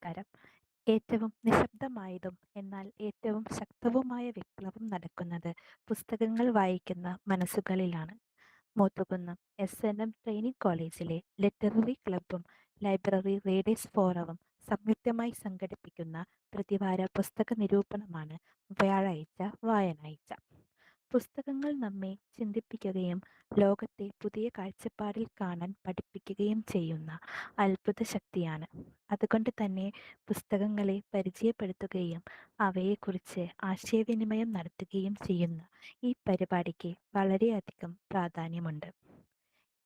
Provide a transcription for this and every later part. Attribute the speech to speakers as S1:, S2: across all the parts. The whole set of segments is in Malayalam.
S1: നമസ്കാരം. ഏറ്റവും നിശബ്ദമായതും എന്നാൽ ഏറ്റവും ശക്തവുമായ വിപ്ലവം നടക്കുന്നത് പുസ്തകങ്ങൾ വായിക്കുന്ന മനസ്സുകളിലാണ്. മൂത്തുകുന്നം SNM ട്രെയിനിങ് കോളേജിലെ ലിറ്റററി ക്ലബ്ബും ലൈബ്രറി റീഡേഴ്സ് ഫോറവും സംയുക്തമായി സംഘടിപ്പിക്കുന്ന പ്രതിവാര പുസ്തക നിരൂപണമാണ് വ്യാഴാഴ്ച വായനാഴ്ച. പുസ്തകങ്ങൾ നമ്മെ ചിന്തിപ്പിക്കുകയും ലോകത്തെ പുതിയ കാഴ്ചപ്പാടിൽ കാണാൻ പഠിപ്പിക്കുകയും ചെയ്യുന്ന അത്ഭുത ശക്തിയാണ്. അതുകൊണ്ട് തന്നെ പുസ്തകങ്ങളെ പരിചയപ്പെടുത്തുകയും അവയെക്കുറിച്ച് ആശയവിനിമയം നടത്തുകയും ചെയ്യുന്ന ഈ പരിപാടിക്ക് വളരെയധികം പ്രാധാന്യമുണ്ട്.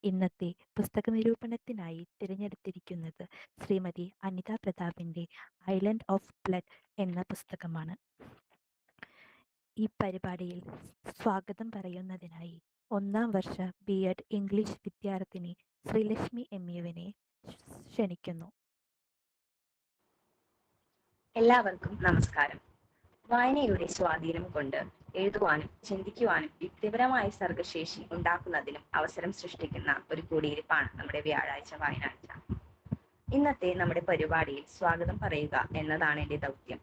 S1: ഇന്നത്തെ പുസ്തക നിരൂപണത്തിനായി തിരഞ്ഞെടുത്തിരിക്കുന്നത് ശ്രീമതി അനിത പ്രതാപിൻ്റെ ഐലൻഡ് ഓഫ് ബ്ലഡ് എന്ന പുസ്തകമാണ്. ഈ പരിപാടിയിൽ സ്വാഗതം പറയുന്നതിനായി 1ാം വർഷ BEd ഇംഗ്ലീഷ് വിദ്യാർത്ഥിനി ശ്രീലക്ഷ്മി MUവിനെ ക്ഷണിക്കുന്നു.
S2: എല്ലാവർക്കും നമസ്കാരം. വായനയുടെ സ്വാധീനം കൊണ്ട് എഴുതുവാനും ചിന്തിക്കുവാനും യുക്തിപരമായ സർഗശേഷി ഉണ്ടാക്കുന്നതിനും അവസരം സൃഷ്ടിക്കുന്ന ഒരു കൂടിയിരിപ്പാണ് നമ്മുടെ വ്യാഴാഴ്ച വായനാഴ്ച. ഇന്നത്തെ നമ്മുടെ പരിപാടിയിൽ സ്വാഗതം പറയുക എന്നതാണ് എൻ്റെ ദൗത്യം.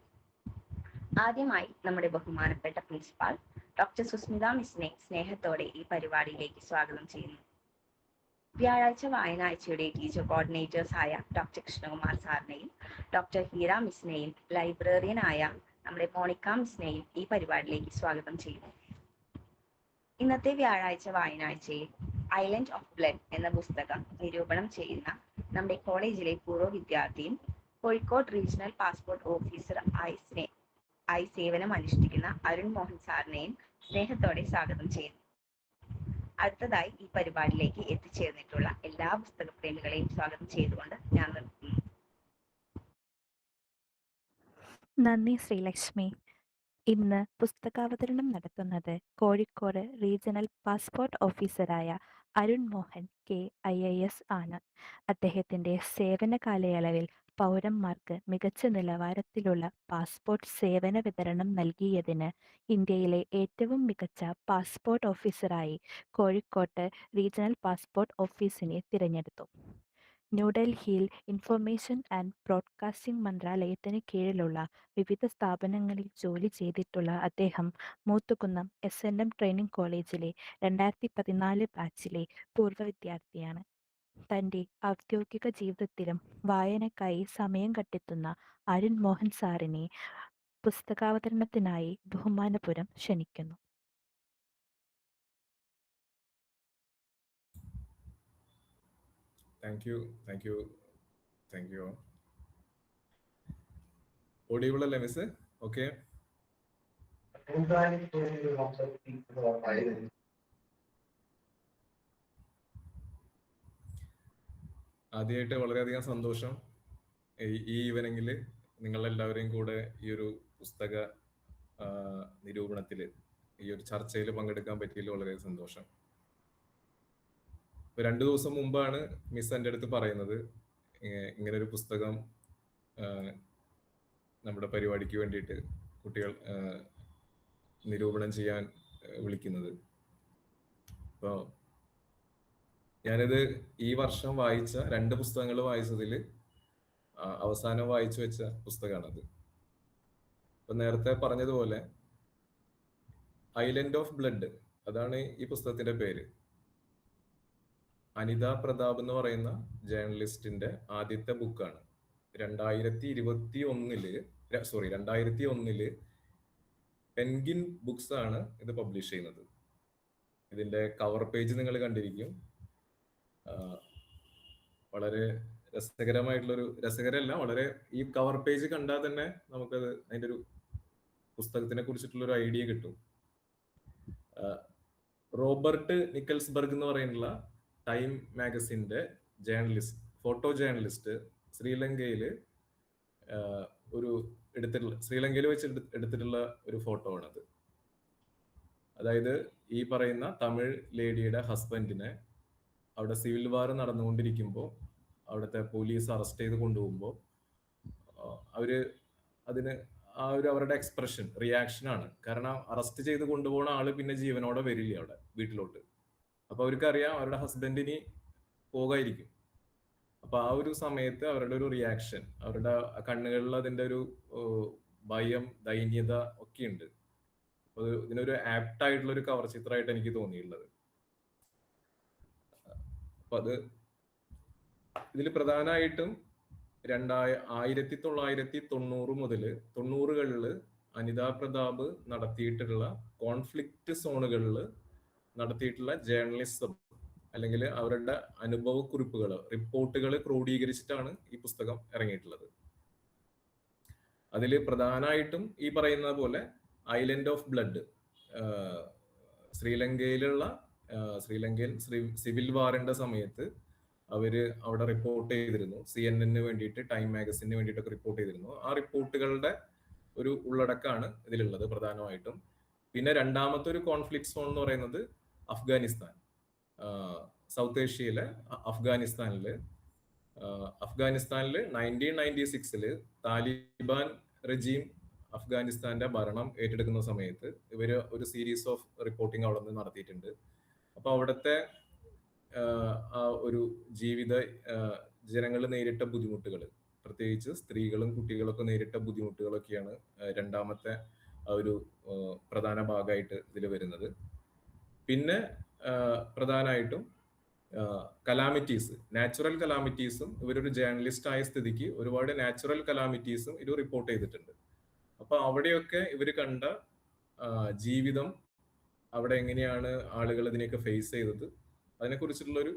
S2: ആദ്യമായി നമ്മുടെ ബഹുമാനപ്പെട്ട പ്രിൻസിപ്പാൾ ഡോക്ടർ സുസ്മിത മിസ്സിനെ സ്നേഹത്തോടെ ഈ പരിപാടിയിലേക്ക് സ്വാഗതം ചെയ്യുന്നു. വ്യാഴാഴ്ച വായനാഴ്ചയുടെ ടീച്ചർ കോർഡിനേറ്റേഴ്സായ ഡോക്ടർ കൃഷ്ണകുമാർ സാറിനെയും ഡോക്ടർ ഹീര മിസ്സിനെയും ലൈബ്രറിയനായ നമ്മുടെ മോണിക്ക മിസ്സിനെയും ഈ പരിപാടിയിലേക്ക് സ്വാഗതം ചെയ്യുന്നു. ഇന്നത്തെ വ്യാഴാഴ്ച വായനാഴ്ചയിൽ ഐലൻഡ് ഓഫ് ബ്ലഡ് എന്ന പുസ്തകം നിരൂപണം ചെയ്യുന്ന നമ്മുടെ കോളേജിലെ പൂർവ്വ വിദ്യാർത്ഥിയും കോഴിക്കോട് റീജിയണൽ പാസ്പോർട്ട് ഓഫീസർ ആയി സേവനം അനുഷ്ഠിക്കുന്ന അരുൺ മോഹൻ സാറിനെയും സ്നേഹത്തോടെ സ്വാഗതം ചെയ്യുന്നു. അടുത്തതായി ഈ പരിപാടിയിലേക്ക് എത്തിച്ചേർന്നിട്ടുള്ള എല്ലാ പുസ്തക പ്രേമികളെയും സ്വാഗതം ചെയ്തുകൊണ്ട് ഞാൻ നിർത്തുന്നു.
S1: നന്ദി ശ്രീലക്ഷ്മി. ഇന്ന് പുസ്തകാവതരണം നടത്തുന്നത് കോഴിക്കോട് റീജിയണൽ പാസ്പോർട്ട് ഓഫീസറായ അരുൺ മോഹൻ KIAS ആണ്. അദ്ദേഹത്തിൻ്റെ സേവന കാലയളവിൽ പൗരന്മാർക്ക് മികച്ച നിലവാരത്തിലുള്ള പാസ്പോർട്ട് സേവന വിതരണം നൽകിയതിന് ഇന്ത്യയിലെ ഏറ്റവും മികച്ച പാസ്പോർട്ട് ഓഫീസറായി കോഴിക്കോട്ട് റീജിയണൽ പാസ്പോർട്ട് ഓഫീസിനെ തിരഞ്ഞെടുത്തു. ന്യൂഡൽഹിയിൽ ഇൻഫർമേഷൻ ആൻഡ് ബ്രോഡ്കാസ്റ്റിംഗ് മന്ത്രാലയത്തിന് കീഴിലുള്ള വിവിധ സ്ഥാപനങ്ങളിൽ ജോലി ചെയ്തിട്ടുള്ള അദ്ദേഹം മൂത്തുകുന്നം SNM ട്രെയിനിങ് കോളേജിലെ 2014 ബാച്ചിലെ പൂർവ്വ വിദ്യാർത്ഥിയാണ്. തൻ്റെ ഔദ്യോഗിക ജീവിതത്തിലും വായനയ്ക്കായി സമയം കണ്ടെത്തുന്ന അരുൺ മോഹൻ സാറിനെ പുസ്തകാവതരണത്തിനായി ബഹുമാനപൂർവ്വം ക്ഷണിക്കുന്നു.
S3: Thank you. Audible അല്ലേ മിസ്? ഓക്കെ. ആദ്യമായിട്ട് വളരെയധികം സന്തോഷം ഈ ഈവനിങ്ങിൽ നിങ്ങളെല്ലാവരെയും കൂടെ ഈ ഒരു പുസ്തക നിരൂപണത്തിൽ ഈ ഒരു ചർച്ചയിൽ പങ്കെടുക്കാൻ പറ്റിയതിൽ വളരെ സന്തോഷം. 2 ദിവസം മുമ്പാണ് മിസ് എൻ്റെ അടുത്ത് പറയുന്നത് ഇങ്ങനൊരു പുസ്തകം നമ്മുടെ പരിപാടിക്ക് വേണ്ടിയിട്ട് കുട്ടികൾ നിരൂപണം ചെയ്യാൻ വിളിക്കുന്നത്. അപ്പോൾ ഞാനിത് ഈ വർഷം വായിച്ച 2 പുസ്തകങ്ങൾ വായിച്ചതിൽ അവസാനം വായിച്ചു വെച്ച പുസ്തകമാണത്. ഇപ്പം നേരത്തെ പറഞ്ഞതുപോലെ ഐലൻഡ് ഓഫ് ബ്ലഡ്, അതാണ് ഈ പുസ്തകത്തിന്റെ പേര്. അനിത പ്രതാപ് എന്ന് പറയുന്ന ജേർണലിസ്റ്റിന്റെ ആദ്യത്തെ ബുക്കാണ്. 2001 പെൻഗിൻ ബുക്സ് ആണ് ഇത് പബ്ലിഷ് ചെയ്യുന്നത്. ഇതിന്റെ കവർ പേജ് നിങ്ങൾ കണ്ടിരിക്കും. വളരെ രസകരമല്ല, വളരെ ഈ കവർ പേജ് കണ്ടാൽ തന്നെ നമുക്കത് അതിൻ്റെ ഒരു പുസ്തകത്തിനെ കുറിച്ചിട്ടുള്ള ഒരു ഐഡിയ കിട്ടും. റോബർട്ട് നിക്കൽസ്ബർഗ് എന്ന് പറയുന്ന ടൈം മാഗസിന്റെ ഫോട്ടോ ജേർണലിസ്റ്റ് ശ്രീലങ്കയിൽ വെച്ച് എടുത്തിട്ടുള്ള ഒരു ഫോട്ടോ ആണത്. അതായത് ഈ പറയുന്ന തമിഴ് ലേഡിയുടെ ഹസ്ബൻഡിനെ അവിടെ സിവിൽ വാർ നടന്നുകൊണ്ടിരിക്കുമ്പോൾ അവിടുത്തെ പോലീസ് അറസ്റ്റ് ചെയ്ത് കൊണ്ടുപോകുമ്പോൾ അവരുടെ എക്സ്പ്രഷൻ, റിയാക്ഷനാണ്. കാരണം അറസ്റ്റ് ചെയ്ത് കൊണ്ടുപോകുന്ന ആള് പിന്നെ ജീവനോടെ വരില്ല അവിടെ വീട്ടിലോട്ട്. അപ്പൊ അവർക്കറിയാം അവരുടെ ഹസ്ബൻഡിന് പോകായിരിക്കും. അപ്പൊ ആ ഒരു സമയത്ത് അവരുടെ ഒരു റിയാക്ഷൻ, അവരുടെ കണ്ണുകളിൽ അതിന്റെ ഒരു ഭയം, ദൈന്യത ഒക്കെ ഉണ്ട്. അപ്പൊ ഇതിനൊരു ആപ്റ്റ് ആയിട്ടുള്ള ഒരു കവർ ചിത്രമായിട്ട് എനിക്ക് തോന്നിയിട്ടുള്ളത്. അപ്പൊ അത് ഇതിൽ പ്രധാനമായിട്ടും 1990 മുതൽ 90കളിൽ അനിതാ പ്രതാപ് നടത്തിയിട്ടുള്ള കോൺഫ്ലിക്റ്റ് സോണുകളിൽ നടത്തിയിട്ടുള്ള ജേർണലിസം അല്ലെങ്കിൽ അവരുടെ അനുഭവക്കുറിപ്പുകൾ, റിപ്പോർട്ടുകൾ ക്രോഡീകരിച്ചിട്ടാണ് ഈ പുസ്തകം ഇറങ്ങിയിട്ടുള്ളത്. അതിൽ പ്രധാനമായിട്ടും ഈ പറയുന്ന പോലെ ഐലൻഡ് ഓഫ് ബ്ലഡ്, ശ്രീലങ്കയിലുള്ള ശ്രീലങ്കൻ സിവിൽ വാറിന്റെ സമയത്ത് അവര് അവിടെ റിപ്പോർട്ട് ചെയ്തിരുന്നു. CNN വേണ്ടിയിട്ട്, ടൈം മാഗസിന് വേണ്ടിയിട്ടൊക്കെ റിപ്പോർട്ട് ചെയ്തിരുന്നു. ആ റിപ്പോർട്ടുകളുടെ ഒരു ഉള്ളടക്കമാണ് ഇതിലുള്ളത് പ്രധാനമായിട്ടും. പിന്നെ രണ്ടാമത്തെ ഒരു കോൺഫ്ലിക്ട് സോൺ എന്ന് പറയുന്നത് അഫ്ഗാനിസ്ഥാൻ, സൗത്ത് ഏഷ്യയിലെ അഫ്ഗാനിസ്ഥാനില് 1996 താലിബാൻ റെജീം അഫ്ഗാനിസ്ഥാന്റെ ഭരണം ഏറ്റെടുക്കുന്ന സമയത്ത് ഇവര് ഒരു സീരീസ് ഓഫ് റിപ്പോർട്ടിംഗ് അവിടെ നിന്ന് നടത്തിയിട്ടുണ്ട്. അപ്പൊ അവിടുത്തെ ആ ഒരു ജീവിത ജനങ്ങൾ നേരിട്ട ബുദ്ധിമുട്ടുകൾ, പ്രത്യേകിച്ച് സ്ത്രീകളും കുട്ടികളൊക്കെ നേരിട്ട ബുദ്ധിമുട്ടുകളൊക്കെയാണ് രണ്ടാമത്തെ ഒരു പ്രധാന ഭാഗമായിട്ട് ഇതിൽ വരുന്നത്. പിന്നെ പ്രധാനമായിട്ടും കലാമിറ്റീസ്, നാച്ചുറൽ കലാമിറ്റീസും, ഇവരൊരു ജേർണലിസ്റ്റ് ആയ സ്ഥിതിക്ക് ഒരുപാട് നാച്ചുറൽ കലാമിറ്റീസും ഇത് റിപ്പോർട്ട് ചെയ്തിട്ടുണ്ട്. അപ്പൊ അവിടെയൊക്കെ ഇവര് കണ്ട ജീവിതം, അവിടെ എങ്ങനെയാണ് ആളുകൾ ഇതിനെയൊക്കെ ഫേസ് ചെയ്തത്, അതിനെക്കുറിച്ചുള്ളൊരു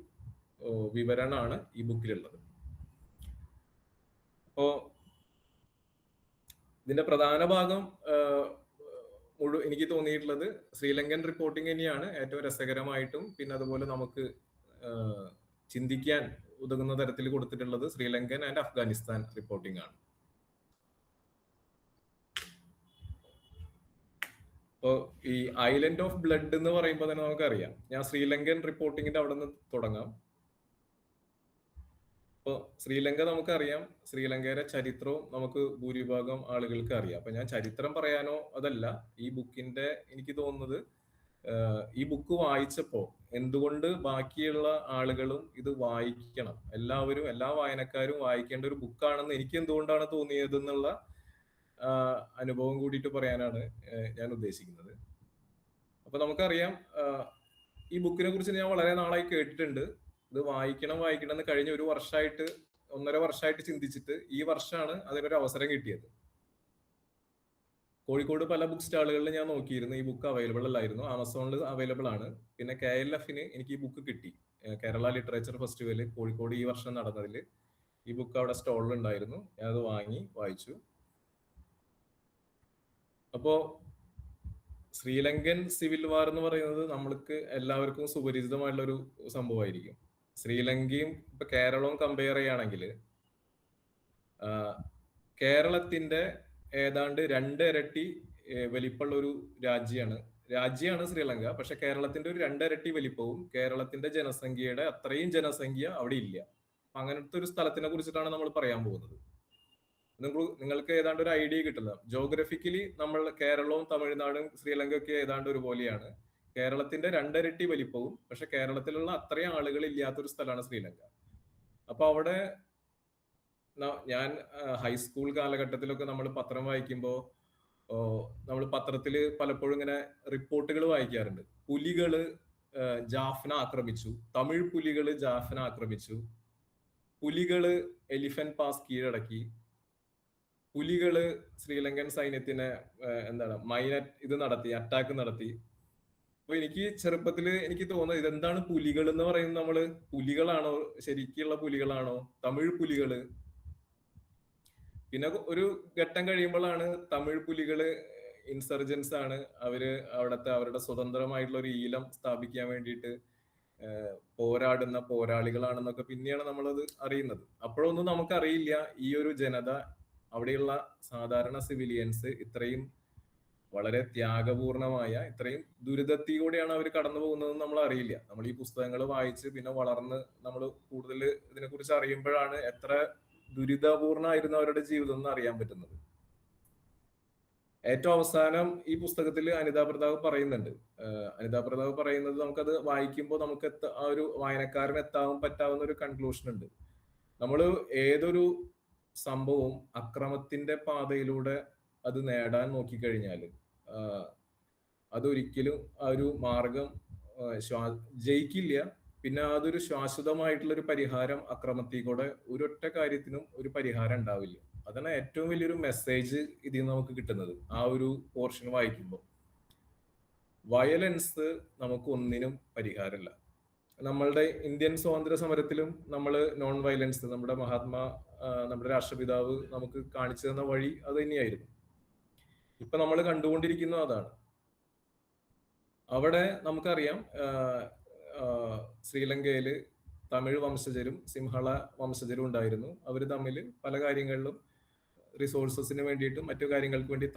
S3: വിവരണമാണ് ഈ ബുക്കിലുള്ളത്. അപ്പോ ഇതിന്റെ പ്രധാന ഭാഗം എനിക്ക് തോന്നിയിട്ടുള്ളത് ശ്രീലങ്കൻ റിപ്പോർട്ടിംഗ് തന്നെയാണ് ഏറ്റവും രസകരമായിട്ടും പിന്നെ അതുപോലെ നമുക്ക് ചിന്തിക്കാൻ ഉതകുന്ന തരത്തിൽ കൊടുത്തിട്ടുള്ളത് ശ്രീലങ്കൻ ആൻഡ് അഫ്ഗാനിസ്ഥാൻ റിപ്പോർട്ടിംഗ് ആണ്. അപ്പോൾ ഈ ഐലൻഡ് ഓഫ് ബ്ലഡ് എന്ന് പറയുമ്പോൾ തന്നെ നമുക്കറിയാം. ഞാൻ ശ്രീലങ്കൻ റിപ്പോർട്ടിങ്ങിന്റെ അവിടെ നിന്ന് തുടങ്ങാം. ഇപ്പോൾ ശ്രീലങ്ക നമുക്കറിയാം, ശ്രീലങ്കയുടെ ചരിത്രവും നമുക്ക് ഭൂരിഭാഗം ആളുകൾക്ക് അറിയാം. അപ്പൊ ഞാൻ ചരിത്രം പറയാനോ അതല്ല, ഈ ബുക്കിന്റെ എനിക്ക് തോന്നുന്നത് ഈ ബുക്ക് വായിച്ചപ്പോ എന്തുകൊണ്ട് ബാക്കിയുള്ള ആളുകളും ഇത് വായിക്കണം, എല്ലാവരും, എല്ലാ വായനക്കാരും വായിക്കേണ്ട ഒരു ബുക്കാണെന്ന് എനിക്ക് എന്തുകൊണ്ടാണ് തോന്നിയത് എന്നുള്ള അനുഭവം കൂടിയിട്ട് പറയാനാണ് ഞാൻ ഉദ്ദേശിക്കുന്നത്. അപ്പൊ നമുക്കറിയാം, ഈ ബുക്കിനെ കുറിച്ച് ഞാൻ വളരെ നാളായി കേട്ടിട്ടുണ്ട്. ഇത് വായിക്കണം എന്ന് കഴിഞ്ഞ 1.5 വർഷമായിട്ട് ചിന്തിച്ചിട്ട് ഈ വർഷമാണ് അതിനൊരു അവസരം കിട്ടിയത്. കോഴിക്കോട് പല ബുക്ക് സ്റ്റാളുകളിൽ ഞാൻ നോക്കിയിരുന്നു, ഈ ബുക്ക് അവൈലബിൾ അല്ലായിരുന്നു. ആമസോണിൽ അവൈലബിൾ ആണ്. പിന്നെ KLF-ന് എനിക്ക് ഈ ബുക്ക് കിട്ടി. കേരള ലിറ്ററേച്ചർ ഫെസ്റ്റിവൽ കോഴിക്കോട് ഈ വർഷം നടന്നതിൽ ഈ ബുക്ക് അവിടെ സ്റ്റോളിൽ ഉണ്ടായിരുന്നു. ഞാൻ അത് വാങ്ങി വായിച്ചു. അപ്പോ ശ്രീലങ്കൻ സിവിൽ വാർ എന്ന് പറയുന്നത് നമ്മൾക്ക് എല്ലാവർക്കും സുപരിചിതമായിട്ടുള്ള ഒരു സംഭവമായിരിക്കും. ശ്രീലങ്കയും ഇപ്പൊ കേരളവും കമ്പയർ ചെയ്യുകയാണെങ്കിൽ കേരളത്തിന്റെ ഏതാണ്ട് 2 ഇരട്ടി വലിപ്പമുള്ള ഒരു രാജ്യമാണ് ശ്രീലങ്ക. പക്ഷെ കേരളത്തിന്റെ ഒരു 2 ഇരട്ടി വലിപ്പവും കേരളത്തിന്റെ ജനസംഖ്യയുടെ അത്രയും ജനസംഖ്യ അവിടെ ഇല്ല. അങ്ങനത്തെ ഒരു സ്ഥലത്തിനെ കുറിച്ചിട്ടാണ് നമ്മൾ പറയാൻ പോകുന്നത്. നിങ്ങൾക്ക് ഏതാണ്ട് ഒരു ഐഡിയ കിട്ടില്ല. ജോഗ്രഫിക്കലി നമ്മൾ കേരളവും തമിഴ്നാടും ശ്രീലങ്കയൊക്കെ ഏതാണ്ട് ഒരുപോലെയാണ്. കേരളത്തിന്റെ 2 ഇരട്ടി വലിപ്പവും പക്ഷെ കേരളത്തിലുള്ള അത്രയും ആളുകൾ ഇല്ലാത്തൊരു സ്ഥലമാണ് ശ്രീലങ്ക. അപ്പൊ അവിടെ ഞാൻ ഹൈസ്കൂൾ കാലഘട്ടത്തിലൊക്കെ നമ്മൾ പത്രം വായിക്കുമ്പോൾ നമ്മൾ പത്രത്തിൽ പലപ്പോഴും ഇങ്ങനെ റിപ്പോർട്ടുകൾ വായിക്കാറുണ്ട്. പുലികള് ജാഫ്ന ആക്രമിച്ചു, തമിഴ് പുലികള് ജാഫ്ന ആക്രമിച്ചു, പുലികള് എലിഫന്റ് പാസ് കീഴടക്കി, പുലികള് ശ്രീലങ്കൻ സൈന്യത്തിനെ അറ്റാക്ക് നടത്തി. അപ്പൊ എനിക്ക് ചെറുപ്പത്തിൽ എനിക്ക് തോന്നുന്നത് ഇതെന്താണ് പുലികൾ എന്ന് പറയുന്നത്, നമ്മള് പുലികളാണോ, ശരിക്കുള്ള പുലികളാണോ, തമിഴ് പുലികള്? പിന്നെ ഒരു ഘട്ടം കഴിയുമ്പോഴാണ് തമിഴ് പുലികള് ഇൻസർജൻസ് ആണ്, അവരുടെ സ്വതന്ത്രമായിട്ടുള്ള ഒരു ഈലം സ്ഥാപിക്കാൻ വേണ്ടിയിട്ട് പോരാടുന്ന പോരാളികളാണെന്നൊക്കെ പിന്നെയാണ് നമ്മളത് അറിയുന്നത്. അപ്പോഴൊന്നും നമുക്കറിയില്ല ഈ ഒരു ജനത, അവിടെയുള്ള സാധാരണ സിവിലിയൻസ് ഇത്രയും വളരെ ത്യാഗപൂർണമായ, ഇത്രയും ദുരിതത്തിലൂടെയാണ് അവർ കടന്നു പോകുന്നതെന്ന് നമ്മൾ അറിയില്ല. നമ്മൾ ഈ പുസ്തകങ്ങൾ വായിച്ച് പിന്നെ വളർന്ന് നമ്മൾ കൂടുതൽ ഇതിനെക്കുറിച്ച് അറിയുമ്പോഴാണ് എത്ര ദുരിതപൂർണമായിരുന്നു അവരുടെ ജീവിതം എന്ന് അറിയാൻ പറ്റുന്നത്. ഏറ്റവും അവസാനം ഈ പുസ്തകത്തിൽ അനിതാ പ്രതാപ് പറയുന്നത് നമുക്കത് വായിക്കുമ്പോൾ നമുക്ക് ആ ഒരു വായനക്കാരന് പറ്റാവുന്ന ഒരു കൺക്ലൂഷൻ ഉണ്ട്. നമ്മൾ ഏതൊരു സംഭവവും അക്രമത്തിന്റെ പാതയിലൂടെ അത് നേടാൻ നോക്കിക്കഴിഞ്ഞാൽ അതൊരിക്കലും ആ ഒരു മാർഗം ജയിക്കില്ല. പിന്നെ അതൊരു ശാശ്വതമായിട്ടുള്ള ഒരു പരിഹാരം അക്രമത്തിൽ കൂടെ ഒരൊറ്റ കാര്യത്തിനും ഒരു പരിഹാരം ഉണ്ടാവില്ല. അതാണ് ഏറ്റവും വലിയൊരു മെസ്സേജ് ഇതിൽ നിന്ന് നമുക്ക് കിട്ടുന്നത്. ആ ഒരു പോർഷൻ വായിക്കുമ്പോൾ വയലൻസ് നമുക്ക് ഒന്നിനും പരിഹാരമല്ല. നമ്മളുടെ ഇന്ത്യൻ സ്വാതന്ത്ര്യ സമരത്തിലും നമ്മൾ നോൺ വയലൻസ്, നമ്മുടെ നമ്മുടെ രാഷ്ട്രപിതാവ് നമുക്ക് കാണിച്ചു തന്ന വഴി അത് തന്നെയായിരുന്നു. ഇപ്പൊ നമ്മൾ കണ്ടുകൊണ്ടിരിക്കുന്നത് അതാണ്. അവിടെ നമുക്കറിയാം ശ്രീലങ്കയില് തമിഴ് വംശജരും സിംഹള വംശജരും ഉണ്ടായിരുന്നു. അവർ തമ്മിൽ പല കാര്യങ്ങളിലും റിസോഴ്സസിന് വേണ്ടിയിട്ടും മറ്റു കാര്യങ്ങൾക്ക് വേണ്ടി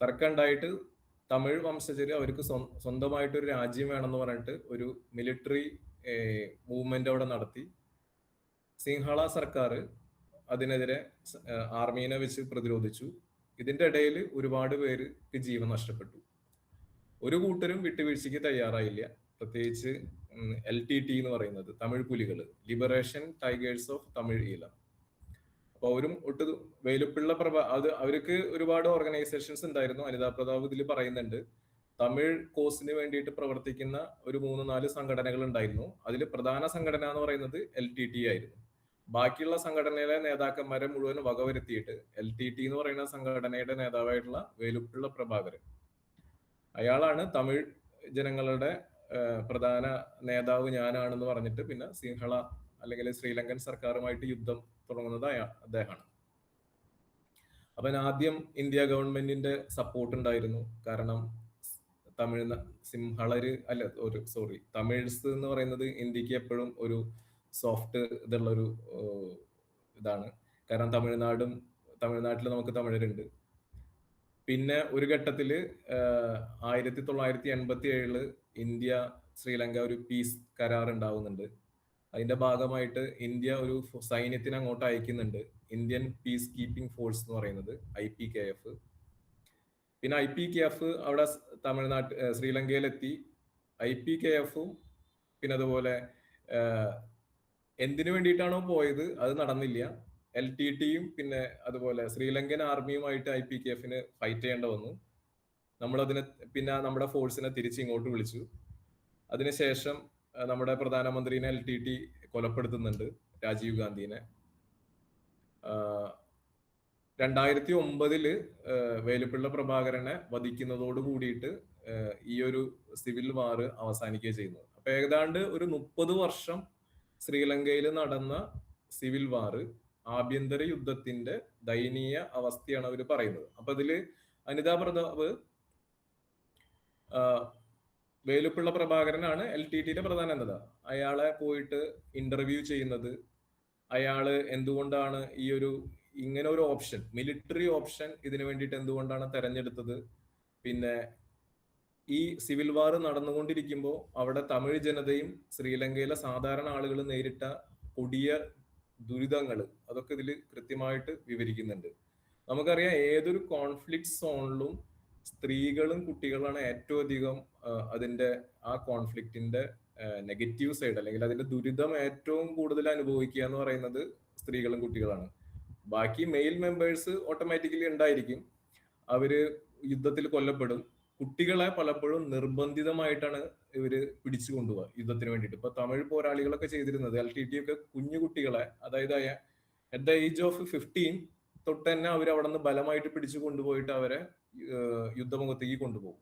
S3: തർക്കമുണ്ടായിട്ട് തമിഴ് വംശജര് അവർക്ക് സ്വന്തമായിട്ടൊരു രാജ്യം വേണമെന്ന് പറഞ്ഞിട്ട് ഒരു മിലിറ്ററി മൂവ്മെന്റ് അവിടെ നടത്തി. സിംഹള സർക്കാർ അതിനെതിരെ ആർമീനെ വെച്ച് പ്രതിരോധിച്ചു. ഇതിന്റെ ഇടയിൽ ഒരുപാട് പേർക്ക് ജീവൻ നഷ്ടപ്പെട്ടു. ഒരു കൂട്ടരും വിട്ടുവീഴ്ചയ്ക്ക് തയ്യാറായില്ല. പ്രത്യേകിച്ച് LTT എന്ന് പറയുന്നത് തമിഴ് പുലികൾ, liberation tigers of Tamil Eelam. അപ്പൊ അവരും വേലുപ്പിള്ള അവർക്ക് ഒരുപാട് ഓർഗനൈസേഷൻസ് ഉണ്ടായിരുന്നു. അനിതാ പ്രതാപ് ഇതിൽ പറയുന്നുണ്ട്, തമിഴ് കോസിന് വേണ്ടിയിട്ട് പ്രവർത്തിക്കുന്ന ഒരു 3-4 സംഘടനകൾ ഉണ്ടായിരുന്നു. അതിൽ പ്രധാന സംഘടന എന്ന് പറയുന്നത് LTT ആയിരുന്നു. ബാക്കിയുള്ള സംഘടനയിലെ നേതാക്കന്മാരെ മുഴുവൻ വകവരുത്തിയിട്ട് LTT എന്ന് പറയുന്ന സംഘടനയുടെ നേതാവായിട്ടുള്ള വേലുപ്പിള്ള പ്രഭാകരൻ, അയാളാണ് തമിഴ് ജനങ്ങളുടെ പ്രധാന നേതാവ് ഞാനാണെന്ന് പറഞ്ഞിട്ട് പിന്നെ സിംഹള അല്ലെങ്കിൽ ശ്രീലങ്കൻ സർക്കാരുമായിട്ട് യുദ്ധം തുടങ്ങുന്നത് അദ്ദേഹമാണ്. അപ്പൊ ആദ്യം ഇന്ത്യ ഗവൺമെന്റിന്റെ സപ്പോർട്ട് ഉണ്ടായിരുന്നു. കാരണം തമിഴ്സ് എന്ന് പറയുന്നത് ഇന്ത്യക്ക് എപ്പോഴും ഒരു സോഫ്റ്റ് ഇതുള്ളൊരു ഇതാണ്. കാരണം തമിഴ്നാട്ടിൽ നമുക്ക് തമിഴരുണ്ട്. പിന്നെ ഒരു ഘട്ടത്തില് 1987 ഇന്ത്യ ശ്രീലങ്ക ഒരു പീസ് കരാർ ഉണ്ടാവുന്നുണ്ട്. അതിന്റെ ഭാഗമായിട്ട് ഇന്ത്യ ഒരു സൈന്യത്തിന് അങ്ങോട്ട് അയക്കുന്നുണ്ട്, ഇന്ത്യൻ പീസ് കീപ്പിംഗ് ഫോഴ്സ് എന്ന് പറയുന്നത് IPKF. പിന്നെ IPKF അവിടെ ശ്രീലങ്കയിലെത്തി. IPKF-ഉം പിന്നെ അതുപോലെ എന്തിനു വേണ്ടിയിട്ടാണോ പോയത് അത് നടന്നില്ല. LTT-യും പിന്നെ അതുപോലെ ശ്രീലങ്കൻ ആർമിയുമായിട്ട് IPKF-ന് ഫൈറ്റ് ചെയ്യേണ്ട വന്നു. പിന്നെ നമ്മുടെ ഫോഴ്സിനെ തിരിച്ച് ഇങ്ങോട്ട് വിളിച്ചു. അതിനുശേഷം നമ്മുടെ പ്രധാനമന്ത്രിനെ LTT കൊലപ്പെടുത്തുന്നുണ്ട്, രാജീവ് ഗാന്ധിനെ. 2009 വേലുപ്പിള്ള പ്രഭാകരനെ വധിക്കുന്നതോട് കൂടിയിട്ട് ഈ ഒരു സിവിൽ വാർ അവസാനിക്കുകയും ചെയ്യുന്നു. അപ്പൊ ഏതാണ്ട് ഒരു 30 വർഷം ശ്രീലങ്കയിൽ നടന്ന സിവിൽ വാർ, ആഭ്യന്തര യുദ്ധത്തിന്റെ ദയനീയ അവസ്ഥയാണ് അവർ പറയുന്നത്. അപ്പൊ അതില് അനിതാ പ്രതാപ് വേലുപ്പിള്ള പ്രഭാകരനാണ് LTT-യുടെ പ്രധാന നേതാവ്. അയാളെ പോയിട്ട് ഇന്റർവ്യൂ ചെയ്യുന്നത്, അയാള് എന്തുകൊണ്ടാണ് ഇങ്ങനെ ഒരു ഓപ്ഷൻ, മിലിറ്ററി ഓപ്ഷൻ ഇതിനു വേണ്ടിയിട്ട് എന്തുകൊണ്ടാണ് തെരഞ്ഞെടുത്തത്, പിന്നെ ഈ സിവിൽ വാർ നടന്നുകൊണ്ടിരിക്കുമ്പോൾ അവിടെ തമിഴ് ജനതയും ശ്രീലങ്കയിലെ സാധാരണ ആളുകൾ നേരിട്ട കൊടിയ ദുരിതങ്ങൾ, അതൊക്കെ ഇതിൽ കൃത്യമായിട്ട് വിവരിക്കുന്നുണ്ട്. നമുക്കറിയാം ഏതൊരു കോൺഫ്ലിക്റ്റ് സോണിലും സ്ത്രീകളും കുട്ടികളാണ് ഏറ്റവും അധികം അതിന്റെ ആ കോൺഫ്ലിക്റ്റിന്റെ നെഗറ്റീവ് സൈഡ് അല്ലെങ്കിൽ അതിന്റെ ദുരിതം ഏറ്റവും കൂടുതൽ അനുഭവിക്കുക എന്ന് പറയുന്നത് സ്ത്രീകളും കുട്ടികളാണ്. ബാക്കി മെയിൽ മെമ്പേഴ്സ് ഓട്ടോമാറ്റിക്കലി ഉണ്ടായിരിക്കും, അവര് യുദ്ധത്തിൽ കൊല്ലപ്പെടും. കുട്ടികളെ പലപ്പോഴും നിർബന്ധിതമായിട്ടാണ് ഇവര് പിടിച്ചു കൊണ്ടുപോവുക യുദ്ധത്തിന് വേണ്ടിയിട്ട്. ഇപ്പൊ തമിഴ് പോരാളികളൊക്കെ ചെയ്തിരുന്നത് LTT ഒക്കെ കുഞ്ഞു കുട്ടികളെ, അതായത് അറ്റ് ദ ഏജ് ഓഫ് 15 തൊട്ട് തന്നെ അവർ അവിടെ നിന്ന് ബലമായിട്ട് പിടിച്ചു കൊണ്ടുപോയിട്ട് അവരെ യുദ്ധമുഖത്തേക്ക് കൊണ്ടുപോകും.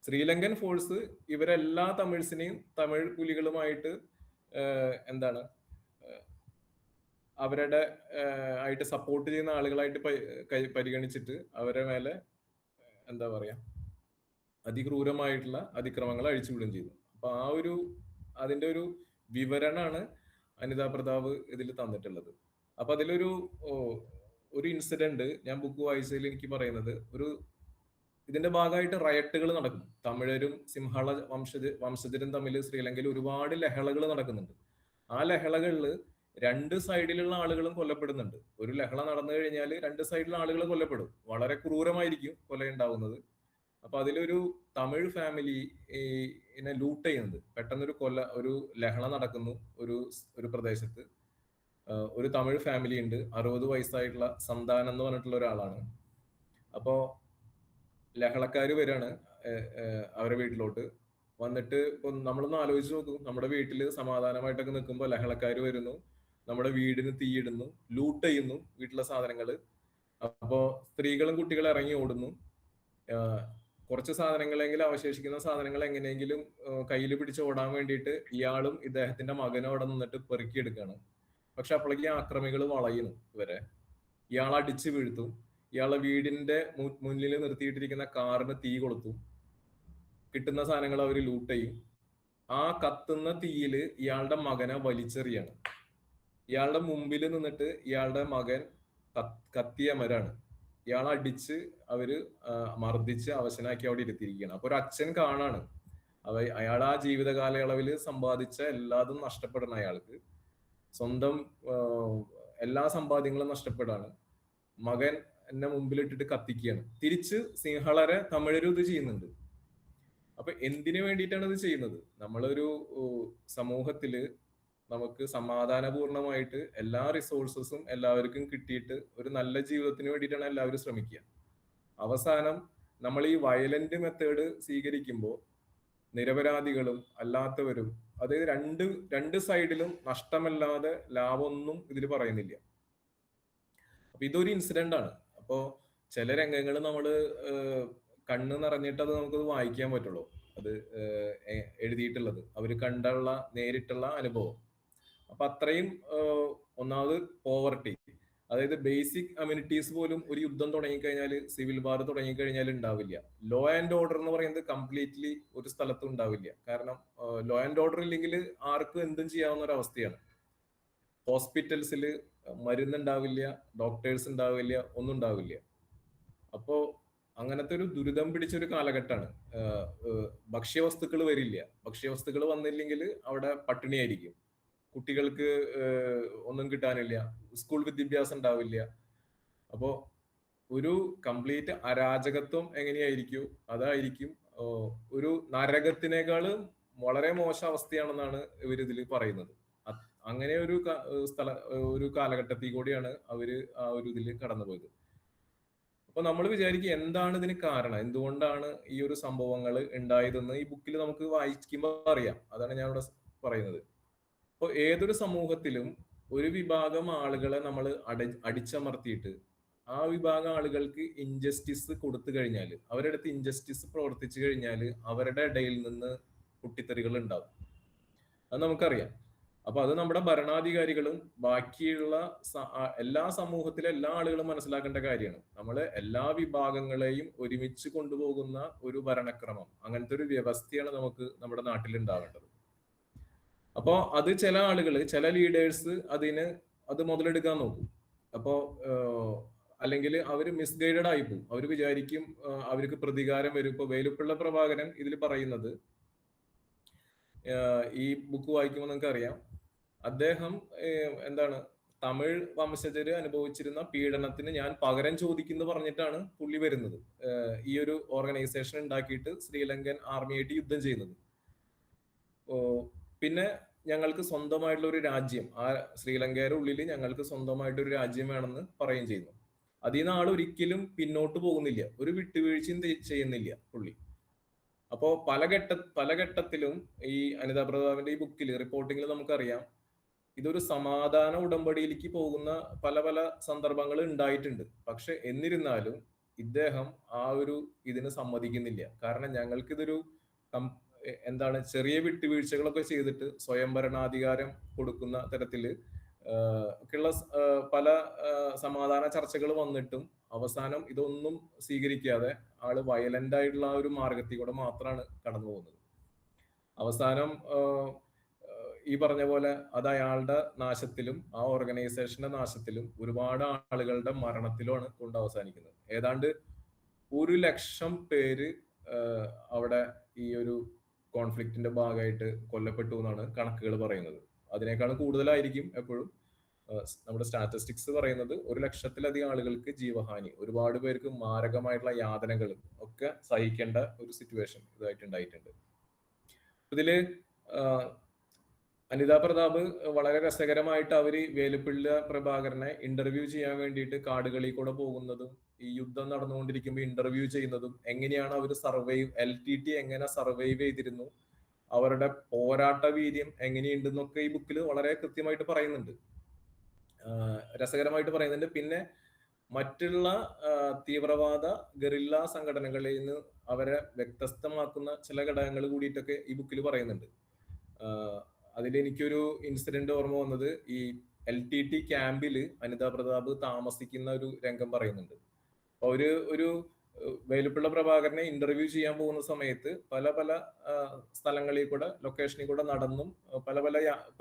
S3: ശ്രീലങ്കൻ ഫോഴ്സ് ഇവരെല്ലാ തമിഴ്സിനെയും തമിഴ് പുലികളുമായിട്ട് അവരുടെ ആയിട്ട് സപ്പോർട്ട് ചെയ്യുന്ന ആളുകളായിട്ട് പരിഗണിച്ചിട്ട് അവരെ മേലെ അതിക്രൂരമായിട്ടുള്ള അതിക്രമങ്ങൾ അഴിച്ചുവിടുകയും ചെയ്തു. അപ്പൊ അതിന്റെ ഒരു വിവരണമാണ് അനിതാ പ്രതാപ് ഇതിൽ തന്നിട്ടുള്ളത്. അപ്പൊ അതിലൊരു ഇൻസിഡന്റ് ഞാൻ ബുക്ക് വായിച്ചതിൽ എനിക്ക് പറയുന്നത്, ഇതിന്റെ ഭാഗമായിട്ട് റയട്ടുകൾ നടക്കും. തമിഴരും സിംഹള വംശജരും തമ്മിൽ ശ്രീലങ്കയിൽ ഒരുപാട് ലഹളകൾ നടക്കുന്നുണ്ട്. ആ ലഹളകളിൽ രണ്ട് സൈഡിലുള്ള ആളുകളും കൊല്ലപ്പെടുന്നുണ്ട്. ഒരു ലഹള നടന്നു കഴിഞ്ഞാൽ രണ്ട് സൈഡിലുള്ള ആളുകൾ കൊല്ലപ്പെടും. വളരെ ക്രൂരമായിരിക്കും കൊലയുണ്ടാവുന്നത്. അപ്പൊ അതിലൊരു തമിഴ് ഫാമിലി ലൂട്ട് ചെയ്യുന്നത്, പെട്ടെന്നൊരു ഒരു ലഹള നടക്കുന്നു ഒരു പ്രദേശത്ത്. ഒരു തമിഴ് ഫാമിലി ഉണ്ട്, 60 വയസ്സായിട്ടുള്ള സന്താനം എന്ന് പറഞ്ഞിട്ടുള്ള ഒരാളാണ്. അപ്പോ ലഹളക്കാര് വരാണ് അവരുടെ വീട്ടിലോട്ട്. വന്നിട്ട് ഇപ്പൊ നമ്മളൊന്ന് ആലോചിച്ച് നോക്കൂ, നമ്മുടെ വീട്ടില് സമാധാനമായിട്ടൊക്കെ നിൽക്കുമ്പോൾ ലഹളക്കാര് വരുന്നു, നമ്മുടെ വീടിന് തീയിടുന്നു, ലൂട്ട് ചെയ്യുന്നു വീട്ടിലെ സാധനങ്ങള്. അപ്പോ സ്ത്രീകളും കുട്ടികളും ഇറങ്ങി ഓടുന്നു. കുറച്ച് സാധനങ്ങളെങ്കിലും, അവശേഷിക്കുന്ന സാധനങ്ങൾ എങ്ങനെയെങ്കിലും കയ്യിൽ പിടിച്ച് ഓടാൻ വേണ്ടിയിട്ട് ഇയാളും ഇദ്ദേഹത്തിന്റെ മകനും അവിടെ നിന്നിട്ട് പെറുക്കിയെടുക്കുകയാണ്. പക്ഷെ അപ്പോഴേക്കും ആക്രമികൾ വളയുന്നു ഇവരെ. ഇയാൾ അടിച്ചു വീഴ്ത്തും. ഇയാളെ വീടിന്റെ മുന്നിൽ നിർത്തിയിട്ടിരിക്കുന്ന കാറിന് തീ കൊളുത്തും. കിട്ടുന്ന സാധനങ്ങൾ അവർ ലൂട്ട് ചെയ്യും. ആ കത്തുന്ന തീയില് ഇയാളുടെ മകനെ വലിച്ചെറിയാണ്. ഇയാളുടെ മുമ്പിൽ നിന്നിട്ട് ഇയാളുടെ മകൻ കത്തിയമരാണ്. ഇയാളെ അടിച്ച് അവര് മർദ്ദിച്ച് അവശനാക്കി അവിടെ ഇരുത്തിയിരിക്കുകയാണ്. അപ്പൊ ഒരു അച്ഛൻ കാണാണ്, അയാൾ ആ ജീവിത കാലയളവിൽ സമ്പാദിച്ച എല്ലാതും നഷ്ടപ്പെടണം അയാൾക്ക്. സ്വന്തം എല്ലാ സമ്പാദ്യങ്ങളും നഷ്ടപ്പെടാണ്. മകൻ എന്നെ മുമ്പിലിട്ടിട്ട് കത്തിക്കുകയാണ്. തിരിച്ച് സിംഹളരെ തമിഴരും ഇത് ചെയ്യുന്നുണ്ട്. അപ്പൊ എന്തിനു വേണ്ടിയിട്ടാണ് ഇത് ചെയ്യുന്നത്? നമ്മളൊരു സമൂഹത്തില് നമുക്ക് സമാധാനപൂർണമായിട്ട് എല്ലാ റിസോഴ്സസും എല്ലാവർക്കും കിട്ടിയിട്ട് ഒരു നല്ല ജീവിതത്തിന് വേണ്ടിയിട്ടാണ് എല്ലാവരും ശ്രമിക്കുക. അവസാനം നമ്മൾ ഈ വയലന്റ് മെത്തേഡ് സ്വീകരിക്കുമ്പോൾ നിരപരാധികളും അല്ലാത്തവരും, അതായത് രണ്ട് സൈഡിലും നഷ്ടമല്ലാതെ ലാഭമൊന്നും ഇതിൽ പറയുന്നില്ല. അപ്പൊ ഇതൊരു ഇൻസിഡന്റ് ആണ്. അപ്പോ ചില രംഗങ്ങൾ നമ്മള് കണ്ണ് നിറഞ്ഞിട്ട് അത് നമുക്കത് വായിക്കാൻ പറ്റുള്ളൂ. അത് എഴുതിയിട്ടുള്ളത് അവര് കണ്ടുള്ള നേരിട്ടുള്ള അനുഭവം. അപ്പൊ അത്രയും ഒന്നാമത് പോവർട്ടി, അതായത് ബേസിക് അമ്യൂണിറ്റീസ് പോലും ഒരു യുദ്ധം തുടങ്ങിക്കഴിഞ്ഞാൽ, സിവിൽ വാർ തുടങ്ങിക്കഴിഞ്ഞാൽ ഉണ്ടാവില്ല. ലോ ആൻഡ് ഓർഡർ എന്ന് പറയുന്നത് കംപ്ലീറ്റ്ലി ഒരു സ്ഥലത്തും ഉണ്ടാവില്ല. കാരണം ലോ ആൻഡ് ഓർഡർ ഇല്ലെങ്കിൽ ആർക്കും എന്തും ചെയ്യാവുന്ന ഒരു അവസ്ഥയാണ്. ഹോസ്പിറ്റൽസിൽ മരുന്നുണ്ടാവില്ല, ഡോക്ടേഴ്സ് ഉണ്ടാവില്ല, ഒന്നും ഉണ്ടാവില്ല. അപ്പോ അങ്ങനത്തെ ഒരു ദുരിതം പിടിച്ചൊരു കാലഘട്ടമാണ്. ഭക്ഷ്യവസ്തുക്കൾ വരില്ല. ഭക്ഷ്യവസ്തുക്കൾ വന്നില്ലെങ്കിൽ അവിടെ പട്ടിണിയായിരിക്കും. കുട്ടികൾക്ക് ഒന്നും കിട്ടാനില്ല, സ്കൂൾ വിദ്യാഭ്യാസം ഉണ്ടാവില്ല. അപ്പോ ഒരു കംപ്ലീറ്റ് അരാജകത്വം എങ്ങനെയായിരിക്കും, അതായിരിക്കും ഒരു നരകത്തിനേക്കാളും വളരെ മോശം അവസ്ഥയാണെന്നാണ് ഇവരിതിൽ പറയുന്നത്. അങ്ങനെ ഒരു കാലഘട്ടത്തിൽ കൂടിയാണ് അവര് ആ ഒരു ഇതിൽ കടന്നുപോയത്. അപ്പൊ നമ്മൾ വിചാരിക്കും എന്താണ് ഇതിന് കാരണം, എന്തുകൊണ്ടാണ് ഈ ഒരു സംഭവങ്ങൾ ഉണ്ടായതെന്ന് ഈ ബുക്കിൽ നമുക്ക് വായിക്കുമ്പോൾ അറിയാം. അതാണ് ഞാൻ ഇവിടെ പറയുന്നത്. അപ്പോൾ ഏതൊരു സമൂഹത്തിലും ഒരു വിഭാഗം ആളുകളെ നമ്മൾ അടിച്ചമർത്തിയിട്ട് ആ വിഭാഗം ആളുകൾക്ക് ഇൻജസ്റ്റിസ് കൊടുത്തു കഴിഞ്ഞാൽ, അവരുടെ അടുത്ത് ഇൻജസ്റ്റിസ് പ്രവർത്തിച്ചു കഴിഞ്ഞാൽ അവരുടെ ഇടയിൽ നിന്ന് പൊട്ടിത്തെറികൾ ഉണ്ടാവും. അത് നമുക്കറിയാം. അപ്പൊ അത് നമ്മുടെ ഭരണാധികാരികളും ബാക്കിയുള്ള എല്ലാ സമൂഹത്തിലെ എല്ലാ ആളുകളും മനസ്സിലാക്കേണ്ട കാര്യമാണ്. നമ്മൾ എല്ലാ വിഭാഗങ്ങളെയും ഒരുമിച്ച് കൊണ്ടുപോകുന്ന ഒരു ഭരണക്രമം, അങ്ങനത്തെ ഒരു വ്യവസ്ഥയാണ് നമുക്ക് നമ്മുടെ നാട്ടിൽ ഉണ്ടാവേണ്ടത്. അപ്പോ അത് ചില ആളുകൾ, ചില ലീഡേഴ്സ് അത് മുതലെടുക്കാൻ നോക്കും. അപ്പോ അല്ലെങ്കിൽ അവര് മിസ്ഗൈഡഡ് ആയി പോകും. അവർ വിചാരിക്കും അവർക്ക് പ്രതികാരം വരും. ഇപ്പൊ വേലുപ്പിള്ള പ്രഭാകരൻ ഇതിൽ പറയുന്നത്, ഈ ബുക്ക് വായിക്കുമ്പോൾ നിങ്ങൾക്ക് അറിയാം, അദ്ദേഹം എന്താണ് തമിഴ് വംശജര് അനുഭവിച്ചിരുന്ന പീഡനത്തിന് ഞാൻ പകരം ചോദിക്കുന്നു പറഞ്ഞിട്ടാണ് പുള്ളി വരുന്നത്. ഈ ഒരു ഓർഗനൈസേഷൻ ഉണ്ടാക്കിയിട്ട് ശ്രീലങ്കൻ ആർമിയായിട്ട് യുദ്ധം ചെയ്യുന്നത്. പിന്നെ ഞങ്ങൾക്ക് സ്വന്തമായിട്ടുള്ള ഒരു രാജ്യം, ആ ശ്രീലങ്കയുടെ ഉള്ളിൽ ഞങ്ങൾക്ക് സ്വന്തമായിട്ടൊരു രാജ്യം വേണമെന്ന് പറയുകയും ചെയ്യുന്നു. അതിൽ നിന്ന് ആൾ ഒരിക്കലും പിന്നോട്ട് പോകുന്നില്ല, ഒരു വിട്ടുവീഴ്ചയും ചെയ്യുന്നില്ല പുള്ളി. അപ്പോ പല ഘട്ടത്തിലും ഈ അനിതാ പ്രതാപിന്റെ ഈ ബുക്കിൽ റിപ്പോർട്ടിങ്ങിൽ നമുക്കറിയാം, ഇതൊരു സമാധാന ഉടമ്പടിയിലേക്ക് പോകുന്ന പല പല സന്ദർഭങ്ങൾ ഉണ്ടായിട്ടുണ്ട്. പക്ഷെ എന്നിരുന്നാലും ഇദ്ദേഹം ആ ഒരു ഇതിന് സമ്മതിക്കുന്നില്ല. കാരണം ഞങ്ങൾക്കിതൊരു എന്താണ് ചെറിയ വിട്ടുവീഴ്ചകളൊക്കെ ചെയ്തിട്ട് സ്വയംഭരണാധികാരം കൊടുക്കുന്ന തരത്തില് ഒക്കെയുള്ള പല സമാധാന ചർച്ചകൾ വന്നിട്ടും അവസാനം ഇതൊന്നും സ്വീകരിക്കാതെ ആള് വയലന്റ് ആയിട്ടുള്ള ആ ഒരു മാർഗത്തിൽ കൂടെ മാത്രമാണ് കടന്നു പോകുന്നത്. അവസാനം ഈ പറഞ്ഞ പോലെ അത് അയാളുടെ നാശത്തിലും ആ ഓർഗനൈസേഷന്റെ നാശത്തിലും ഒരുപാട് ആളുകളുടെ മരണത്തിലുമാണ് കൊണ്ട് അവസാനിക്കുന്നത്. ഏതാണ്ട് 100,000 പേര് അവിടെ ഈ ഒരു കോൺഫ്ലിക്റ്റിന്റെ ഭാഗമായിട്ട് കൊല്ലപ്പെട്ടു എന്നാണ് കണക്കുകൾ പറയുന്നത്. അതിനേക്കാളും കൂടുതലായിരിക്കും എപ്പോഴും. നമ്മുടെ സ്റ്റാറ്റിസ്റ്റിക്സ് പറയുന്നത് 100,000-ലധികം ആളുകൾക്ക് ജീവഹാനി, ഒരുപാട് പേർക്ക് മാരകമായിട്ടുള്ള യാതനകൾ ഒക്കെ സഹിക്കേണ്ട ഒരു സിറ്റുവേഷൻ ഇതായിട്ട് ഉണ്ടായിട്ടുണ്ട്. ഇതില് അനിതാ പ്രതാപ് വളരെ രസകരമായിട്ട് അവര് വേലുപ്പിള്ള പ്രഭാകരനെ ഇന്റർവ്യൂ ചെയ്യാൻ വേണ്ടിയിട്ട് കാടുകളിൽ കൂടെ പോകുന്നതും ഈ യുദ്ധം നടന്നുകൊണ്ടിരിക്കുമ്പോൾ ഇന്റർവ്യൂ ചെയ്യുന്നതും എങ്ങനെയാണ് അവർ LTT എങ്ങനെ സർവൈവ് ചെയ്തിരുന്നു, അവരുടെ പോരാട്ട വീര്യം എങ്ങനെയുണ്ടെന്നൊക്കെ ഈ ബുക്കിൽ വളരെ കൃത്യമായിട്ട് പറയുന്നുണ്ട്, രസകരമായിട്ട് പറയുന്നുണ്ട്. പിന്നെ മറ്റുള്ള തീവ്രവാദ ഗറില്ല സംഘടനകളിൽ നിന്ന് അവരെ വ്യത്യസ്തമാക്കുന്ന ചില ഘടകങ്ങൾ കൂടിയിട്ടൊക്കെ ഈ ബുക്കിൽ പറയുന്നുണ്ട്. അതിലെനിക്കൊരു ഇൻസിഡന്റ് ഓർമ്മ വന്നത്, ഈ LTT ക്യാമ്പിൽ അനിതാ പ്രതാപ് താമസിക്കുന്ന ഒരു രംഗം പറയുന്നുണ്ട്. അപ്പൊ ഒരു വേലുപ്പിള്ള പ്രഭാകരനെ ഇന്റർവ്യൂ ചെയ്യാൻ പോകുന്ന സമയത്ത് പല പല സ്ഥലങ്ങളിൽ കൂടെ, ലൊക്കേഷനിൽ കൂടെ നടന്നും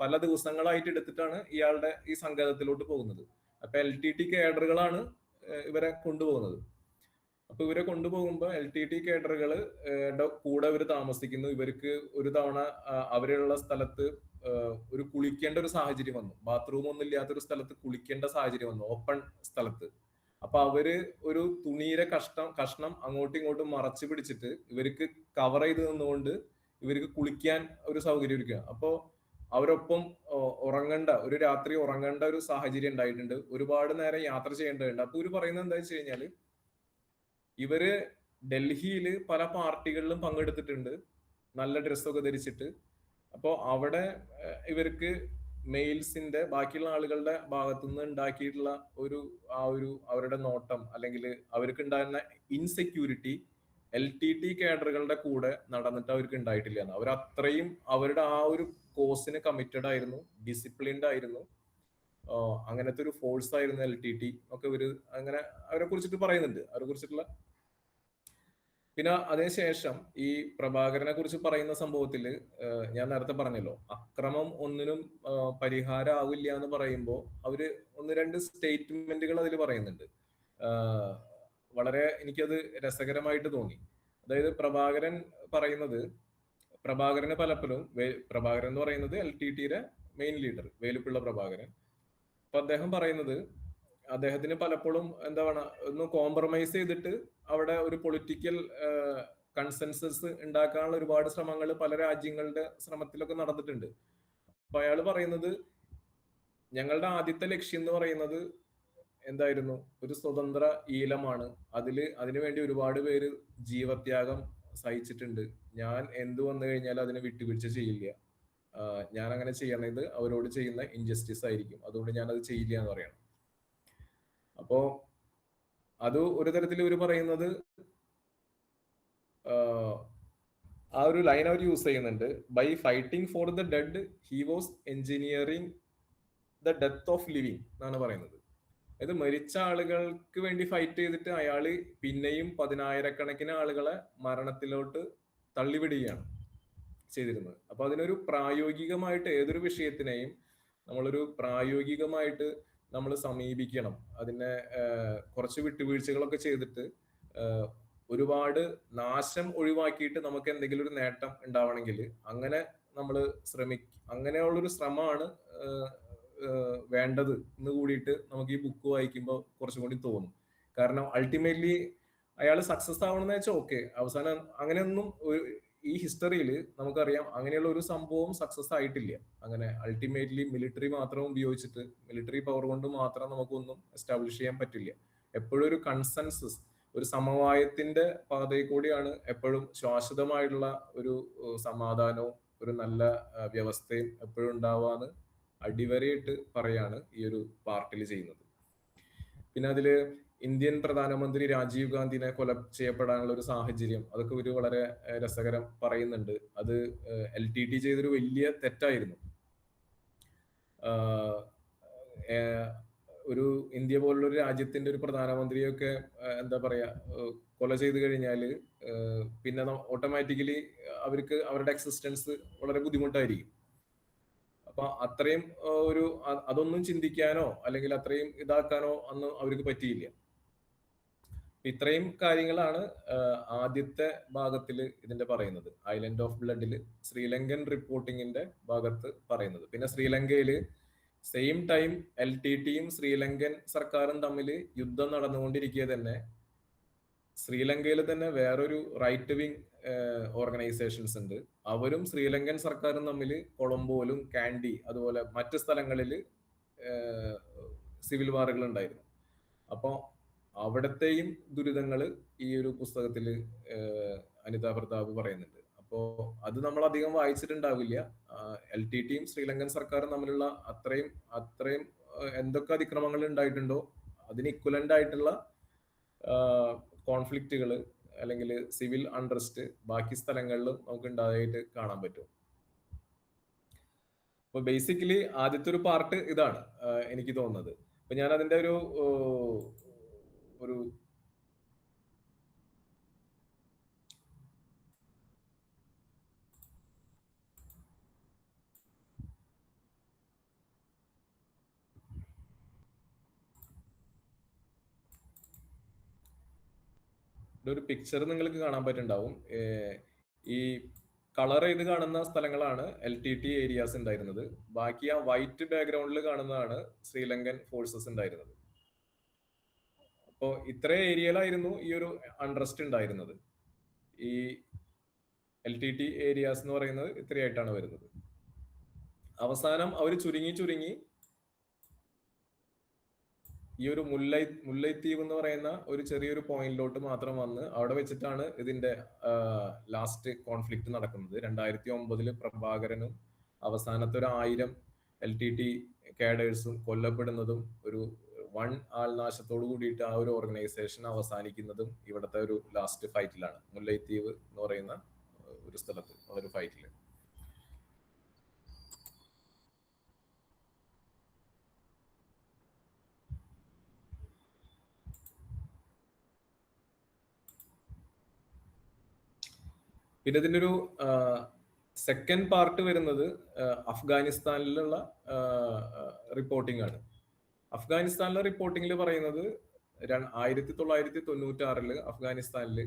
S3: പല ദിവസങ്ങളായിട്ട് എടുത്തിട്ടാണ് ഇയാളുടെ ഈ സംഘത്തിലോട്ട് പോകുന്നത്. അപ്പൊ LTT കേഡറുകളാണ് ഇവരെ കൊണ്ടുപോകുന്നത്. അപ്പൊ ഇവരെ കൊണ്ടുപോകുമ്പോൾ LTT കേഡറുകൾ കൂടെ ഇവർ താമസിക്കുന്നു. ഇവർക്ക് ഒരു തവണ അവരുള്ള സ്ഥലത്ത് ഒരു കുളിക്കേണ്ട ഒരു സാഹചര്യം വന്നു. ബാത്റൂം ഒന്നും ഇല്ലാത്തൊരു സ്ഥലത്ത് കുളിക്കേണ്ട സാഹചര്യം വന്നു, ഓപ്പൺ സ്ഥലത്ത്. അപ്പൊ അവര് ഒരു തുണിയുടെ കഷ്ണം അങ്ങോട്ടും ഇങ്ങോട്ടും മറച്ചു പിടിച്ചിട്ട് ഇവർക്ക് കവർ ചെയ്ത് നിന്നുകൊണ്ട് ഇവർക്ക് കുളിക്കാൻ ഒരു സൗകര്യം ഒരുക്കുക. അപ്പോ അവരൊപ്പം ഒരു രാത്രി ഉറങ്ങേണ്ട ഒരു സാഹചര്യം ഉണ്ടായിട്ടുണ്ട്. ഒരുപാട് നേരം യാത്ര ചെയ്യേണ്ടതുണ്ട്. അപ്പൊ ഇവര് പറയുന്നത് എന്താ വെച്ച് കഴിഞ്ഞാല്, ഇവര് ഡൽഹിയിൽ പല പാർട്ടികളിലും പങ്കെടുത്തിട്ടുണ്ട് നല്ല ഡ്രസ്സൊക്കെ ധരിച്ചിട്ട്. അപ്പോൾ അവിടെ ഇവർക്ക് മെയിൽസിന്റെ ബാക്കിയുള്ള ആളുകളുടെ ഭാഗത്തുനിന്ന് ഉണ്ടാക്കിയിട്ടുള്ള ഒരു അവരുടെ നോട്ടം, അല്ലെങ്കിൽ അവർക്ക് ഉണ്ടായിരുന്ന ഇൻസെക്യൂരിറ്റി LTT കേഡറുകളുടെ കൂടെ നടന്നിട്ട് അവർക്ക് ഉണ്ടായിട്ടില്ല. അവർ അത്രയും അവരുടെ ആ ഒരു കോസിന് കമ്മിറ്റഡ് ആയിരുന്നു, ഡിസിപ്ലിൻഡ് ആയിരുന്നു. അങ്ങനത്തെ ഒരു ഫോഴ്സ് ആയിരുന്നു LTT ഒക്കെ ഇവര് അങ്ങനെ അവരെ കുറിച്ചിട്ട് പറയുന്നുണ്ട്, അവരെ കുറിച്ചിട്ടുള്ള. പിന്നെ അതിനുശേഷം ഈ പ്രഭാകരനെ കുറിച്ച് പറയുന്ന സംഭവത്തില് ഞാൻ നേരത്തെ പറഞ്ഞല്ലോ, അക്രമം ഒന്നിനും പരിഹാരം ആവില്ല എന്ന് പറയുമ്പോൾ അവര് ഒന്ന് രണ്ട് സ്റ്റേറ്റ്മെന്റുകൾ അതിൽ പറയുന്നുണ്ട്. വളരെ എനിക്കത് രസകരമായിട്ട് തോന്നി. അതായത് പ്രഭാകരന് പലപ്പോഴും പ്രഭാകരൻ എന്ന് പറയുന്നത് LTTയുടെ മെയിൻ ലീഡർ വേലുപ്പിള്ള പ്രഭാകരൻ. അപ്പൊ അദ്ദേഹം പറയുന്നത്, അദ്ദേഹത്തിന് പലപ്പോഴും എന്താണ് ഒന്ന് കോംപ്രമൈസ് ചെയ്തിട്ട് അവിടെ ഒരു പൊളിറ്റിക്കൽ കൺസെൻസസ് ഉണ്ടാക്കാനുള്ള ഒരുപാട് ശ്രമങ്ങൾ പല രാജ്യങ്ങളുടെ ശ്രമത്തിലൊക്കെ നടന്നിട്ടുണ്ട്. അപ്പൊ അയാൾ പറയുന്നത്, ഞങ്ങളുടെ ആദ്യത്തെ ലക്ഷ്യം എന്ന് പറയുന്നത് എന്തായിരുന്നു, ഒരു സ്വതന്ത്ര ഈലമാണ്. അതിനുവേണ്ടി ഒരുപാട് പേര് ജീവത്യാഗം സഹിച്ചിട്ടുണ്ട്. ഞാൻ എന്ത് വന്നു കഴിഞ്ഞാലും അതിനെ വിട്ടുവീഴ്ച ചെയ്യില്ല. ഞാൻ അങ്ങനെ ചെയ്യണത് അവരോട് ചെയ്യുന്ന ഇൻജസ്റ്റിസ് ആയിരിക്കും, അതുകൊണ്ട് ഞാൻ അത് ചെയ്യില്ല എന്ന് പറയണം. അപ്പോ അത് ഒരു തരത്തിൽ ഇവർ പറയുന്നത്, ആ ഒരു ലൈൻ അവർ യൂസ് ചെയ്യുന്നുണ്ട്, by fighting for the dead he was engineering the death of living എന്നാണ് പറയുന്നത്. അതായത് മരിച്ച ആളുകൾക്ക് വേണ്ടി ഫൈറ്റ് ചെയ്തിട്ട് അയാള് പിന്നെയും 10,000-കണക്കിന് ആളുകളെ മരണത്തിലോട്ട് തള്ളിവിടുകയാണ് ചെയ്തിരുന്നത്. അപ്പൊ അതിനൊരു പ്രായോഗികമായിട്ട് ഏതൊരു വിഷയത്തിനെയും നമ്മളൊരു പ്രായോഗികമായിട്ട് നമ്മൾ സമീപിക്കണം. അതിനെ കുറച്ച് വിട്ടുവീഴ്ചകളൊക്കെ ചെയ്തിട്ട് ഒരുപാട് നാശം ഒഴിവാക്കിയിട്ട് നമുക്ക് എന്തെങ്കിലും ഒരു നേട്ടം ഉണ്ടാവണമെങ്കിൽ അങ്ങനെ നമ്മൾ അങ്ങനെയുള്ളൊരു ശ്രമമാണ് വേണ്ടത് എന്ന് കൂടിയിട്ട് നമുക്ക് ഈ ബുക്ക് വായിക്കുമ്പോൾ കുറച്ചും കൂടി തോന്നും. കാരണം അൾട്ടിമേറ്റ്ലി അയാൾ സക്സസ് ആവണമെന്ന് വെച്ചാൽ ഓക്കെ, അവസാനം അങ്ങനെയൊന്നും ഈ ഹിസ്റ്ററിയിൽ നമുക്കറിയാം അങ്ങനെയുള്ള ഒരു സംഭവം സക്സസ് ആയിട്ടില്ല. അങ്ങനെ അൾട്ടിമേറ്റ്ലി മിലിറ്ററി മാത്രം ഉപയോഗിച്ചിട്ട്, മിലിറ്ററി പവർ കൊണ്ട് മാത്രം നമുക്കൊന്നും എസ്റ്റാബ്ലിഷ് ചെയ്യാൻ പറ്റില്ല. എപ്പോഴും ഒരു കൺസെൻസസ്, ഒരു സമവായത്തിന്റെ പാതയിൽ കൂടിയാണ് എപ്പോഴും ശാശ്വതമായിട്ടുള്ള ഒരു സമാധാനവും ഒരു നല്ല വ്യവസ്ഥയും എപ്പോഴും ഉണ്ടാവാന്ന് അടിവരയിട്ട് പറയാണ് ഈ ഒരു പാർട്ടിൽ ചെയ്യുന്നത്. പിന്നെ അതില് ഇന്ത്യൻ പ്രധാനമന്ത്രി രാജീവ് ഗാന്ധിനെ കൊല ചെയ്യപ്പെടാനുള്ള ഒരു സാഹചര്യം, അതൊക്കെ ഒരു വളരെ രസകരം പറയുന്നുണ്ട്. അത് LTT ചെയ്തൊരു വലിയ തെറ്റായിരുന്നു. ഒരു ഇന്ത്യ പോലുള്ള ഒരു രാജ്യത്തിന്റെ ഒരു പ്രധാനമന്ത്രിയൊക്കെ എന്താ പറയാ കൊല ചെയ്ത് കഴിഞ്ഞാല് പിന്നെ ഓട്ടോമാറ്റിക്കലി അവർക്ക് അവരുടെ എക്സിസ്റ്റൻസ് വളരെ ബുദ്ധിമുട്ടായിരിക്കും. അപ്പൊ അത്രയും അതൊന്നും ചിന്തിക്കാനോ അല്ലെങ്കിൽ അത്രയും ഇതാക്കാനോ അന്ന് അവർക്ക് പറ്റിയില്ല. ഇത്രയും കാര്യങ്ങളാണ് ആദ്യത്തെ ഭാഗത്തിൽ ഇതിന്റെ പറയുന്നത്, ഐലൻഡ് ഓഫ് ബ്ലഡില് ശ്രീലങ്കൻ റിപ്പോർട്ടിങ്ങിന്റെ ഭാഗത്ത് പറയുന്നത്. പിന്നെ ശ്രീലങ്കയില് സെയിം ടൈം LTTയും ശ്രീലങ്കൻ സർക്കാരും തമ്മിൽ യുദ്ധം നടന്നുകൊണ്ടിരിക്കുക തന്നെ ശ്രീലങ്കയിൽ തന്നെ വേറൊരു റൈറ്റ് വിങ് ഓർഗനൈസേഷൻസ് ഉണ്ട്. അവരും ശ്രീലങ്കൻ സർക്കാരും തമ്മിൽ കൊളംബോയിലും കാൻഡി അതുപോലെ മറ്റ് സ്ഥലങ്ങളിൽ സിവിൽ വാറുകൾ ഉണ്ടായിരുന്നു. അപ്പോൾ അവിടത്തെയും ദുരിതങ്ങൾ ഈ ഒരു പുസ്തകത്തിൽ അനിത പ്രതാപ് പറയുന്നുണ്ട്. അപ്പോൾ അത് നമ്മൾ അധികം വായിച്ചിട്ടുണ്ടാവില്ല. LTTയും ശ്രീലങ്കൻ സർക്കാരും തമ്മിലുള്ള അത്രയും എന്തൊക്കെ അതിക്രമങ്ങൾ ഉണ്ടായിട്ടുണ്ടോ അതിന് ഇക്വലന്റ് ആയിട്ടുള്ള കോൺഫ്ലിക്റ്റുകൾ അല്ലെങ്കിൽ സിവിൽ അൺട്രസ്റ്റ് ബാക്കി സ്ഥലങ്ങളിലും നമുക്ക് ഉണ്ടായിട്ട് കാണാൻ പറ്റും. അപ്പൊ ബേസിക്കലി ആദ്യത്തെ ഒരു പാർട്ട് ഇതാണ് എനിക്ക് തോന്നുന്നത്. അപ്പൊ ഞാൻ അതിന്റെ ഒരു ഒരു പിക്ചർ നിങ്ങൾക്ക് കാണാൻ പറ്റുന്നുണ്ടാവും. ഈ കളർ ചെയ്ത് കാണുന്ന സ്ഥലങ്ങളാണ് LTT ഏരിയാസ് ഉണ്ടായിരുന്നത്. ബാക്കി ആ വൈറ്റ് ബാക്ക്ഗ്രൗണ്ടിൽ കാണുന്നതാണ് ശ്രീലങ്കൻ ഫോഴ്സസ് ഉണ്ടായിരുന്നത്. അപ്പോൾ ഇത്ര ഏരിയയിലായിരുന്നു ഈ ഒരു അൺട്രസ്റ്റ് ഉണ്ടായിരുന്നത്. ഈ LTT ഏരിയാസ് എന്ന് പറയുന്നത് ഇത്രയായിട്ടാണ് വരുന്നത്. അവസാനം അവർ ചുരുങ്ങി ഈ ഒരു മുല്ലൈത്തീവ് എന്ന് പറയുന്ന ഒരു ചെറിയൊരു പോയിന്റിലോട്ട് മാത്രം വന്ന് അവിടെ വെച്ചിട്ടാണ് ഇതിന്റെ ലാസ്റ്റ് കോൺഫ്ലിക്റ്റ് നടക്കുന്നത്. 2009 പ്രഭാകരനും അവസാനത്തെ ഒരു 1000 LTT കേഡേഴ്സും കൊല്ലപ്പെടുന്നതും ഒരു വൺ ആൾനാശത്തോട് കൂടിയിട്ട് ആ ഒരു ഓർഗനൈസേഷൻ അവസാനിക്കുന്നതും ഇവിടുത്തെ ഒരു ലാസ്റ്റ് ഫൈറ്റിലാണ്. മുല്ലൈത്തീവ് എന്ന് പറയുന്ന ഒരു സ്ഥലത്ത് ഒരു ഫൈറ്റില്. പിന്നെ ഇതിൻ്റെ ഒരു സെക്കൻഡ് പാർട്ട് വരുന്നത് അഫ്ഗാനിസ്ഥാനിലുള്ള റിപ്പോർട്ടിംഗ് ആണ്. അഫ്ഗാനിസ്ഥാനിലെ റിപ്പോർട്ടിങ്ങിൽ പറയുന്നത് 1996 അഫ്ഗാനിസ്ഥാനിൽ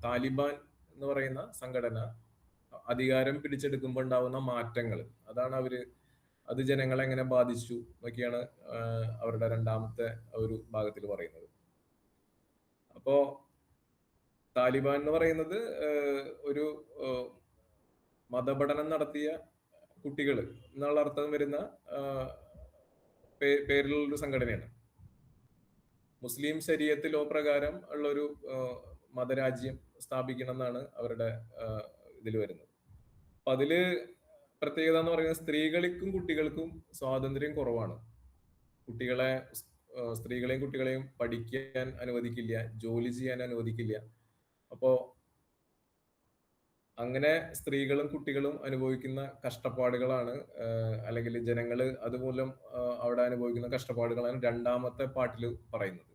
S3: താലിബാൻ എന്ന് പറയുന്ന സംഘടന അധികാരം പിടിച്ചെടുക്കുമ്പോൾ ഉണ്ടാവുന്ന മാറ്റങ്ങൾ, അത് ജനങ്ങളെ എങ്ങനെ ബാധിച്ചു എന്നൊക്കെയാണ് അവരുടെ രണ്ടാമത്തെ ഒരു ഭാഗത്തിൽ പറയുന്നത്. അപ്പോ താലിബാൻ എന്ന് പറയുന്നത് ഒരു മതപഠനം നടത്തിയ കുട്ടികൾ എന്നുള്ള അർത്ഥം വരുന്ന പേരിലുള്ളൊരു സംഘടനയാണ്. മുസ്ലിം ശരീഅത്ത് ലോ പ്രകാരം ഉള്ള ഒരു മതരാജ്യം സ്ഥാപിക്കണം എന്നാണ് അവരുടെ ഇതിൽ വരുന്നത്. അപ്പൊ അതില് പ്രത്യേകത എന്ന് പറയുന്നത് സ്ത്രീകൾക്കും കുട്ടികൾക്കും സ്വാതന്ത്ര്യം കുറവാണ്. സ്ത്രീകളെയും കുട്ടികളെയും പഠിക്കാൻ അനുവദിക്കില്ല, ജോലി ചെയ്യാൻ അനുവദിക്കില്ല. അപ്പോ അങ്ങനെ സ്ത്രീകളും കുട്ടികളും അനുഭവിക്കുന്ന കഷ്ടപ്പാടുകളാണ്, അല്ലെങ്കിൽ ജനങ്ങള് അതുമൂലം അവിടെ അനുഭവിക്കുന്ന കഷ്ടപ്പാടുകളാണ് രണ്ടാമത്തെ പാർട്ടിൽ പറയുന്നത്.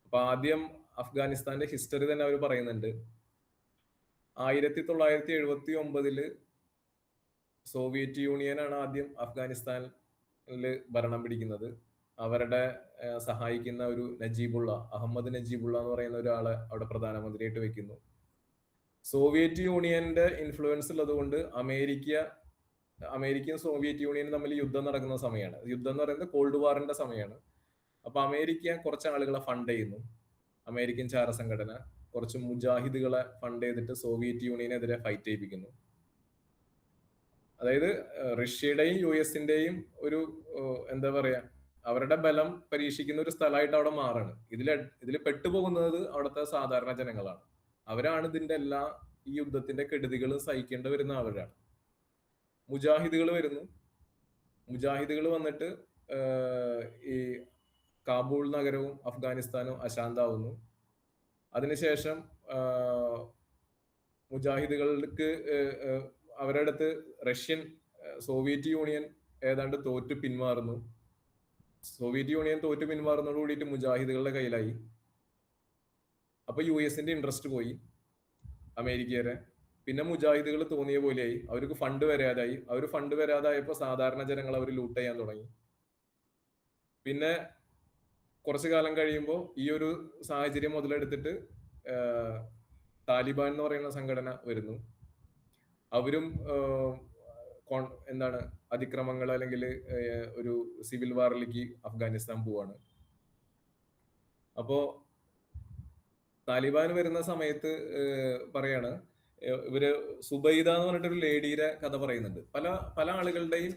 S3: അപ്പൊ ആദ്യം അഫ്ഗാനിസ്ഥാന്റെ ഹിസ്റ്ററി തന്നെ അവർ പറയുന്നുണ്ട്. 1979 സോവിയറ്റ് യൂണിയനാണ് ആദ്യം അഫ്ഗാനിസ്ഥാനിൽ ഭരണം പിടിക്കുന്നത്. അവരുടെ സഹായിക്കുന്ന ഒരു അഹമ്മദ് നജീബുള്ള എന്ന് പറയുന്ന ഒരാളെ അവിടെ പ്രധാനമന്ത്രിയായിട്ട് വെക്കുന്നു. സോവിയറ്റ് യൂണിയന്റെ ഇൻഫ്ലുവൻസ് ഉള്ളത് കൊണ്ട് അമേരിക്കയും സോവിയറ്റ് യൂണിയനും തമ്മിൽ യുദ്ധം നടക്കുന്ന സമയമാണ്. യുദ്ധം എന്ന് പറയുന്നത് കോൾഡ് വാറിന്റെ സമയമാണ്. അപ്പൊ അമേരിക്ക കുറച്ച് ആളുകളെ ഫണ്ട് ചെയ്യുന്നു. അമേരിക്കൻ ചാര സംഘടന കുറച്ച് മുജാഹിദുകളെ ഫണ്ട് ചെയ്തിട്ട് സോവിയറ്റ് യൂണിയനെതിരെ ഫൈറ്റ് ചെയ്യിപ്പിക്കുന്നു. അതായത് റഷ്യയുടെയും US-ന്റെയും ഒരു എന്താ പറയാ അവരുടെ ബലം പരീക്ഷിക്കുന്ന ഒരു സ്ഥലമായിട്ട് അവിടെ മാറാണ്. ഇതിൽ പെട്ടുപോകുന്നത് അവിടുത്തെ സാധാരണ ജനങ്ങളാണ്. അവരാണ് ഇതിന്റെ ഈ യുദ്ധത്തിന്റെ കെടുതികളും സഹിക്കേണ്ടി വരുന്ന അവരാണ്. മുജാഹിദുകൾ വരുന്നു. മുജാഹിദുകൾ വന്നിട്ട് ഈ കാബൂൾ നഗരവും അഫ്ഗാനിസ്ഥാനും അശാന്താവുന്നു. അതിനുശേഷം മുജാഹിദുകൾക്ക് അവരുടെ അടുത്ത് സോവിയറ്റ് യൂണിയൻ ഏതാണ്ട് തോറ്റു പിന്മാറുന്നു. സോവിയറ്റ് യൂണിയൻ തോറ്റു പിന്മാറുന്നതോട് കൂടിയിട്ട് മുജാഹിദുകളുടെ കയ്യിലായി. അപ്പൊ US-ന്റെ ഇൻട്രസ്റ്റ് പോയി, അമേരിക്കയുടെ. പിന്നെ മുജാഹിദുകൾ തോന്നിയ പോലെയായി, അവർക്ക് ഫണ്ട് വരാതായി. ഫണ്ട് വരാതായപ്പോ സാധാരണ ജനങ്ങൾ അവർ ലൂട്ട് ചെയ്യാൻ തുടങ്ങി. പിന്നെ കുറച്ചു കാലം കഴിയുമ്പോൾ ഈ ഒരു സാഹചര്യം മുതലെടുത്തിട്ട് താലിബാൻ എന്ന് പറയുന്ന സംഘടന വരുന്നു. അവരും അതിക്രമങ്ങൾ അല്ലെങ്കിൽ ഒരു സിവിൽ വാറിലേക്ക് അഫ്ഗാനിസ്ഥാൻ പോവാണ്. അപ്പോ താലിബാൻ വരുന്ന സമയത്ത് പറയാണ് ഇവര് സുബൈദ എന്ന് പറഞ്ഞിട്ടൊരു ലേഡിയുടെ കഥ പറയുന്നുണ്ട്. പല പല ആളുകളുടെയും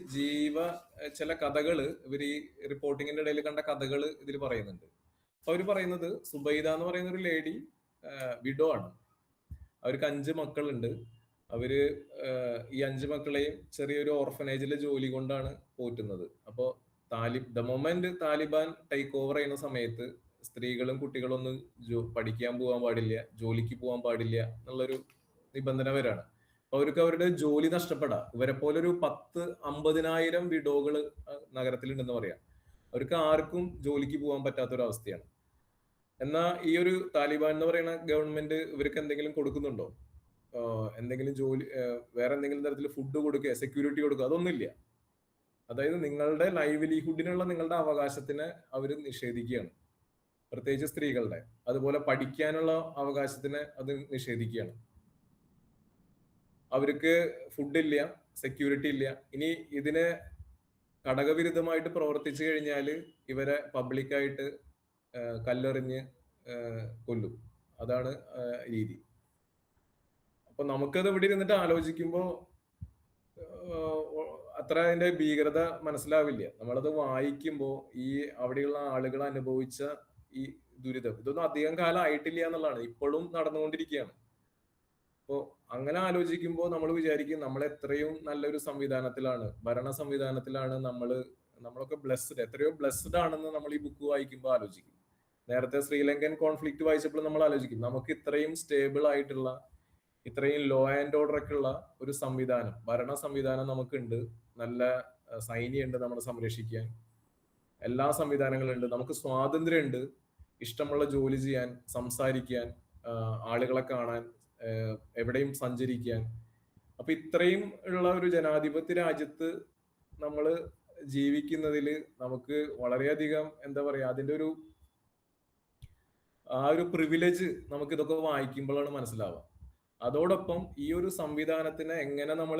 S3: ചില കഥകള് ഇവർ ഈ റിപ്പോർട്ടിങ്ങിന്റെ ഇടയിൽ കണ്ട കഥകള് ഇതിൽ പറയുന്നുണ്ട്. അപ്പൊ അവര് പറയുന്നത് സുബൈദ എന്ന് പറയുന്ന ഒരു ലേഡി വിഡോ ആണ്. അവർക്ക് 5 മക്കളുണ്ട്. അവര് ഈ 5 മക്കളെയും ചെറിയൊരു ഓർഫനേജിലെ ജോലി കൊണ്ടാണ് പോറ്റുന്നത്. അപ്പോ the moment Taliban take over ചെയ്യുന്ന സമയത്ത് സ്ത്രീകളും കുട്ടികളും ഒന്നും പഠിക്കാൻ പോകാൻ പാടില്ല, ജോലിക്ക് പോകാൻ പാടില്ല എന്നുള്ളൊരു നിബന്ധന വരാണ്. അപ്പൊ അവർക്ക് അവരുടെ ജോലി നഷ്ടപ്പെടാം. ഇവരെ പോലെ ഒരു 10-50,000 വിഡോകള് നഗരത്തിലുണ്ടെന്ന് പറയാം. അവർക്ക് ആർക്കും ജോലിക്ക് പോകാൻ പറ്റാത്തൊരവസ്ഥയാണ്. എന്നാ ഈ ഒരു താലിബാൻ എന്ന് പറയുന്ന ഗവൺമെന്റ് ഇവർക്ക് എന്തെങ്കിലും കൊടുക്കുന്നുണ്ടോ? എന്തെങ്കിലും ജോലി, വേറെ എന്തെങ്കിലും തരത്തിൽ ഫുഡ് കൊടുക്കുക, സെക്യൂരിറ്റി കൊടുക്കുക, അതൊന്നുമില്ല. അതായത് നിങ്ങളുടെ ലൈവ്ലിഹുഡിനുള്ള നിങ്ങളുടെ അവകാശത്തിനെ അവർ നിഷേധിക്കുകയാണ്, പ്രത്യേകിച്ച് സ്ത്രീകളുടെ. അതുപോലെ പഠിക്കാനുള്ള അവകാശത്തിനെ അത് നിഷേധിക്കുകയാണ്. അവർക്ക് ഫുഡില്ല, സെക്യൂരിറ്റി ഇല്ല. ഇനി ഇതിന് ഘടകവിരുദ്ധമായിട്ട് പ്രവർത്തിച്ചു കഴിഞ്ഞാൽ ഇവരെ പബ്ലിക്കായിട്ട് കല്ലെറിഞ്ഞ് കൊല്ലും. അതാണ് രീതി. അപ്പൊ നമുക്കത് ഇവിടെ ഇരുന്നിട്ട് ആലോചിക്കുമ്പോൾ അത്ര അതിന്റെ ഭീകരത മനസ്സിലാവില്ല. നമ്മളത് വായിക്കുമ്പോൾ ഈ അവിടെയുള്ള ആളുകൾ അനുഭവിച്ച ഈ ദുരിതം, ഇതൊന്നും അധികം കാലം ആയിട്ടില്ല എന്നുള്ളതാണ്, ഇപ്പോഴും നടന്നുകൊണ്ടിരിക്കുകയാണ്. അപ്പോ അങ്ങനെ ആലോചിക്കുമ്പോൾ നമ്മൾ വിചാരിക്കും നമ്മൾ എത്രയും നല്ലൊരു സംവിധാനത്തിലാണ്, ഭരണ സംവിധാനത്തിലാണ് നമ്മളൊക്കെ ബ്ലെസ്ഡ്, എത്രയോ ബ്ലെസ്ഡ് ആണെന്ന് നമ്മൾ ഈ ബുക്ക് വായിക്കുമ്പോൾ ആലോചിക്കും. നേരത്തെ ശ്രീലങ്കൻ കോൺഫ്ലിക്റ്റ് വായിച്ചപ്പോൾ നമ്മൾ ആലോചിക്കും നമുക്ക് ഇത്രയും സ്റ്റേബിൾ ആയിട്ടുള്ള, ഇത്രയും ലോ ആൻഡ് ഓർഡർ ഒക്കെ ഉള്ള ഒരു സംവിധാനം, ഭരണ സംവിധാനം നമുക്കുണ്ട്. നല്ല സൈന്യമുണ്ട് നമ്മളെ സംരക്ഷിക്കാൻ, എല്ലാ സംവിധാനങ്ങളുണ്ട്, നമുക്ക് സ്വാതന്ത്ര്യമുണ്ട്, ഇഷ്ടമുള്ള ജോലി ചെയ്യാൻ, സംസാരിക്കാൻ, ആളുകളെ കാണാൻ, എവിടെയും സഞ്ചരിക്കാൻ. അപ്പൊ ഇത്രയും ഉള്ള ഒരു ജനാധിപത്യ രാജ്യത്ത് നമ്മൾ ജീവിക്കുന്നതിൽ നമുക്ക് വളരെയധികം എന്താ പറയാ, അതിന്റെ ഒരു ആ ഒരു പ്രിവിലേജ് നമുക്ക് ഇതൊക്കെ വായിക്കുമ്പോഴാണ് മനസ്സിലാവുക. അതോടൊപ്പം ഈ ഒരു സംവിധാനത്തിനെ എങ്ങനെ നമ്മൾ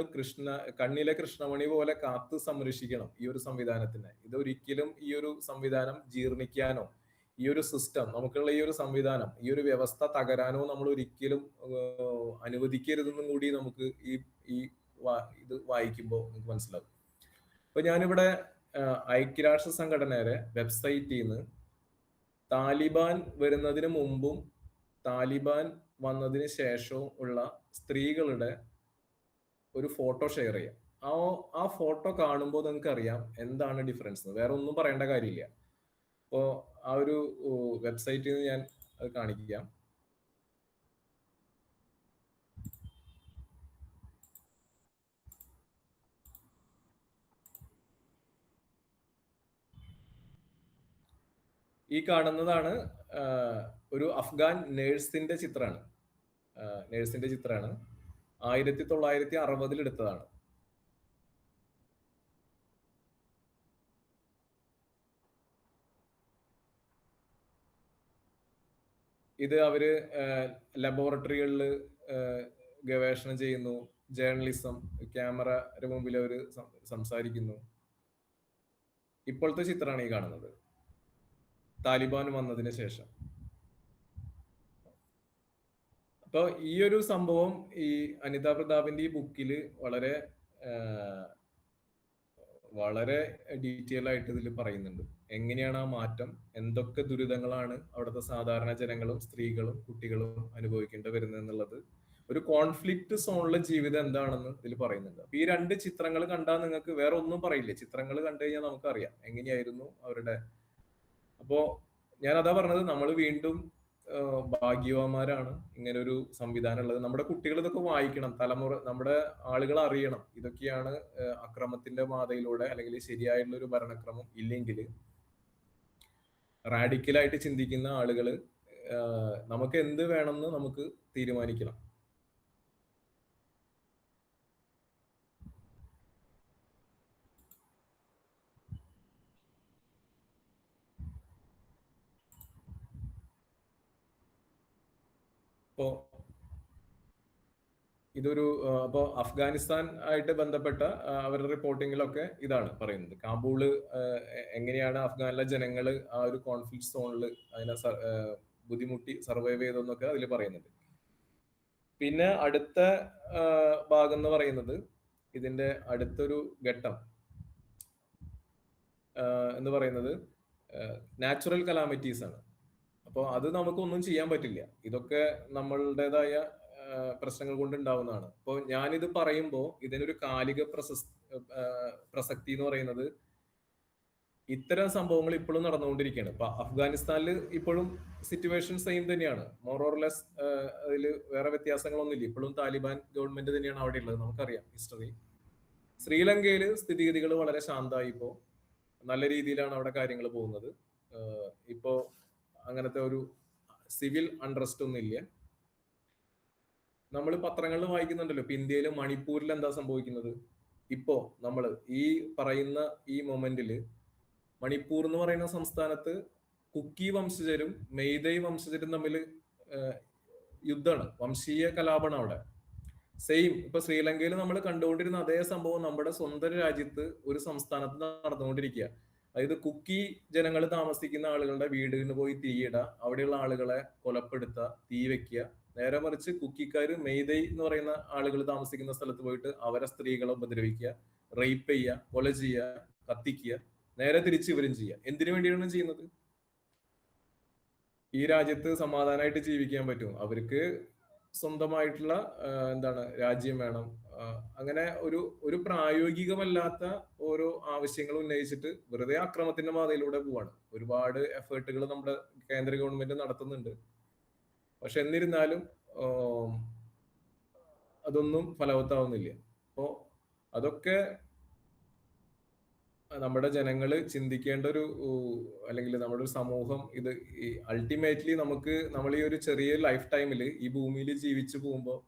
S3: കണ്ണിലെ കൃഷ്ണമണി പോലെ കാത്തു സംരക്ഷിക്കണം ഈ ഒരു സംവിധാനത്തിനെ. ഇതൊരിക്കലും ഈ ഒരു സംവിധാനം ജീർണിക്കാനോ, ഈ ഒരു സിസ്റ്റം, നമുക്കുള്ള ഈ ഒരു സംവിധാനം, ഈ ഒരു വ്യവസ്ഥ തകരാനോ നമ്മൾ ഒരിക്കലും അനുവദിക്കരുതെന്നും കൂടി നമുക്ക് ഇത് വായിക്കുമ്പോൾ നമുക്ക് മനസ്സിലാവും. അപ്പൊ ഞാനിവിടെ ഐക്യരാഷ്ട്ര സംഘടനയുടെ വെബ്സൈറ്റിൽ നിന്ന് താലിബാൻ വരുന്നതിന് മുമ്പും താലിബാൻ വന്നതിന് ശേഷവും ഉള്ള സ്ത്രീകളുടെ ഒരു ഫോട്ടോ ഷെയർ ചെയ്യാം. ആ ഫോട്ടോ കാണുമ്പോൾ നിങ്ങൾക്ക് അറിയാം എന്താണ് ഡിഫറൻസ്. വേറെ ഒന്നും പറയേണ്ട കാര്യമില്ല. അപ്പോ ആ ഒരു വെബ്സൈറ്റിൽ നിന്ന് ഞാൻ അത് കാണിക്കാം. ഈ കാണുന്നതാണ് ഒരു അഫ്ഗാൻ നേഴ്സിന്റെ ചിത്രമാണ്. 1960 എടുത്തതാണ്. ഇത് അവര് ലബോറട്ടറികളിൽ ഗവേഷണം ചെയ്യുന്നു, ജേർണലിസം, ക്യാമറയുടെ മുമ്പിൽ അവർ സംസാരിക്കുന്നു. ഇപ്പോഴത്തെ ചിത്രമാണ് ഈ കാണുന്നത്, താലിബാൻ വന്നതിന് ശേഷം. അപ്പൊ ഈ ഒരു സംഭവം ഈ അനിത പ്രതാപിന്റെ ഈ ബുക്കിൽ വളരെ വളരെ ഡീറ്റെയിൽ ആയിട്ട് ഇതിൽ പറയുന്നുണ്ട്. എങ്ങനെയാണ് ആ മാറ്റം, എന്തൊക്കെ ദുരിതങ്ങളാണ് അവിടുത്തെ സാധാരണ ജനങ്ങളും സ്ത്രീകളും കുട്ടികളും അനുഭവിക്കേണ്ടി വരുന്നത് എന്നുള്ളത്, ഒരു കോൺഫ്ലിക്റ്റ് സോണിലെ ജീവിതം എന്താണെന്ന് ഇതിൽ പറയുന്നുണ്ട്. അപ്പൊ ഈ 2 ചിത്രങ്ങൾ കണ്ടാൽ നിങ്ങൾക്ക് വേറെ ഒന്നും പറയില്ല. ചിത്രങ്ങൾ കണ്ടു കഴിഞ്ഞാൽ നമുക്കറിയാം എങ്ങനെയായിരുന്നു അവരുടെ. അപ്പോ ഞാൻ അതാ പറഞ്ഞത്, നമ്മൾ വീണ്ടും ഭാഗ്യവാന്മാരാണ് ഇങ്ങനെ ഒരു സംവിധാനം ഉള്ളത്. നമ്മുടെ കുട്ടികൾ ഇതൊക്കെ വായിക്കണം, നമ്മുടെ ആളുകൾ അറിയണം ഇതൊക്കെയാണ് അക്രമത്തിന്റെ പാതയിലൂടെ, അല്ലെങ്കിൽ ശരിയായിട്ടുള്ള ഒരു ഭരണക്രമം ഇല്ലെങ്കിൽ റാഡിക്കലായിട്ട് ചിന്തിക്കുന്ന ആളുകൾ നമുക്ക് എന്ത് വേണമെന്ന് നമുക്ക് തീരുമാനിക്കണം. അപ്പോ അഫ്ഗാനിസ്ഥാൻ ആയിട്ട് ബന്ധപ്പെട്ട അവരുടെ റിപ്പോർട്ടിങ്ങിലൊക്കെ ഇതാണ് പറയുന്നത്. കാബൂള് എങ്ങനെയാണ് അഫ്ഗാനിലെ ജനങ്ങള് ആ ഒരു കോൺഫ്ലിക്റ്റ് സോണിൽ അതിനെ ബുദ്ധിമുട്ടി സർവൈവ് ചെയ്തെന്നൊക്കെ അതിൽ പറയുന്നുണ്ട്. പിന്നെ അടുത്ത ഭാഗം എന്ന് പറയുന്നത് ഇതിന്റെ അടുത്തൊരു ഘട്ടം എന്ന് പറയുന്നത് നാച്ചുറൽ കലാമിറ്റീസ് ആണ്. അപ്പോൾ അത് നമുക്കൊന്നും ചെയ്യാൻ പറ്റില്ല. ഇതൊക്കെ നമ്മളുടേതായ പ്രശ്നങ്ങൾ കൊണ്ട് ഉണ്ടാവുന്നതാണ്. അപ്പോൾ ഞാനിത് പറയുമ്പോൾ ഇതിനൊരു കാലിക പ്രസക്തി എന്ന് പറയുന്നത് ഇത്തരം സംഭവങ്ങൾ ഇപ്പോഴും നടന്നുകൊണ്ടിരിക്കുകയാണ്. ഇപ്പൊ അഫ്ഗാനിസ്ഥാനിൽ ഇപ്പോഴും സിറ്റുവേഷൻ സെയിം തന്നെയാണ്, മോർ ഓർ ലെസ്. അതിൽ വേറെ വ്യത്യാസങ്ങളൊന്നുമില്ല. ഇപ്പോഴും താലിബാൻ ഗവൺമെന്റ് തന്നെയാണ് അവിടെ ഉള്ളത്, നമുക്കറിയാം ഹിസ്റ്ററി. ശ്രീലങ്കയിൽ സ്ഥിതിഗതികൾ വളരെ ശാന്തമായി. ഇപ്പോ നല്ല രീതിയിലാണ് അവിടെ കാര്യങ്ങൾ പോകുന്നത്. ഇപ്പോ അങ്ങനത്തെ ഒരു സിവിൽ അൺറസ്റ്റ് ഒന്നും ഇല്ല. നമ്മൾ പത്രങ്ങളിൽ വായിക്കുന്നുണ്ടല്ലോ, ഇപ്പൊ ഇന്ത്യയിൽ മണിപ്പൂരിൽ എന്താ സംഭവിക്കുന്നത്. ഇപ്പോ നമ്മൾ ഈ പറയുന്ന ഈ മൊമെന്റില് മണിപ്പൂർ എന്ന് പറയുന്ന സംസ്ഥാനത്ത് കുക്കി വംശജരും മെയ്തൈ വംശജരും തമ്മിൽ യുദ്ധമാണ്, വംശീയ കലാപമാണ് അവിടെ. സെയിം ഇപ്പൊ ശ്രീലങ്കയിൽ നമ്മൾ കണ്ടുകൊണ്ടിരുന്ന അതേ സംഭവം നമ്മുടെ സ്വന്തം രാജ്യത്ത് ഒരു സംസ്ഥാനത്ത് നടന്നുകൊണ്ടിരിക്കുക. അതായത് കുക്കി ജനങ്ങൾ താമസിക്കുന്ന ആളുകളുടെ വീടിന് പോയി തീയിടുക, അവിടെയുള്ള ആളുകളെ കൊലപ്പെടുത്തുക, തീ വെക്കുക. നേരെ മറിച്ച് കുക്കിക്കാര് മെയ്തൈ എന്ന് പറയുന്ന ആളുകൾ താമസിക്കുന്ന സ്ഥലത്ത് പോയിട്ട് അവരെ സ്ത്രീകളെ ഉപദ്രവിക്കുക, റേപ്പ് ചെയ്യുക, കൊല ചെയ്യുക, കത്തിക്കുക. നേരെ തിരിച്ച് ഇവരും ചെയ്യുക. എന്തിനു വേണ്ടിയാണ് ചെയ്യുന്നത്? ഈ രാജ്യത്ത് സമാധാനമായിട്ട് ജീവിക്കാൻ പറ്റും, അവർക്ക് സ്വന്തമായിട്ടുള്ള എന്താണ് രാജ്യം വേണം. അങ്ങനെ ഒരു പ്രായോഗികമല്ലാത്ത ഓരോ ആവശ്യങ്ങൾ ഉന്നയിച്ചിട്ട് വെറുതെ അക്രമത്തിന്റെ പാതയിലൂടെ പോവാണ്. ഒരുപാട് എഫേർട്ടുകൾ നമ്മുടെ കേന്ദ്ര ഗവൺമെന്റ് നടത്തുന്നുണ്ട്. പക്ഷെ എന്നിരുന്നാലും അതൊന്നും ഫലവത്താവുന്നില്ല. അപ്പോ അതൊക്കെ നമ്മുടെ ജനങ്ങൾ ചിന്തിക്കേണ്ട ഒരു, അല്ലെങ്കിൽ നമ്മുടെ ഒരു സമൂഹം ഇത് അൾട്ടിമേറ്റ്ലി നമ്മൾ ഈ ഒരു ചെറിയ ലൈഫ് ടൈമിൽ ഈ ഭൂമിയിൽ ജീവിച്ചു പോകുമ്പോൾ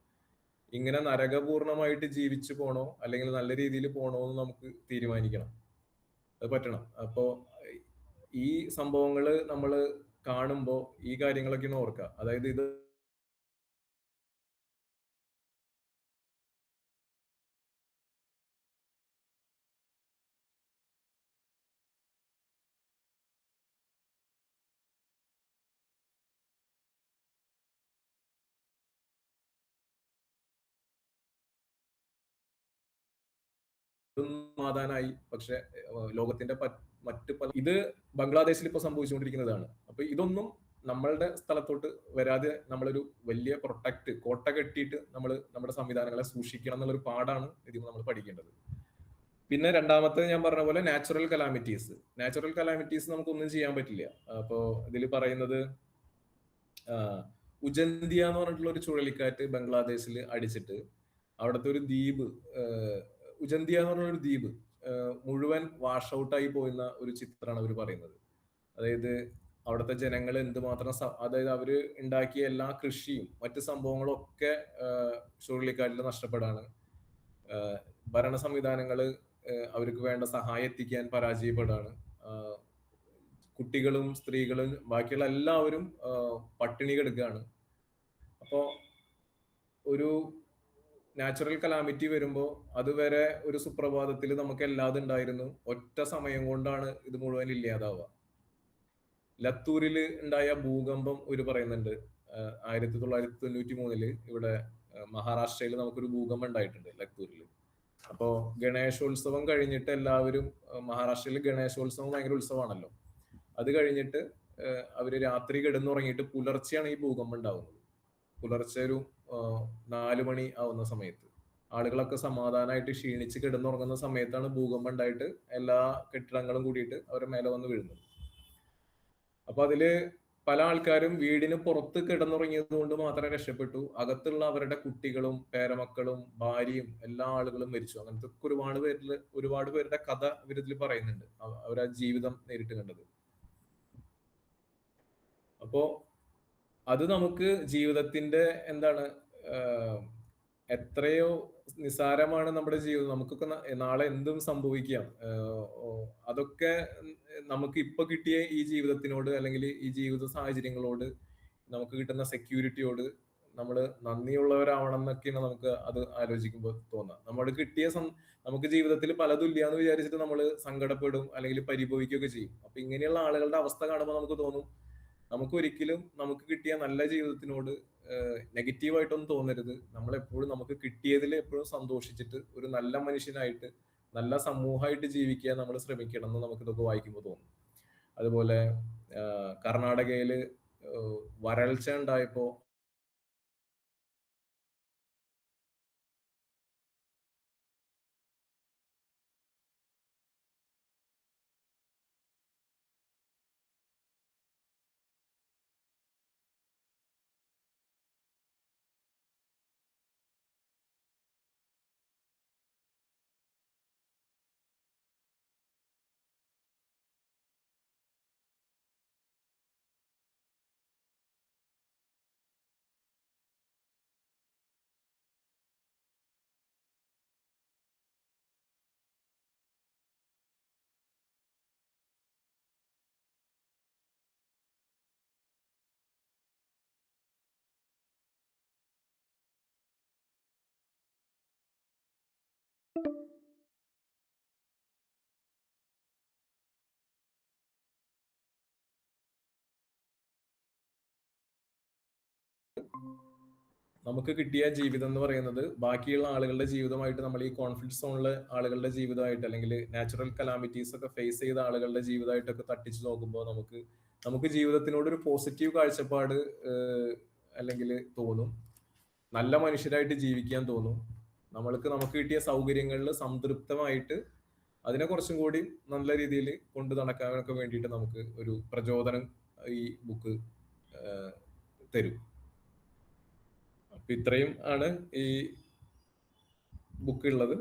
S3: ഇങ്ങനെ നരകപൂർണമായിട്ട് ജീവിച്ചു പോണോ അല്ലെങ്കിൽ നല്ല രീതിയിൽ പോണോ എന്ന് നമുക്ക് തീരുമാനിക്കണം. അത് പറ്റണം. അപ്പോ ഈ സംഭവങ്ങൾ നമ്മൾ കാണുമ്പോൾ ഈ കാര്യങ്ങളൊക്കെയാണ് ഓർക്കുക. അതായത് ഇത് സമാധാനായി. പക്ഷെ ലോകത്തിന്റെ മറ്റ് പല ഇത് ബംഗ്ലാദേശിൽ ഇപ്പൊ സംഭവിച്ചുകൊണ്ടിരിക്കുന്നതാണ്. അപ്പൊ ഇതൊന്നും നമ്മളുടെ സ്ഥലത്തോട്ട് വരാതെ നമ്മളൊരു വലിയ കോട്ട കെട്ടിയിട്ട് നമ്മൾ നമ്മുടെ സംവിധാനങ്ങളെ സൂക്ഷിക്കണം എന്നുള്ളൊരു പാഠാണ് ഇതിൽ നമ്മൾ പഠിക്കേണ്ടത്. പിന്നെ രണ്ടാമത്തെ ഞാൻ പറഞ്ഞ പോലെ നാച്ചുറൽ കലാമിറ്റീസ് നമുക്കൊന്നും ചെയ്യാൻ പറ്റില്ല. അപ്പോ ഇതിൽ പറയുന്നത് ഉജന്തിയ എന്ന് പറഞ്ഞിട്ടുള്ള ഒരു ചുഴലിക്കാറ്റ് ബംഗ്ലാദേശിൽ അടിച്ചിട്ട് അവിടുത്തെ ഒരു ദ്വീപ്, ഉജന്തിയ എന്ന് പറഞ്ഞ ഒരു ദ്വീപ് മുഴുവൻ വാഷ് ഔട്ടായി പോയിരുന്ന ഒരു ചിത്രമാണ് അവർ പറയുന്നത്. അതായത് അവിടുത്തെ ജനങ്ങൾ എന്തുമാത്രം, അതായത് അവര് ഉണ്ടാക്കിയ എല്ലാ കൃഷിയും മറ്റു സംഭവങ്ങളും ഒക്കെ ചുഴലിക്കാറ്റിൽ നഷ്ടപ്പെടാണ്. ഭരണ സംവിധാനങ്ങള് അവർക്ക് വേണ്ട സഹായം എത്തിക്കാൻ പരാജയപ്പെടാണ്. കുട്ടികളും സ്ത്രീകളും ബാക്കിയുള്ള എല്ലാവരും പട്ടിണി കിടക്കുകയാണ്. അപ്പോ ഒരു നാച്ചുറൽ കലാമിറ്റി വരുമ്പോൾ അതുവരെ ഒരു സുപ്രഭാതത്തിൽ നമുക്ക് എല്ലാതും ഉണ്ടായിരുന്നു, ഒറ്റ സമയം കൊണ്ടാണ് ഇത് മുഴുവൻ ഇല്ലാതാവുക. ലത്തൂരിൽ ഉണ്ടായ ഭൂകമ്പം ഒരു പറയുന്നുണ്ട്. 1993 ഇവിടെ മഹാരാഷ്ട്രയിൽ നമുക്കൊരു ഭൂകമ്പം ഉണ്ടായിട്ടുണ്ട് ലത്തൂരിൽ. അപ്പോ ഗണേശോത്സവം കഴിഞ്ഞിട്ട് എല്ലാവരും, മഹാരാഷ്ട്രയിൽ ഗണേശോത്സവം ഭയങ്കര ഉത്സവമാണല്ലോ, അത് കഴിഞ്ഞിട്ട് അവര് രാത്രി കിടന്നുറങ്ങിയിട്ട് പുലർച്ചെയാണ് ഈ ഭൂകമ്പം ഉണ്ടാവുന്നത്. പുലർച്ചെ ഒരു 4 മണി ആവുന്ന സമയത്ത് ആളുകളൊക്കെ സമാധാനമായിട്ട് ക്ഷീണിച്ച് കിടന്നുറങ്ങുന്ന സമയത്താണ് ഭൂകമ്പം ഉണ്ടായിട്ട് എല്ലാ കെട്ടിടങ്ങളും കൂടിയിട്ട് അവരുടെ മേലെ വന്ന് വീഴുന്നത്. അപ്പൊ അതില് പല ആൾക്കാരും വീടിന് പുറത്ത് കിടന്നുറങ്ങിയത് കൊണ്ട് മാത്രമേ രക്ഷപ്പെട്ടു. അകത്തുള്ള അവരുടെ കുട്ടികളും പേരമക്കളും ഭാര്യയും എല്ലാ ആളുകളും മരിച്ചു. അങ്ങനത്തെ ഒരുപാട് പേരുടെ കഥ ഇവരിതിൽ പറയുന്നുണ്ട്, അവരാ ജീവിതം നേരിട്ട് കണ്ടത്. അപ്പോ അത് നമുക്ക് ജീവിതത്തിന്റെ എന്താണ്, എത്രയോ നിസാരമാണ് നമ്മുടെ ജീവിതം. നമുക്കൊക്കെ നാളെ എന്തും സംഭവിക്കാം. അതൊക്കെ നമുക്ക് ഇപ്പൊ കിട്ടിയ ഈ ജീവിതത്തിനോട് അല്ലെങ്കിൽ ഈ ജീവിത സാഹചര്യങ്ങളോട് നമുക്ക് കിട്ടുന്ന സെക്യൂരിറ്റിയോട് നമ്മൾ നന്ദിയുള്ളവരാവണം എന്നൊക്കെയാണ് നമുക്ക് അത് ആലോചിക്കുമ്പോൾ തോന്നാം. നമുക്ക് ജീവിതത്തിൽ പലതും ഇല്ല എന്ന് വിചാരിച്ചിട്ട് നമ്മൾ സങ്കടപ്പെടും അല്ലെങ്കിൽ പരിഭവിക്കുകയൊക്കെ ചെയ്യും. അപ്പൊ ഇങ്ങനെയുള്ള ആളുകളുടെ അവസ്ഥ കാണുമ്പോൾ നമുക്ക് തോന്നും നമുക്ക് ഒരിക്കലും നമുക്ക് കിട്ടിയ നല്ല ജീവിതത്തിനോട് നെഗറ്റീവായിട്ടൊന്നും തോന്നരുത്. നമ്മളെപ്പോഴും നമുക്ക് കിട്ടിയതിൽ എപ്പോഴും സന്തോഷിച്ചിട്ട് ഒരു നല്ല മനുഷ്യനായിട്ട് നല്ല സമൂഹമായിട്ട് ജീവിക്കാൻ നമ്മൾ ശ്രമിക്കണം എന്ന് നമുക്ക് ഇതൊക്കെ വായിക്കുമ്പോൾ തോന്നും. അതുപോലെ കർണാടകയില് വരൾച്ച ഉണ്ടായപ്പോ നമുക്ക് കിട്ടിയ ജീവിതം എന്ന് പറയുന്നത് ബാക്കിയുള്ള ആളുകളുടെ ജീവിതമായിട്ട് നമ്മൾ ഈ കോൺഫ്ലിക്ട് സോണിലെ ആളുകളുടെ ജീവിതമായിട്ട് അല്ലെങ്കിൽ നാച്ചുറൽ കലാമിറ്റീസ് ഒക്കെ ഫേസ് ചെയ്ത ആളുകളുടെ ജീവിതമായിട്ടൊക്കെ തട്ടിച്ചു നോക്കുമ്പോൾ നമുക്ക് ജീവിതത്തിനോട് ഒരു പോസിറ്റീവ് കാഴ്ചപ്പാട് അല്ലെങ്കിൽ തോന്നും. നല്ല മനുഷ്യരായിട്ട് ജീവിക്കാൻ തോന്നും. നമുക്ക് കിട്ടിയ സൗകര്യങ്ങളിൽ സംതൃപ്തമായിട്ട് അതിനെ കുറച്ചും കൂടി നല്ല രീതിയിൽ കൊണ്ടു നടക്കാനൊക്കെ വേണ്ടിയിട്ട് നമുക്ക് ഒരു പ്രചോദനം ഈ ബുക്ക് തരും. അപ്പൊ ഇത്രയും ആണ് ഈ ബുക്ക് ഉള്ളത്.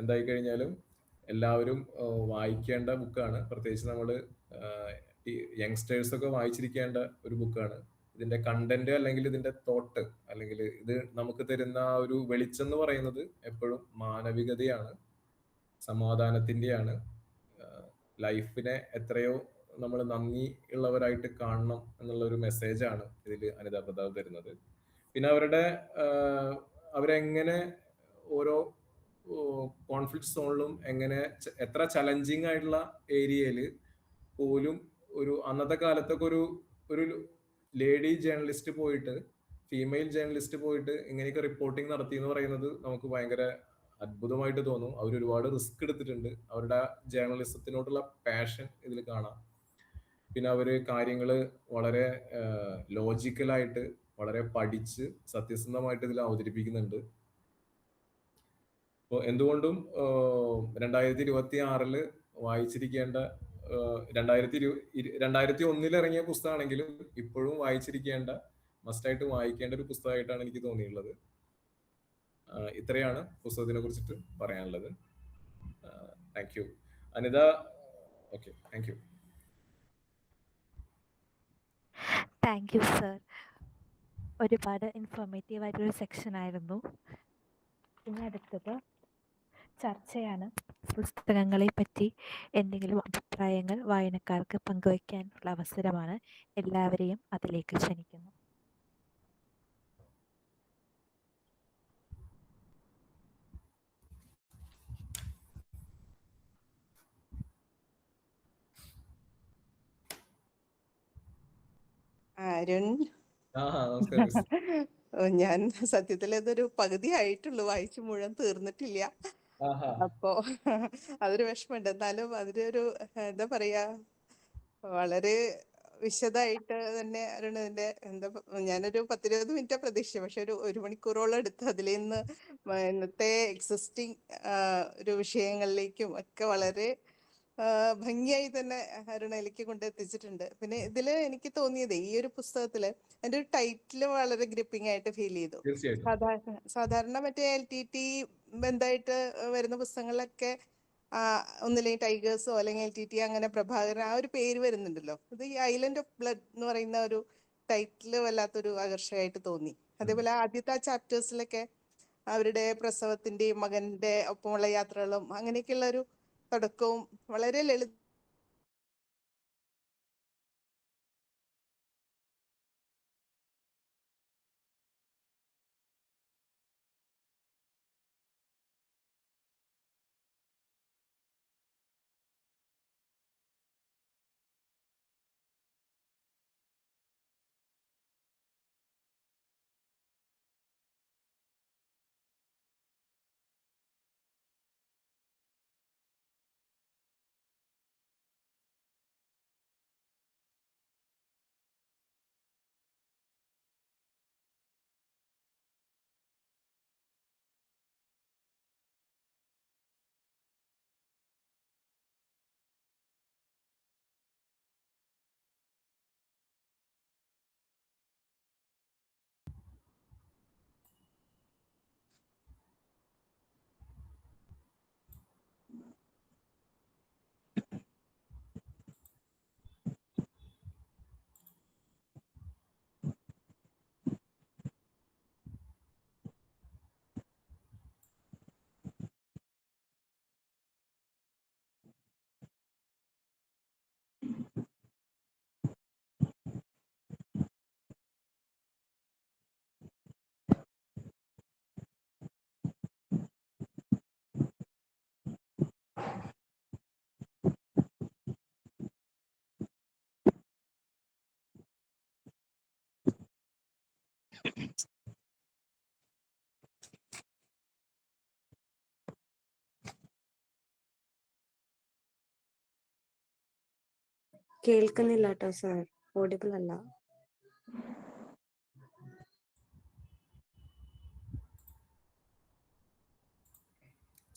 S3: എന്തായി കഴിഞ്ഞാലും എല്ലാവരും വായിക്കേണ്ട ബുക്കാണ്. പ്രത്യേകിച്ച് നമ്മൾ യങ്സ്റ്റേഴ്സ് ഒക്കെ വായിച്ചിരിക്കേണ്ട ഒരു ബുക്കാണ്. ഇതിന്റെ കണ്ടന്റ് അല്ലെങ്കിൽ ഇതിന്റെ തോട്ട് അല്ലെങ്കിൽ ഇത് നമുക്ക് തരുന്ന ഒരു വെളിച്ചം എന്ന് പറയുന്നത് എപ്പോഴും മാനവികതയാണ്, സമാധാനത്തിന്റെയാണ്. ലൈഫിനെ എത്രയോ നമ്മൾ നന്ദി ഉള്ളവരായിട്ട് കാണണം എന്നുള്ള ഒരു മെസ്സേജാണ് ഇതിൽ അനിത പ്രതാപ് തരുന്നത്. പിന്നെ അവരെങ്ങനെ ഓരോ കോൺഫ്ലിക്ട് സോണിലും എങ്ങനെ എത്ര ചലഞ്ചിങ് ആയിട്ടുള്ള ഏരിയയിൽ പോലും ഒരു അന്നത്തെ കാലത്തൊക്കെ ഒരു ലേഡി ജേർണലിസ്റ്റ് പോയിട്ട് ഫീമെയിൽ ജേർണലിസ്റ്റ് പോയിട്ട് ഇങ്ങനെയൊക്കെ റിപ്പോർട്ടിംഗ് നടത്തി എന്ന് പറയുന്നത് നമുക്ക് ഭയങ്കര അത്ഭുതമായിട്ട് തോന്നും. അവർ ഒരുപാട് റിസ്ക് എടുത്തിട്ടുണ്ട്. അവരുടെ ജേർണലിസത്തിനോടുള്ള പാഷൻ ഇതിൽ കാണാം. പിന്നെ അവര് കാര്യങ്ങള് വളരെ ലോജിക്കലായിട്ട് വളരെ പഠിച്ച് സത്യസന്ധമായിട്ട് ഇതിൽ അവതരിപ്പിക്കുന്നുണ്ട്. അപ്പോൾ എന്തുകൊണ്ടും 2026 വായിച്ചിരിക്കേണ്ട 2001 ഇറങ്ങിയ പുസ്തകമാണെങ്കിലും ഇപ്പോഴും വായിച്ചിരിക്കേണ്ട മസ്റ്റായിട്ട് വായിക്കേണ്ട ഒരു പുസ്തകമായിട്ടാണ് എനിക്ക് തോന്നിയിട്ടുള്ളത്. ഇത്രയാണ് പുസ്തകത്തിനെ കുറിച്ചിട്ട് പറയാനുള്ളത്. Thank you Anitha. Okay, thank you.
S1: Thank you sir. ഒരുപാട് ഇൻഫോർമേറ്റീവ് ആയിട്ടൊരു സെക്ഷൻ ആയിരുന്നു. ഇനി അടുത്തത് ചർച്ചയാണ്. പുസ്തകങ്ങളെ പറ്റി എന്തെങ്കിലും അഭിപ്രായങ്ങൾ വായനക്കാർക്ക് പങ്കുവയ്ക്കാനുള്ള അവസരമാണ്. എല്ലാവരെയും അതിലേക്ക് ക്ഷണിക്കുന്നു.
S4: അരുൺ, ഞാൻ സത്യത്തിൽ ഇതൊരു പകുതി ആയിട്ടുള്ളൂ, വായിച്ചു മുഴുവൻ തീർന്നിട്ടില്ല. അപ്പോ അതൊരു വിഷമമുണ്ട്. എന്നാലും അതിനൊരു എന്താ പറയാ, വളരെ വിശദമായിട്ട് തന്നെ അരുൺ ഇതിന്റെ ഞാനൊരു 10-20 മിനിറ്റ് പ്രതീക്ഷിച്ചു. പക്ഷെ ഒരു മണിക്കൂറോളം എടുത്ത് അതിൽ നിന്ന് ഇന്നത്തെ എക്സിസ്റ്റിംഗ് ഒരു വിഷയങ്ങളിലേക്കും ഒക്കെ വളരെ ഭംഗിയായി തന്നെ അരുണയിലേക്ക് കൊണ്ടെത്തിച്ചിട്ടുണ്ട്. പിന്നെ ഇതില് എനിക്ക് തോന്നിയത് ഈ ഒരു പുസ്തകത്തില് അതിന്റെ ഒരു ടൈറ്റില് വളരെ ഗ്രിപ്പിംഗ് ആയിട്ട് ഫീൽ ചെയ്തു. സാധാരണ മറ്റേ LTT ബന്ധമായിട്ട് വരുന്ന പുസ്തകങ്ങളിലൊക്കെ ഒന്നില്ലെങ്കിൽ ടൈഗേഴ്സോ അല്ലെങ്കിൽ LTT അങ്ങനെ പ്രഭാകരൻ ആ ഒരു പേര് വരുന്നുണ്ടല്ലോ. ഇത് ഈ ഐലൻഡ് ഓഫ് ബ്ലഡ് എന്ന് പറയുന്ന ഒരു ടൈറ്റില് വല്ലാത്തൊരു ആകർഷകമായിട്ട് തോന്നി. അതേപോലെ ആദ്യത്തെ ആ ചാപ്റ്റേഴ്സിലൊക്കെ അവരുടെ പ്രസവത്തിന്റെയും മകന്റെ ഒപ്പമുള്ള യാത്രകളും അങ്ങനെയൊക്കെയുള്ള ഒരു തുടക്കവും വളരെ ലളിത
S5: കേൾക്കുന്നില്ല കേട്ടോ സാർ, ഓഡിബിൾ അല്ല.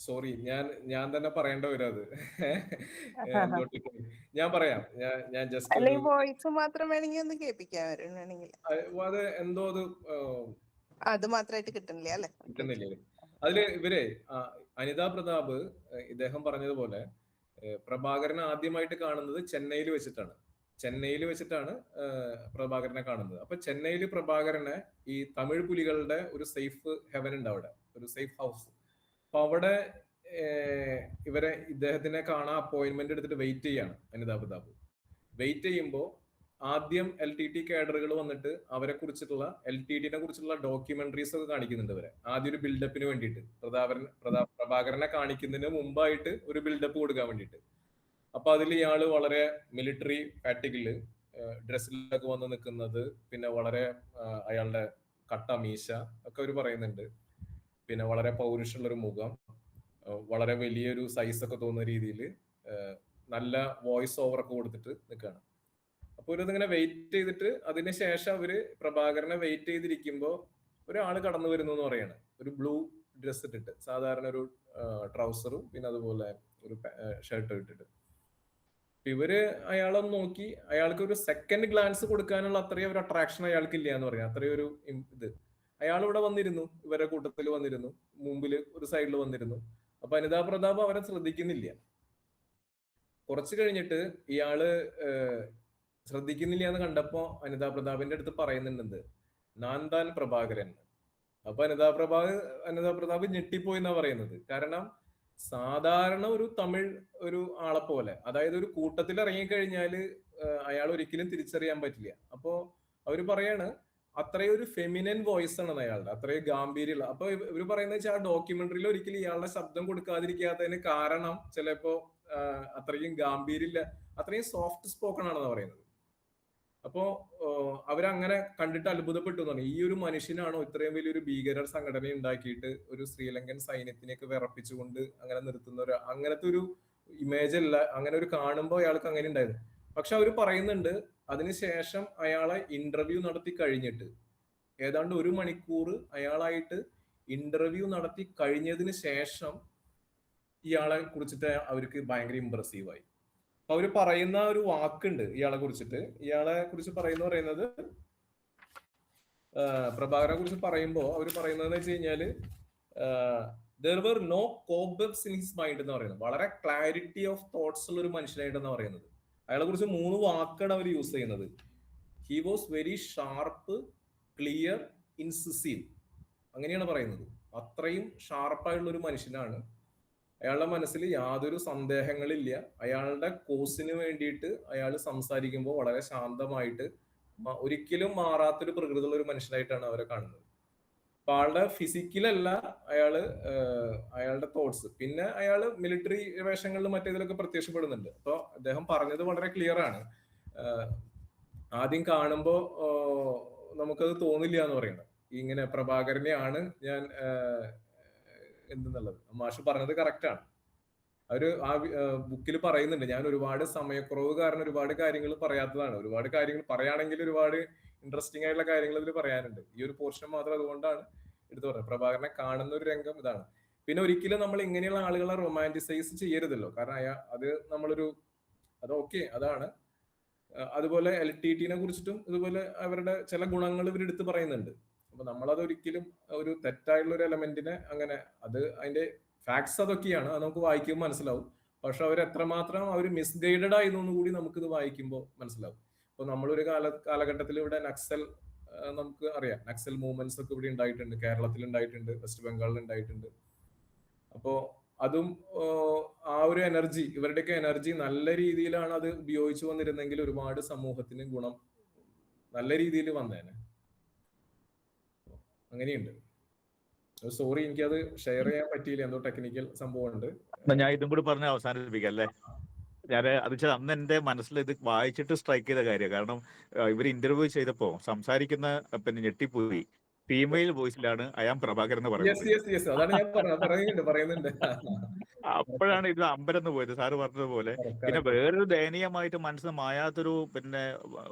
S3: സോറി, ഞാൻ തന്നെ പറയേണ്ട വരും അത്. ഞാൻ പറയാം. ഞാൻ ജസ്റ്റ്
S4: അല്ലെങ്കിൽ വോയിസ് മാത്രം വേണമെങ്കിൽ ഒന്ന് കേൾപ്പിക്കാൻ വേണമെങ്കിൽ
S3: അത് എന്തോ
S4: അത് മാത്രമായിട്ട് കിട്ടുന്നില്ല അല്ലെ?
S3: കിട്ടുന്നില്ലേ? അതില് ഇവരെ അനിതാ പ്രതാപ് ഇദ്ദേഹം പറഞ്ഞതുപോലെ പ്രഭാകരനെ ആദ്യമായിട്ട് കാണുന്നത് ചെന്നൈയിൽ വെച്ചിട്ടാണ് പ്രഭാകരനെ കാണുന്നത്. അപ്പൊ ചെന്നൈയിൽ പ്രഭാകരനെ ഈ തമിഴ് പുലികളുടെ ഒരു സേഫ് ഹെവൻ ഉണ്ട്, അവിടെ ഒരു സേഫ് ഹൗസ്. അപ്പൊ അവിടെ ഇദ്ദേഹത്തിനെ കാണാൻ അപ്പോയിന്റ്മെന്റ് എടുത്തിട്ട് വെയിറ്റ് ചെയ്യാണ് അനിതാ പ്രതാപ്. വെയിറ്റ് ചെയ്യുമ്പോൾ ആദ്യം LTT കേഡറുകൾ വന്നിട്ട് അവരെ കുറിച്ചിട്ടുള്ള LTTനെ കുറിച്ചുള്ള ഡോക്യുമെന്ററീസ് ഒക്കെ കാണിക്കുന്നുണ്ട്. ഇവരെ ആദ്യം ഒരു ബിൽഡപ്പിന് വേണ്ടിയിട്ട്, പ്രഭാകരനെ കാണിക്കുന്നതിന് മുമ്പായിട്ട് ഒരു ബിൽഡപ്പ് കൊടുക്കാൻ വേണ്ടിയിട്ട്. അപ്പൊ അതിൽ ഇയാള് വളരെ മിലിറ്ററി ഫാറ്റിക്കില് ഡ്രസ്സിലൊക്കെ വന്ന് നിൽക്കുന്നത്, പിന്നെ വളരെ അയാളുടെ കട്ട മീശ ഒക്കെ അവർ പറയുന്നുണ്ട്, പിന്നെ വളരെ പൗരുഷമുള്ളൊരു മുഖം, വളരെ വലിയൊരു സൈസ് ഒക്കെ തോന്നുന്ന രീതിയിൽ നല്ല വോയിസ് ഓവർ ഒക്കെ കൊടുത്തിട്ട് നിൽക്കുകയാണ്. അപ്പൊ ഇവരിതിങ്ങനെ വെയിറ്റ് ചെയ്തിട്ട് അതിനുശേഷം അവര് പ്രഭാകരനെ വെയിറ്റ് ചെയ്തിരിക്കുമ്പോ ഒരാള് കടന്നു വരുന്നു എന്ന് പറയാണ്. ഒരു ബ്ലൂ ഡ്രസ് ഇട്ടിട്ട്, സാധാരണ ഒരു ട്രൗസറും പിന്നെ അതുപോലെ ഒരു ഷർട്ടും ഇട്ടിട്ട്. ഇവര് അയാളൊന്ന് നോക്കി, അയാൾക്ക് ഒരു സെക്കൻഡ് ഗ്ലാൻസ് കൊടുക്കാനുള്ള അത്രയും ഒരു അട്രാക്ഷൻ അയാൾക്ക് ഇല്ല എന്ന് പറയാം. അത്രയും ഒരു ഇത്. അയാൾ ഇവിടെ വന്നിരുന്നു, ഇവരെ കൂട്ടത്തിൽ വന്നിരുന്നു, മുമ്പില് ഒരു സൈഡിൽ വന്നിരുന്നു. അപ്പൊ അനിതാ പ്രതാപ് അവരെ ശ്രദ്ധിക്കുന്നില്ല. കുറച്ചു കഴിഞ്ഞിട്ട് ഇയാള് ശ്രദ്ധിക്കുന്നില്ല എന്ന് കണ്ടപ്പോ അനിതാ പ്രതാപിന്റെ അടുത്ത് പറയുന്നുണ്ട്, നാന്താൻ പ്രഭാകരൻ. അപ്പൊ അനിതാ പ്രതാപ് ഞെട്ടിപ്പോയി എന്നാ പറയുന്നത്. കാരണം സാധാരണ ഒരു തമിഴ് ഒരു ആളെ പോലെ, അതായത് ഒരു കൂട്ടത്തിൽ ഇറങ്ങിക്കഴിഞ്ഞാല് അയാൾ ഒരിക്കലും തിരിച്ചറിയാൻ പറ്റില്ല. അപ്പോ അവര് പറയാണ് അത്രയും ഒരു ഫെമിനൻ വോയിസ് ആണ് അയാളുടെ, അത്രയും ഗാംഭീര്യമുള്ള. അപ്പൊ ഇവര് പറയുന്നത് വെച്ചാൽ ആ ഡോക്യുമെന്ററിയിൽ ഒരിക്കലും ഇയാളുടെ ശബ്ദം കൊടുക്കാതിരിക്കാത്തതിന് കാരണം ചിലപ്പോ അത്രയും ഗാംഭീര്യമില്ല, അത്രയും സോഫ്റ്റ് സ്പോക്കൺ ആണെന്ന് പറയുന്നത്. അപ്പോ അവരങ്ങനെ കണ്ടിട്ട് അത്ഭുതപ്പെട്ടു എന്നാണ്. ഈ ഒരു മനുഷ്യനാണോ ഇത്രയും വലിയൊരു ഭീകരർ സംഘടന ഉണ്ടാക്കിയിട്ട് ഒരു ശ്രീലങ്കൻ സൈന്യത്തിനെയൊക്കെ വിറപ്പിച്ചുകൊണ്ട് അങ്ങനെ നിർത്തുന്ന അങ്ങനത്തെ ഒരു ഇമേജ് അല്ല, അങ്ങനെ ഒരു കാണുമ്പോൾ അയാൾക്ക് അങ്ങനെ ഉണ്ടായിരുന്നു. പക്ഷെ അവർ പറയുന്നുണ്ട് അതിനുശേഷം അയാളെ ഇന്റർവ്യൂ നടത്തി കഴിഞ്ഞിട്ട് ഏതാണ്ട് 1 മണിക്കൂർ അയാളായിട്ട് ഇന്റർവ്യൂ നടത്തി കഴിഞ്ഞതിന് ശേഷം ഇയാളെ കുറിച്ചിട്ട് അവർക്ക് ഭയങ്കര ഇംപ്രസീവായി. അവര് പറയുന്ന ഒരു വാക്കുണ്ട് ഇയാളെ കുറിച്ച് പറയുന്നത് പ്രഭാകരനെ കുറിച്ച് പറയുമ്പോൾ അവർ പറയുന്നതെന്ന് വെച്ച് കഴിഞ്ഞാല് there were no cobwebs in his mind എന്ന് പറയുന്നത്. വളരെ ക്ലാരിറ്റി ഓഫ് തോട്ട്സ് ഉള്ള ഒരു മനുഷ്യനായിട്ടെന്ന് പറയുന്നത്. അയാളെ കുറിച്ച് 3 വാക്കാണ് അവർ യൂസ് ചെയ്യുന്നത്. He was very sharp, clear, incisive, അങ്ങനെയാണ് പറയുന്നത്. അത്രയും ഷാർപ്പായുള്ള ഒരു മനുഷ്യനാണ്. അയാളുടെ മനസ്സിൽ യാതൊരു സന്ദേഹങ്ങളില്ല. അയാളുടെ കോസിന് വേണ്ടിയിട്ട് അയാൾ സംസാരിക്കുമ്പോൾ വളരെ ശാന്തമായിട്ട് ഒരിക്കലും മാറാത്തൊരു പ്രകൃതിയുള്ള ഒരു മനുഷ്യനായിട്ടാണ് അവരെ കാണുന്നത്. അപ്പൊ ആളുടെ ഫിസിക്കലല്ല അയാളുടെ തോട്ട്സ്. പിന്നെ അയാള് മിലിറ്ററി വേഷങ്ങളിലും മറ്റേതിലൊക്കെ പ്രത്യക്ഷപ്പെടുന്നുണ്ട്. അപ്പൊ അദ്ദേഹം പറഞ്ഞത് വളരെ ക്ലിയർ ആണ്. ആദ്യം കാണുമ്പോ നമുക്കത് തോന്നില്ല എന്ന് പറയുന്നത്. ഇങ്ങനെ പ്രഭാകരനെയാണ് ഞാൻ എന്തെന്നുള്ളത് മാഷ് പറഞ്ഞത് കറക്റ്റ് ആണ്. അവര് ആ ബുക്കിൽ പറയുന്നുണ്ട്, ഞാൻ ഒരുപാട് സമയക്കുറവ് കാരണം ഒരുപാട് കാര്യങ്ങൾ പറയാത്തതാണ്. ഒരുപാട് കാര്യങ്ങൾ പറയുകയാണെങ്കിൽ ഒരുപാട് ഇൻട്രസ്റ്റിംഗ് ആയിട്ടുള്ള കാര്യങ്ങൾ ഇതിൽ പറയാനുണ്ട്. ഈ ഒരു പോർഷൻ മാത്രം അതുകൊണ്ടാണ് എടുത്തു പറയുന്നത്. പ്രഭാകരനെ കാണുന്ന ഒരു രംഗം ഇതാണ്. പിന്നെ ഒരിക്കലും നമ്മൾ ഇങ്ങനെയുള്ള ആളുകളെ റൊമാൻറ്റിസൈസ് ചെയ്യരുതല്ലോ. കാരണം അത് ഓക്കെ, അതാണ്. അതുപോലെ LTTനെ കുറിച്ചിട്ടും ഇതുപോലെ അവരുടെ ചില ഗുണങ്ങൾ ഇവർ എടുത്ത് പറയുന്നുണ്ട്. അപ്പൊ നമ്മളത് ഒരിക്കലും ഒരു തെറ്റായിട്ടുള്ള ഒരു എലമെന്റിനെ അങ്ങനെ, അത് അതിന്റെ ഫാക്ട്സ് അതൊക്കെയാണ്, അത് നമുക്ക് വായിക്കുമ്പോൾ മനസ്സിലാവും. പക്ഷെ അവർ എത്രമാത്രം അവർ മിസ്ഗൈഡഡ് ആയിരുന്നു കൂടി നമുക്കിത് വായിക്കുമ്പോൾ മനസ്സിലാവും. ഇപ്പൊ നമ്മളൊരു കാലഘട്ടത്തിൽ ഇവിടെ നക്സൽ, നമുക്ക് അറിയാം, നക്സൽ മൂവ്മെന്റ്സ് ഒക്കെ ഇവിടെ ഉണ്ടായിട്ടുണ്ട്, കേരളത്തിൽ ഉണ്ടായിട്ടുണ്ട്, വെസ്റ്റ് ബംഗാളിൽ ഉണ്ടായിട്ടുണ്ട്. അപ്പോ അതും ആ ഒരു എനർജി, ഇവരുടെയൊക്കെ എനർജി നല്ല രീതിയിലാണ് അത് ഉപയോഗിച്ചു വന്നിരുന്നെങ്കിൽ ഒരുപാട് സമൂഹത്തിന് ഗുണം നല്ല രീതിയിൽ വന്നേനെ. അങ്ങനെയുണ്ട്. സോറി, എനിക്കത് ഷെയർ ചെയ്യാൻ പറ്റിയില്ല, എന്തോ ടെക്നിക്കൽ സംഭവം ഉണ്ട്.
S6: ഞാൻ ഇതും കൂടി പറഞ്ഞ് അവസാനിപ്പിക്കാം അല്ലേ? അത് വെച്ചാൽ അന്ന് എന്റെ മനസ്സിൽ ഇത് വായിച്ചിട്ട് സ്ട്രൈക്ക് ചെയ്ത കാര്യം. കാരണം ഇവർ ഇന്റർവ്യൂ ചെയ്തപ്പോ സംസാരിക്കുന്ന പിന്നെ ഞെട്ടിപ്പോയി. ഫീമെയിൽ വോയിസിലാണ് അയാം പ്രഭാകരൻ എന്ന് പറയുന്നത്.
S3: അതാണ് ഞാൻ പറയുന്നുണ്ട്.
S6: അപ്പോഴാണ് ഇത് അമ്പരന്ന് പോയത് സാറ് പറഞ്ഞതുപോലെ. പിന്നെ വേറൊരു ദയനീയമായിട്ട് മനസ്സിന് മായാത്തൊരു പിന്നെ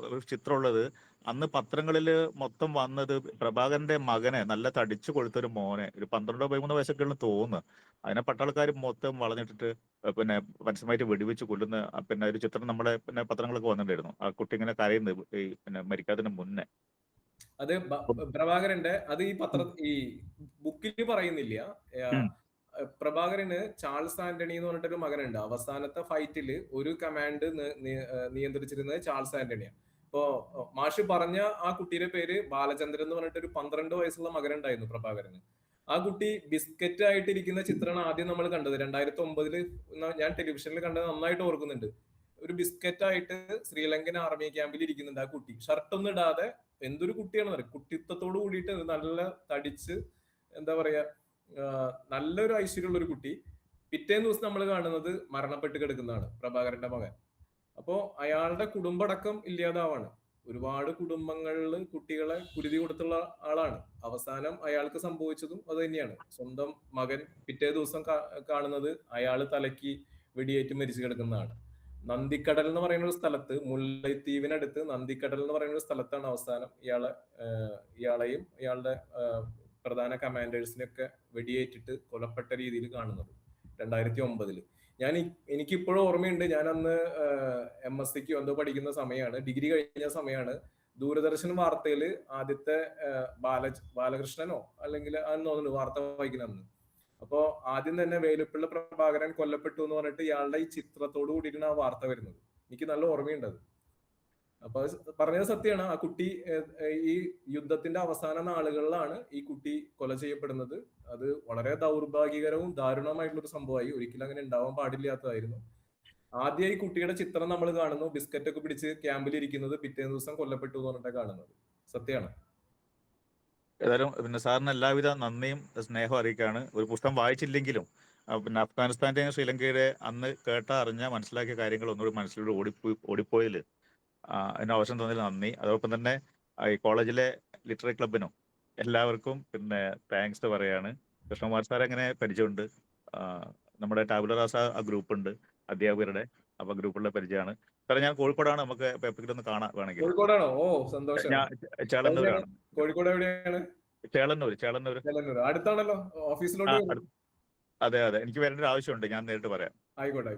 S6: ഒരു ചിത്രമുള്ളത്, അന്ന് പത്രങ്ങളിൽ മൊത്തം വന്നത് പ്രഭാകരന്റെ മകനെ, നല്ല തടിച്ചു കൊഴുത്തൊരു മോനെ, ഒരു 12-13 വയസ്സൊക്കെയുള്ള തോന്നുന്നു, അതിനെ പട്ടാളക്കാർ മൊത്തം വളഞ്ഞിട്ടിട്ട് പിന്നെ പരസ്യമായിട്ട് വെടിവെച്ച് കൊല്ലുന്ന പിന്നെ ഒരു ചിത്രം നമ്മുടെ പിന്നെ പത്രങ്ങളൊക്കെ വന്നിട്ടുണ്ടായിരുന്നു. ആ കുട്ടി ഇങ്ങനെ കരയുന്നത് ഈ പിന്നെ മരിക്കാതിന് മുന്നേ.
S3: അത് പ്രഭാകരന്റെ അത് ഈ ബുക്കിൽ പറയുന്നില്ല. പ്രഭാകരന് ചാൾസ് ആന്റണി എന്ന് പറഞ്ഞിട്ടൊരു മകനുണ്ട്. അവസാനത്തെ ഫൈറ്റില് ഒരു കമാൻഡ് നിയന്ത്രിച്ചിരുന്നത് ചാൾസ് ആന്റണിയാണ്. ഇപ്പോ മാഷ് പറഞ്ഞ ആ കുട്ടിയുടെ പേര് ബാലചന്ദ്രൻ എന്ന് പറഞ്ഞിട്ട് ഒരു 12 വയസ്സുള്ള മകനുണ്ടായിരുന്നു പ്രഭാകരന്. ആ കുട്ടി ബിസ്ക്കറ്റ് ആയിട്ടിരിക്കുന്ന ചിത്രമാണ് ആദ്യം നമ്മൾ കണ്ടത് 2009 ഞാൻ ടെലിവിഷനിൽ കണ്ടത് നന്നായിട്ട് ഓർക്കുന്നുണ്ട്. ഒരു ബിസ്ക്കറ്റ് ആയിട്ട് ശ്രീലങ്കൻ ആർമി ക്യാമ്പിൽ ഇരിക്കുന്നുണ്ട് ആ കുട്ടി. ഷർട്ടൊന്നും ഇടാതെ. എന്തൊരു കുട്ടിയാണെന്ന് പറയും. കുട്ടിത്വത്തോട് കൂടിയിട്ട് നല്ല തടിച്ച് എന്താ പറയാ നല്ലൊരു ഐശ്വര്യമുള്ള ഒരു കുട്ടി. പിറ്റേന്ന് ദിവസം നമ്മൾ കാണുന്നത് മരണപ്പെട്ട് കിടക്കുന്നതാണ് പ്രഭാകരന്റെ മകൻ. അപ്പോ അയാളുടെ കുടുംബടക്കം ഇല്ലാതാവാണ്. ഒരുപാട് കുടുംബങ്ങളിൽ കുട്ടികളെ കുരുതി കൊടുത്തുള്ള ആളാണ്. അവസാനം അയാൾക്ക് സംഭവിച്ചതും അത് തന്നെയാണ്. സ്വന്തം മകൻ പിറ്റേ ദിവസം കാണുന്നത് അയാള് തലയ്ക്ക് വെടിയേറ്റ് മരിച്ചു കിടക്കുന്നതാണ്. നന്ദിക്കടൽ എന്ന് പറയുന്ന ഒരു സ്ഥലത്ത്, മുല്ലൈത്തീവിനടുത്ത് നന്ദിക്കടൽ എന്ന് പറയുന്ന ഒരു സ്ഥലത്താണ് അവസാനം ഇയാളെയും ഇയാളുടെ പ്രധാന കമാൻഡേഴ്സിനെയൊക്കെ വെടിയേറ്റിട്ട് കൊലപ്പെട്ട രീതിയിൽ കാണുന്നത് 2009. എനിക്കിപ്പോഴും ഓർമ്മയുണ്ട്. ഞാൻ അന്ന് MSc എന്തോ പഠിക്കുന്ന സമയമാണ്, ഡിഗ്രി കഴിഞ്ഞ സമയമാണ്. ദൂരദർശൻ വാർത്തയിൽ ആദ്യത്തെ ബാലകൃഷ്ണനോ അല്ലെങ്കിൽ അന്ന് തോന്നുന്നു വാർത്ത വായിക്കുന്ന അന്ന്. അപ്പോ ആദ്യം തന്നെ വേലുപ്പിള്ള പ്രഭാകരൻ കൊല്ലപ്പെട്ടു എന്ന് പറഞ്ഞിട്ട് ഇയാളുടെ ഈ ചിത്രത്തോട് കൂടിയിട്ടാണ് ആ വാർത്ത വരുന്നത്. എനിക്ക് നല്ല ഓർമ്മയുണ്ട് അത്. അപ്പൊ പറഞ്ഞത് സത്യമാണ്. ആ കുട്ടി ഈ യുദ്ധത്തിന്റെ അവസാന നാളുകളിലാണ് ഈ കുട്ടി കൊല ചെയ്യപ്പെടുന്നത്. അത് വളരെ ദൗർഭാഗ്യകരവും ദാരുണമായിട്ടുള്ള ഒരു സംഭവമായി. ഒരിക്കലും അങ്ങനെ ഉണ്ടാവാൻ പാടില്ലാത്തതായിരുന്നു. ആദ്യം ഈ കുട്ടിയുടെ ചിത്രം നമ്മൾ കാണുന്നു, ബിസ്ക്കറ്റ് ഒക്കെ പിടിച്ച് ക്യാമ്പിൽ ഇരിക്കുന്നത്, പിറ്റേ ദിവസം കൊല്ലപ്പെട്ടു എന്ന് പറഞ്ഞിട്ടാണ് കാണുന്നത്. സത്യമാണ്.
S6: ഏതായാലും പിന്നെ സാറിന് എല്ലാവിധ നന്ദിയും സ്നേഹവും അറിയിക്കുകയാണ്. ഒരു പുസ്തകം വായിച്ചില്ലെങ്കിലും പിന്നെ അഫ്ഗാനിസ്ഥാന്റെയും ശ്രീലങ്കയുടെ അന്ന് അറിഞ്ഞ മനസ്സിലാക്കിയ കാര്യങ്ങൾ ഒന്നുകൂടി മനസ്സിലൂടെ ഓടിപ്പോയതിൽ അതിന് അവസരം തന്നതിൽ നന്ദി. അതോടൊപ്പം തന്നെ ഈ കോളേജിലെ ലിറ്റററി ക്ലബിനും എല്ലാവർക്കും പിന്നെ താങ്ക്സ് പറയാണ്. കൃഷ്ണകുമാർ സാർ എങ്ങനെ പരിചയമുണ്ട്. നമ്മുടെ ടാബുലർ റാസ ആ ഗ്രൂപ്പ് ഉണ്ട് അധ്യാപകരുടെ, അപ്പൊ ഗ്രൂപ്പുള്ള പരിചയമാണ്. സാറേ ഞാൻ കോഴിക്കോടാണ്, നമുക്ക് ഒന്ന് കാണാൻ വേണമെങ്കിൽ.
S3: കോഴിക്കോടാണോ? ഓ സന്തോഷം.
S6: ഞാൻ ചേളന്നൂരാണ്.
S3: കോഴിക്കോട് എവിടെയാണ്?
S6: ചേളന്നൂർ.
S3: അടുത്താണല്ലോ, ഓഫീസിലോട്ട്.
S6: അതെ, എനിക്ക് വരേണ്ട ഒരു ആവശ്യമുണ്ട്, ഞാൻ നേരിട്ട് പറയാം.
S3: ആയിക്കോട്ടെ.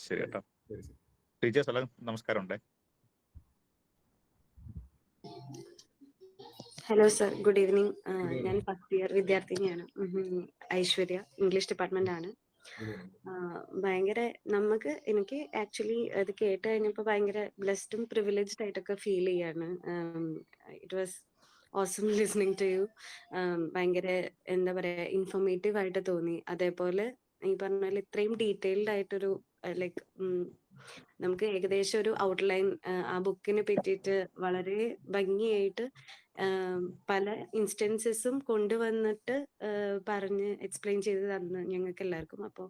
S6: ശരി കേട്ടോ. ടീച്ചേഴ്സ് എല്ലാം നമസ്കാരം ഉണ്ടേ.
S5: Hello sir, good evening. ഞാൻ ഫസ്റ്റ് ഇയർ വിദ്യാർത്ഥിനിയാണ്. ഐശ്വര്യ, ഇംഗ്ലീഷ് ഡിപ്പാർട്ട്മെന്റ് ആണ്. ഭയങ്കര എനിക്ക് ആക്ച്വലി അത് കേട്ട് കഴിഞ്ഞപ്പോൾ ഭയങ്കര ബ്ലെസ്ഡും പ്രിവിലേജ്ഡ് ആയിട്ടൊക്കെ ഫീൽ ചെയ്യാണ്. It was awesome listening to you. ഭയങ്കര എന്താ പറയാ, ഇൻഫോർമേറ്റീവ് ആയിട്ട് തോന്നി. അതേപോലെ ഈ പറഞ്ഞ പോലെ ഇത്രയും ഡീറ്റെയിൽഡ് ആയിട്ടൊരു ലൈക്ക് നമുക്ക് ഏകദേശം ഒരു ഔട്ട്ലൈൻ ആ ബുക്കിനെ പറ്റിയിട്ട് വളരെ ഭംഗിയായിട്ട് പല ഇൻസ്റ്റൻസസും കൊണ്ടുവന്നിട്ട് പറഞ്ഞ് എക്സ്പ്ലെയിൻ ചെയ്ത് തന്നു ഞങ്ങൾക്ക് എല്ലാവർക്കും. അപ്പോൾ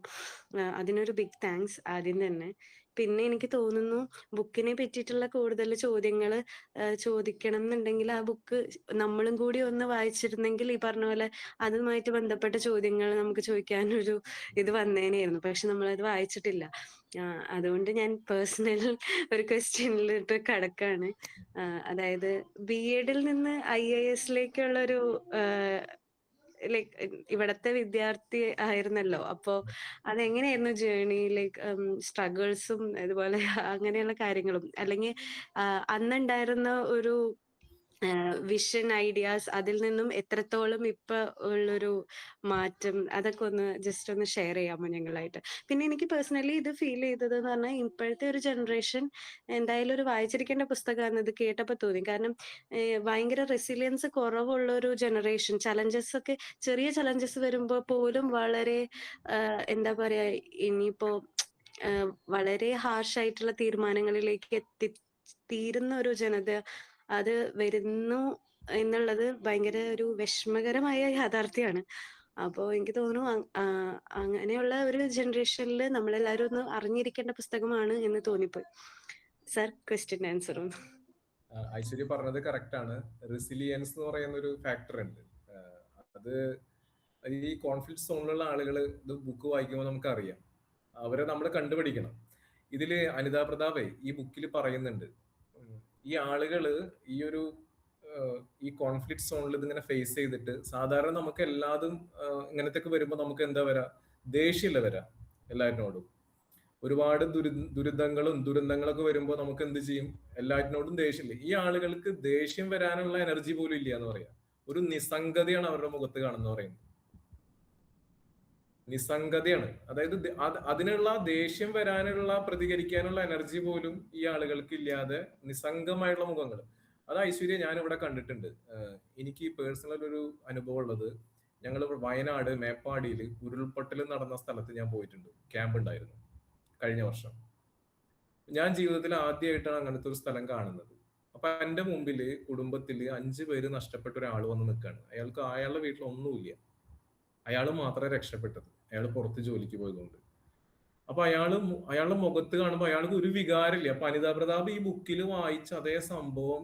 S5: അതിനൊരു ബിഗ് താങ്ക്സ് ആദ്യം തന്നെ. പിന്നെ എനിക്ക് തോന്നുന്നു ബുക്കിനെ പറ്റിയിട്ടുള്ള കൂടുതൽ ചോദ്യങ്ങൾ ചോദിക്കണം എന്നുണ്ടെങ്കിൽ ആ ബുക്ക് നമ്മളും കൂടി ഒന്ന് വായിച്ചിരുന്നെങ്കിൽ ഈ പറഞ്ഞ പോലെ അതുമായിട്ട് ബന്ധപ്പെട്ട ചോദ്യങ്ങൾ നമുക്ക് ചോദിക്കാനൊരു ഇത് വന്നേനെയായിരുന്നു. പക്ഷെ നമ്മളത് വായിച്ചിട്ടില്ല. അതുകൊണ്ട് ഞാൻ പേഴ്സണൽ ഒരു ക്വസ്റ്റ്യനിലിട്ട് കടക്കാണ്. അതായത് BEd നിന്ന് IAS-ലേക്കുള്ളൊരു ലൈക്ക് ഇവിടത്തെ വിദ്യാർത്ഥി ആയിരുന്നല്ലോ. അപ്പോ അതെങ്ങനെയായിരുന്നു ജേർണി, ലൈക്ക് സ്ട്രഗിൾസും അതുപോലെ അങ്ങനെയുള്ള കാര്യങ്ങളും, അല്ലെങ്കിൽ അന്നുണ്ടായിരുന്ന ഒരു വിഷൻ, ഐഡിയാസ്, അതിൽ നിന്നും എത്രത്തോളം ഇപ്പൊ ഉള്ളൊരു മാറ്റം, അതൊക്കെ ഒന്ന് ജസ്റ്റ് ഒന്ന് ഷെയർ ചെയ്യാമോ ഞങ്ങളായിട്ട്. പിന്നെ എനിക്ക് പേഴ്സണലി ഇത് ഫീൽ ചെയ്തത് എന്ന് പറഞ്ഞാൽ ഇപ്പോഴത്തെ ഒരു ജനറേഷൻ എന്തായാലും ഒരു വായിച്ചിരിക്കേണ്ട പുസ്തകമാണ് ഇത് കേട്ടപ്പോൾ തോന്നി. കാരണം ഭയങ്കര റെസിലിയൻസ് കുറവുള്ള ഒരു ജനറേഷൻ. ചലഞ്ചസ് ഒക്കെ, ചെറിയ ചലഞ്ചസ് വരുമ്പോൾ പോലും വളരെ എന്താ പറയാ, ഇനിയിപ്പോ വളരെ ഹാർഷായിട്ടുള്ള തീരുമാനങ്ങളിലേക്ക് തീരുന്ന ഒരു ജനത അത് വരുന്നു എന്നുള്ളത് ഭയങ്കര ഒരു വിഷമകരമായ യാഥാർത്ഥ്യമാണ്. അപ്പോൾ എനിക്ക് തോന്നുന്നു അങ്ങനെയുള്ള ഒരു ജനറേഷനിൽ നമ്മളെല്ലാവരും ഒന്ന് അറിഞ്ഞിരിക്കേണ്ട പുസ്തകമാണ് എന്ന് തോന്നിപ്പോയി. Sir, question ആൻസറും.
S3: ഐശ്വര്യ പറഞ്ഞത് കറക്റ്റ് ആണ്. റെസിലിയൻസ് എന്ന് പറയുന്ന ഒരു ഫാക്ടർ ഉണ്ട്. അത് ഈ കോൺഫ്ലിക്റ്റ് സോണിലുള്ള ആളുകൾ ഇത് ബുക്ക് വായിക്കുമ്പോൾ നമുക്കറിയാം, അവരെ നമ്മൾ കണ്ടുപിടിക്കണം. ഇതില് അനിതാ പ്രതാപേ ഈ ബുക്കിൽ പറയുന്നുണ്ട്, ഈ ആളുകള് ഈ കോൺഫ്ലിക്റ്റ് സോണിൽ ഇതിങ്ങനെ ഫേസ് ചെയ്തിട്ട്, സാധാരണ നമുക്ക് എല്ലാതും ഇങ്ങനത്തെ വരുമ്പോൾ നമുക്ക് എന്താ വരാ, ദേഷ്യമില്ല വരാ എല്ലാറ്റിനോടും. ഒരുപാട് ദുരന്തങ്ങളൊക്കെ വരുമ്പോൾ നമുക്ക് എന്ത് ചെയ്യും, എല്ലാറ്റിനോടും ദേഷ്യമില്ല. ഈ ആളുകൾക്ക് ദേഷ്യം വരാനുള്ള എനർജി പോലും ഇല്ല എന്ന് പറയാം. ഒരു നിസ്സംഗതയാണ് അവരുടെ മുഖത്ത് കാണുന്ന പറയുന്നത്. നിസ്സംഗതയാണ്. അതായത് അതിനുള്ള ദേഷ്യം വരാനുള്ള, പ്രതികരിക്കാനുള്ള എനർജി പോലും ഈ ആളുകൾക്ക് ഇല്ലാതെ നിസ്സംഗമായുള്ള മുഖങ്ങൾ. അത് ഐശ്വര്യ ഞാൻ ഇവിടെ കണ്ടിട്ടുണ്ട്. എനിക്ക് പേഴ്സണൽ ഒരു അനുഭവം ഉള്ളത്, ഞങ്ങൾ വയനാട് മേപ്പാടിയിൽ ഉരുൾപൊട്ടൽ നടന്ന സ്ഥലത്ത് ഞാൻ പോയിട്ടുണ്ട്. ക്യാമ്പ് ഉണ്ടായിരുന്നു കഴിഞ്ഞ വർഷം. ഞാൻ ജീവിതത്തിൽ ആദ്യമായിട്ടാണ് അങ്ങനത്തെ ഒരു സ്ഥലം കാണുന്നത്. അപ്പൊ എന്റെ മുമ്പില് കുടുംബത്തില് 5 പേര് നഷ്ടപ്പെട്ട ഒരാൾ വന്ന് നിൽക്കുകയാണ്. അയാളുടെ വീട്ടിൽ ഒന്നുമില്ല. അയാൾ മാത്രമേ രക്ഷപ്പെട്ടത്. അയാൾ പുറത്ത് ജോലിക്ക് പോയതുകൊണ്ട്. അപ്പൊ അയാളുടെ മുഖത്ത് കാണുമ്പോൾ അയാൾക്ക് ഒരു വികാരമില്ല. അപ്പൊ അനിതാ പ്രതാപ് ഈ ബുക്കിൽ വായിച്ച അതേ സംഭവം,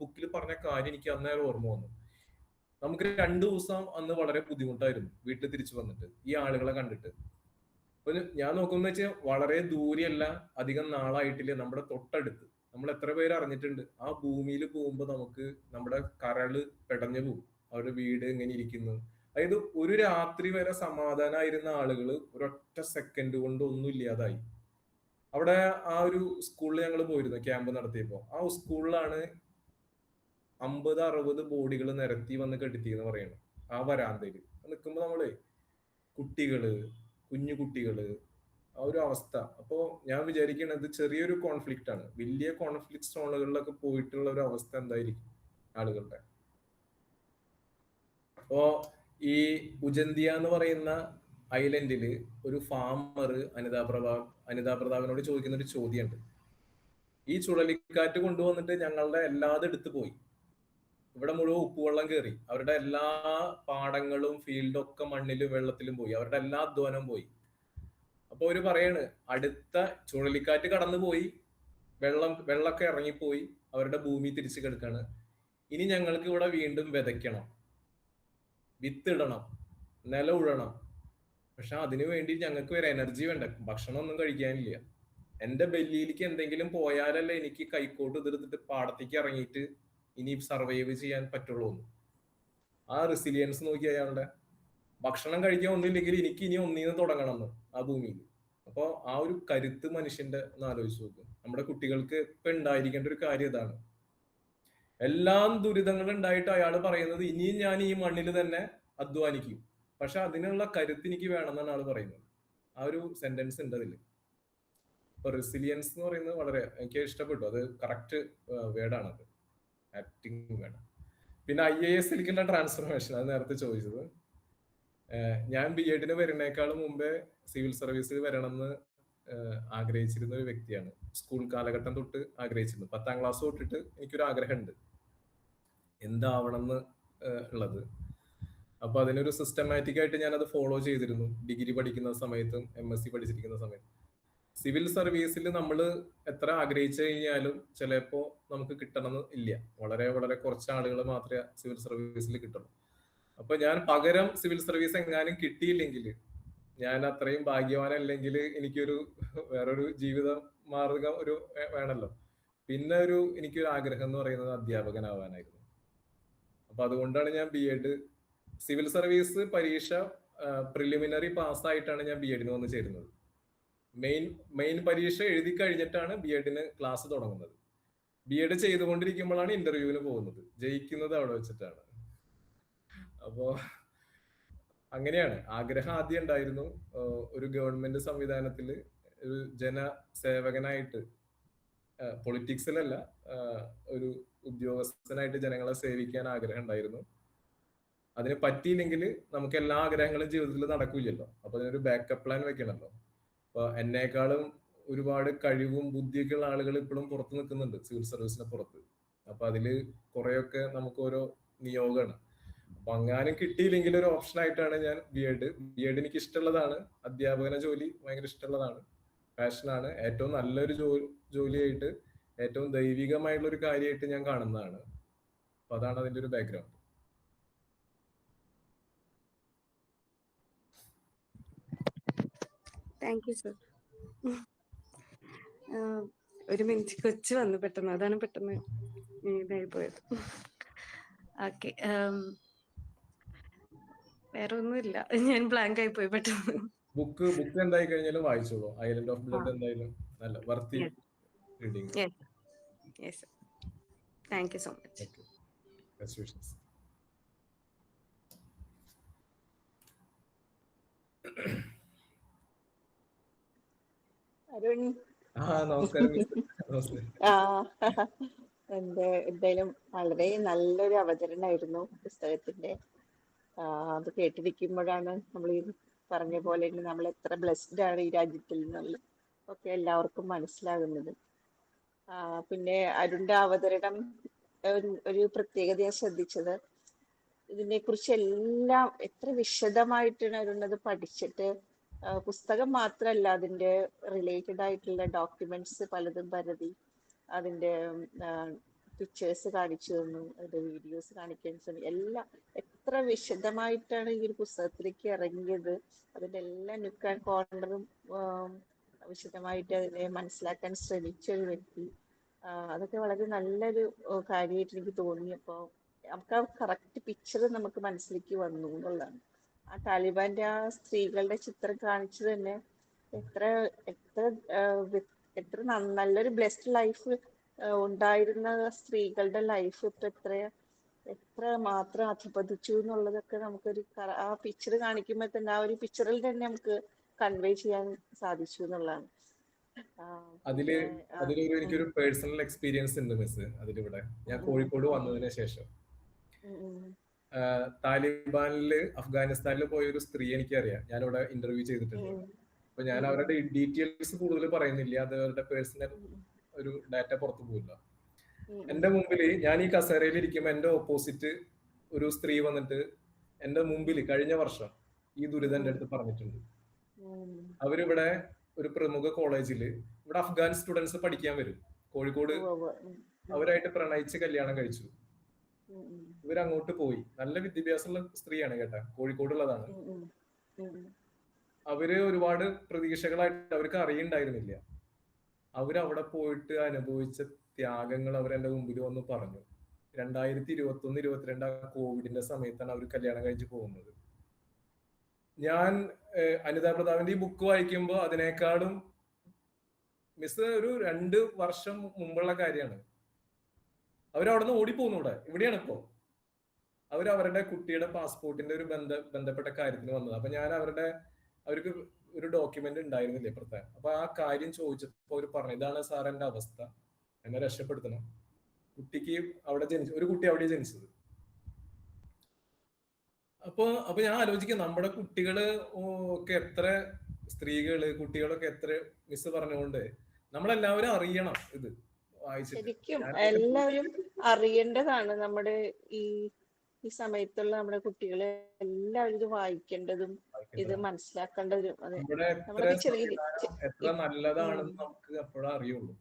S3: ബുക്കിൽ പറഞ്ഞ കാര്യം എനിക്ക് അന്നേരം ഓർമ്മ വന്നു. നമുക്ക് 2 ദിവസം അന്ന് വളരെ ബുദ്ധിമുട്ടായിരുന്നു വീട്ടിൽ തിരിച്ചു വന്നിട്ട് ഈ ആളുകളെ കണ്ടിട്ട്. അപ്പൊ ഞാൻ നോക്കുന്ന വെച്ചാൽ വളരെ ദൂരെയല്ല, അധികം നാളായിട്ടില്ല, നമ്മുടെ തൊട്ടടുത്ത്. നമ്മൾ എത്ര പേര് അറിഞ്ഞിട്ടുണ്ട്, ആ ഭൂമിയിൽ പോകുമ്പോൾ നമുക്ക് നമ്മുടെ കരള് പെടഞ്ഞു പോകും. അവരുടെ വീട് എങ്ങനെ ഇരിക്കുന്നു. അതായത് ഒരു രാത്രി വരെ സമാധാനമായിരുന്ന ആളുകൾ ഒരൊറ്റ സെക്കൻഡ് കൊണ്ട് ഒന്നും ഇല്ലാതായി. അവിടെ ആ ഒരു സ്കൂളിൽ ഞങ്ങൾ പോയിരുന്നു ക്യാമ്പ് നടത്തിയപ്പോ. ആ സ്കൂളിലാണ് 50-60 ബോഡികൾ നിരത്തി വന്ന് കെടുത്തിന്ന് പറയുന്നത് ആ വരാന്തയില്. നിൽക്കുമ്പോ നമ്മള് കുഞ്ഞു കുട്ടികള് ആ ഒരു അവസ്ഥ. അപ്പോ ഞാൻ വിചാരിക്കുന്നത് ചെറിയൊരു കോൺഫ്ലിക്റ്റ് ആണ്. വലിയ കോൺഫ്ലിക്റ്റ് സോണുകളിലൊക്കെ പോയിട്ടുള്ള ഒരു അവസ്ഥ എന്തായിരിക്കും ആളുകളുടെ. അപ്പോ ഈ ഉജന്തിയ എന്ന് പറയുന്ന ഐലൻഡില് ഒരു ഫാമർ അനിതാ പ്രതാപിനോട് ചോദിക്കുന്ന ഒരു ചോദ്യമുണ്ട്. ഈ ചുഴലിക്കാറ്റ് കൊണ്ടുവന്നിട്ട് ഞങ്ങളുടെ എല്ലാതും എടുത്തു പോയി, ഇവിടെ മുഴുവൻ ഉപ്പുവെള്ളം കയറി, അവരുടെ എല്ലാ പാടങ്ങളും ഫീൽഡും ഒക്കെ മണ്ണിലും വെള്ളത്തിലും പോയി, അവരുടെ എല്ലാ അധ്വാനം പോയി. അപ്പൊ അവര് പറയാണ്, അടുത്ത ചുഴലിക്കാറ്റ് കടന്നു പോയി, വെള്ളമൊക്കെ ഇറങ്ങിപ്പോയി, അവരുടെ ഭൂമി തിരിച്ചു കിടക്കാണ്. ഇനി ഞങ്ങൾക്ക് ഇവിടെ വീണ്ടും വിതയ്ക്കണം, വിത്തിടണം, നില ഉഴണം. പക്ഷെ അതിനു വേണ്ടി ഞങ്ങൾക്ക് ഒരു എനർജി വേണ്ട. ഭക്ഷണം ഒന്നും കഴിക്കാനില്ല. എന്റെ ബെല്ലിയിലേക്ക് എന്തെങ്കിലും പോയാലല്ലേ എനിക്ക് കൈക്കോട്ട് എതിർത്തിട്ട് പാടത്തേക്ക് ഇറങ്ങിയിട്ട് ഇനി സർവൈവ് ചെയ്യാൻ പറ്റുള്ളൂ. ആ റെസിലിയൻസ് നോക്കി അയാളുടെ. ഭക്ഷണം കഴിക്കാൻ ഒന്നുമില്ലെങ്കിൽ എനിക്ക് ഇനി ഒന്നിന്ന് തുടങ്ങണമെന്ന് ആ ഭൂമിയിൽ. അപ്പൊ ആ ഒരു കരുത്ത് മനുഷ്യന്റെ ഒന്ന് ആലോചിച്ച് നോക്കും. നമ്മുടെ കുട്ടികൾക്ക് ഇപ്പൊ ഉണ്ടായിരിക്കേണ്ട ഒരു കാര്യം ഇതാണ്. എല്ലാം ദുരിതങ്ങൾ ഉണ്ടായിട്ട് അയാൾ പറയുന്നത് ഇനിയും ഞാൻ ഈ മണ്ണിൽ തന്നെ അധ്വാനിക്കും, പക്ഷെ അതിനുള്ള കരുത്ത് എനിക്ക് വേണമെന്നാണ് ആള് പറയുന്നത്. ആ ഒരു സെന്റൻസ് ഉണ്ട് അതില്. അപ്പൊ റെസിലിയൻസ് എന്ന് പറയുന്നത് വളരെ എനിക്ക് ഇഷ്ടപ്പെട്ടു. അത് കറക്റ്റ് വേർഡാണ്, അത് ആക്ടിങ് വേണം. പിന്നെ IAS-ലേക്കുള്ള ട്രാൻസ്ഫർമേഷൻ, അത് നേരത്തെ ചോദിച്ചത്. ഞാൻ BEd വരുന്നേക്കാളും മുമ്പേ സിവിൽ സർവീസിൽ വരണമെന്ന് ആഗ്രഹിച്ചിരുന്ന ഒരു വ്യക്തിയാണ്. സ്കൂൾ കാലഘട്ടം തൊട്ട് ആഗ്രഹിച്ചിരുന്നു. 10ാം ക്ലാസ് തൊട്ടിട്ട് എനിക്കൊരു ആഗ്രഹമുണ്ട് എന്താവണമെന്ന് ഉള്ളത്. അപ്പൊ അതിനൊരു സിസ്റ്റമാറ്റിക് ആയിട്ട് ഞാൻ അത് ഫോളോ ചെയ്തിരുന്നു. ഡിഗ്രി പഠിക്കുന്ന സമയത്തും MSc പഠിച്ചിരിക്കുന്ന സമയത്തും. സിവിൽ സർവീസിൽ നമ്മൾ എത്ര ആഗ്രഹിച്ചു കഴിഞ്ഞാലും ചിലപ്പോ നമുക്ക് കിട്ടണമെന്ന് ഇല്ല. വളരെ വളരെ കുറച്ച് ആളുകൾ മാത്രമേ സിവിൽ സർവീസിൽ കിട്ടുള്ളൂ. അപ്പൊ ഞാൻ പകരം സിവിൽ സർവീസ് എങ്ങാനും കിട്ടിയില്ലെങ്കിൽ, ഞാൻ അത്രയും ഭാഗ്യവാനല്ലെങ്കിൽ എനിക്കൊരു വേറൊരു ജീവിത മാർഗം ഒരു വേണമല്ലോ. പിന്നെ എനിക്കൊരു ആഗ്രഹം എന്ന് പറയുന്നത് അധ്യാപകനാവാനായിരുന്നു. അപ്പൊ അതുകൊണ്ടാണ് ഞാൻ BEd സിവിൽ സർവീസ് പരീക്ഷ പ്രിലിമിനറി പാസ്സായിട്ടാണ് ഞാൻ BEd വന്ന് ചേരുന്നത്. മെയിൻ പരീക്ഷ എഴുതി കഴിഞ്ഞിട്ടാണ് BEd ക്ലാസ് തുടങ്ങുന്നത്. BEd ചെയ്തുകൊണ്ടിരിക്കുമ്പോഴാണ് ഇന്റർവ്യൂവിന് പോകുന്നത്. ജയിക്കുന്നത് അവിടെ വെച്ചിട്ടാണ്. അപ്പോ അങ്ങനെയാണ്. ആഗ്രഹം ആദ്യം ഉണ്ടായിരുന്നു ഒരു ഗവൺമെന്റ് സംവിധാനത്തിൽ ഒരു ജനസേവകനായിട്ട്, പൊളിറ്റിക്സിലല്ല, ഒരു ഉദ്യോഗസ്ഥനായിട്ട് ജനങ്ങളെ സേവിക്കാൻ ആഗ്രഹം ഉണ്ടായിരുന്നു. അതിന് പറ്റിയില്ലെങ്കിൽ നമുക്ക് എല്ലാ ആഗ്രഹങ്ങളും ജീവിതത്തിൽ നടക്കില്ലല്ലോ. അപ്പൊ അതിനൊരു ബാക്കപ്പ് പ്ലാൻ വെക്കണമല്ലോ. അപ്പൊ എന്നേക്കാളും ഒരുപാട് കഴിവും ബുദ്ധിയൊക്കെ ഉള്ള ആളുകൾ ഇപ്പോഴും പുറത്ത് നിൽക്കുന്നുണ്ട്, സിവിൽ സർവീസിന് പുറത്ത്. അപ്പൊ അതില് കുറെയൊക്കെ നമുക്ക് ഓരോ നിയോഗമാണ്. അപ്പൊ അങ്ങാനും കിട്ടിയില്ലെങ്കിൽ ഒരു ഓപ്ഷൻ ആയിട്ടാണ് ഞാൻ ബി എഡ് എനിക്ക് ഇഷ്ടമുള്ളതാണ്. അധ്യാപകന ജോലി ഭയങ്കര ഇഷ്ടമുള്ളതാണ്, പാഷനാണ്. ഏറ്റവും നല്ലൊരു ജോലിയായിട്ട്, ഏറ്റവും ദൈവികമായിട്ടുള്ള ഒരു കാര്യമായിട്ട് ഞാൻ കാണുന്നതാണ്. അപ്പൊ അതാണ് അതിന്റെ ഒരു ബാക്ക്ഗ്രൗണ്ട്.
S5: Thank you sir. ഒരു മിനിറ്റ്, കൊച്ചു വന്നു പെട്ടെന്ന്, അതാണ് പെട്ടെന്ന് ഇതായി പോയത്. ഓക്കെ, വേറെ ഒന്നുമില്ല, ഞാൻ ബ്ലാങ്ക് ആയി പോയി പെട്ടെന്ന്.
S3: ബുക്ക് എന്തായി കഴിഞ്ഞാലും വായിച്ചോളൂ. ഐലൻഡ് ഓഫ് ബ്ലഡ് എന്തായാലും നല്ല worthy reading.
S5: Yes, thank you so much.
S3: Best wishes.
S7: Arun,
S3: നമസ്കാരം.
S7: എന്തായാലും വളരെ നല്ലൊരു അവതരണമായിരുന്നു പുസ്തകത്തിന്റെ. അത് കേട്ടിരിക്കുമ്പോഴാണ് നമ്മൾ ഈ പറഞ്ഞ പോലെ നമ്മൾ എത്ര ബ്ലെസ്ഡ് ആണ് ഈ രാജ്യത്തിൽ നിന്നുള്ള ഒക്കെ എല്ലാവർക്കും മനസ്സിലാകുന്നത്. പിന്നെ അരുണിന്റെ അവതരണം ഒരു പ്രത്യേകത ഞാൻ ശ്രദ്ധിച്ചത്, ഇതിനെക്കുറിച്ച് എല്ലാം എത്ര വിശദമായിട്ടാണ് അരുണത് പഠിച്ചിട്ട്, പുസ്തകം മാത്രമല്ല അതിന്റെ റിലേറ്റഡ് ആയിട്ടുള്ള ഡോക്യുമെന്റ്സ് പലതും പരതി അതിന്റെ പിക്ചേഴ്സ് കാണിച്ചു തന്നു, അതിന്റെ വീഡിയോസ് കാണിക്കാൻ ശ്രമിക്കും, എല്ലാം എത്ര വിശദമായിട്ടാണ് ഈ ഒരു പുസ്തകത്തിലേക്ക് ഇറങ്ങിയത്. അതിന്റെ എല്ലാ നുക്ക് ആൻഡ് കോർണറും വിശദമായിട്ട് അതിനെ മനസ്സിലാക്കാൻ ശ്രമിച്ച ഒരു വ്യക്തി. അതൊക്കെ വളരെ നല്ലൊരു കാര്യമായിട്ട് എനിക്ക് തോന്നി. അപ്പോൾ നമുക്ക് ആ കറക്റ്റ് പിക്ചർ നമുക്ക് മനസ്സിലേക്ക് വന്നു എന്നുള്ളതാണ്. ആ താലിബാന്റെ ആ സ്ത്രീകളുടെ ചിത്രം കാണിച്ചു തന്നെ എത്ര എത്ര എത്ര നല്ലൊരു ബ്ലെസ്ഡ് ലൈഫ് ഉണ്ടായിരുന്ന സ്ത്രീകളുടെ ലൈഫ് ഇപ്പൊ എത്ര മാത്രം അധപതിച്ചു എന്നുള്ളതൊക്കെ നമുക്കൊരു ആ പിക്ചർ കാണിക്കുമ്പോൾ തന്നെ, ആ ഒരു പിക്ചറിൽ തന്നെ നമുക്ക് കൺവേ ചെയ്യാൻ സാധിച്ചു എന്നുള്ളതാണ്.
S3: എനിക്കൊരു പേഴ്സണൽ എക്സ്പീരിയൻസ് ഉണ്ട് മിസ്. അതിലിവിടെ ഞാൻ കോഴിക്കോട് വന്നതിന് ശേഷം താലിബാനില് അഫ്ഗാനിസ്ഥാനിൽ പോയ ഒരു സ്ത്രീ എനിക്കറിയാം, ഞാനിവിടെ ഇന്റർവ്യൂ ചെയ്തിട്ടുണ്ട്. അപ്പൊ ഞാൻ അവരുടെ ഡീറ്റെയിൽസ് കൂടുതൽ പറയുന്നില്ല, അത് അവരുടെ പേഴ്സണൽ ഒരു ഡാറ്റ പുറത്തു പോകില്ല. എന്റെ മുമ്പില് ഞാൻ ഈ കസേരയിൽ ഇരിക്കുമ്പോ എന്റെ ഓപ്പോസിറ്റ് ഒരു സ്ത്രീ വന്നിട്ട് എന്റെ മുമ്പിൽ കഴിഞ്ഞ വർഷം ഈ ദുരിതം എന്റെ അടുത്ത് പറഞ്ഞിട്ടുണ്ട്. അവരിവിടെ ഒരു പ്രമുഖ കോളേജില് ഇവിടെ അഫ്ഗാൻ സ്റ്റുഡൻസ് പഠിക്കാൻ വരും, കോഴിക്കോട്. അവരായിട്ട് പ്രണയിച്ച് കല്യാണം കഴിച്ചു. ഇവരങ്ങോട്ട് പോയി. നല്ല വിദ്യാഭ്യാസമുള്ള സ്ത്രീയാണ് കേട്ടാ, കോഴിക്കോടുള്ളതാണ്. അവര് ഒരുപാട് പ്രതീക്ഷകളായിട്ട് അവർക്ക് അറിയണ്ടായിരുന്നില്ല. അവരവിടെ പോയിട്ട് അനുഭവിച്ച ത്യാഗങ്ങൾ അവരെന്റെ മുമ്പിൽ വന്ന് പറഞ്ഞു. 2021-22 കോവിഡിന്റെ സമയത്താണ് അവർ കല്യാണം കഴിച്ച് പോകുന്നത്. ഞാൻ അനിതാ പ്രതാപിന്റെ ഈ ബുക്ക് വായിക്കുമ്പോൾ അതിനേക്കാളും മിസ് ഒരു 2 വർഷം മുമ്പുള്ള കാര്യമാണ്. അവരവിടെ നിന്ന് ഓടിപ്പോകുന്നു. ഇവിടെയാണ് ഇപ്പോ അവരുടെ കുട്ടിയുടെ പാസ്പോർട്ടിന്റെ ഒരു ബന്ധപ്പെട്ട കാര്യത്തിന് വന്നത്. അപ്പൊ ഞാൻ അവർക്ക് ഒരു ഡോക്യുമെന്റ് ഉണ്ടായിരുന്നില്ല ഇപ്പുറത്തെ. അപ്പൊ ആ കാര്യം ചോദിച്ചപ്പോ അവർ പറഞ്ഞു, ഇതാണ് സാർ എന്റെ അവസ്ഥ, എന്നെ രക്ഷപ്പെടുത്തണം. കുട്ടിക്ക് ഒരു കുട്ടി അവിടെ ജനിച്ചത്. അപ്പൊ ഞാൻ ആലോചിക്കാം, നമ്മുടെ കുട്ടികള് ഒക്കെ എത്ര, സ്ത്രീകള് കുട്ടികളൊക്കെ എത്ര മിസ് പറഞ്ഞുകൊണ്ട് നമ്മളെല്ലാവരും അറിയണം ഇത് വായിച്ചിട്ട്.
S7: ശരിക്കും എല്ലാവരും അറിയേണ്ടതാണ്. നമ്മുടെ ഈ സമയത്തുള്ള നമ്മുടെ കുട്ടികളെ എല്ലാവരും ഇത് വായിക്കേണ്ടതും ഇത് മനസ്സിലാക്കേണ്ടതും.
S3: എത്ര നല്ലതാണെന്ന് നമുക്ക് അപ്പോഴേ അറിയുള്ളൂ.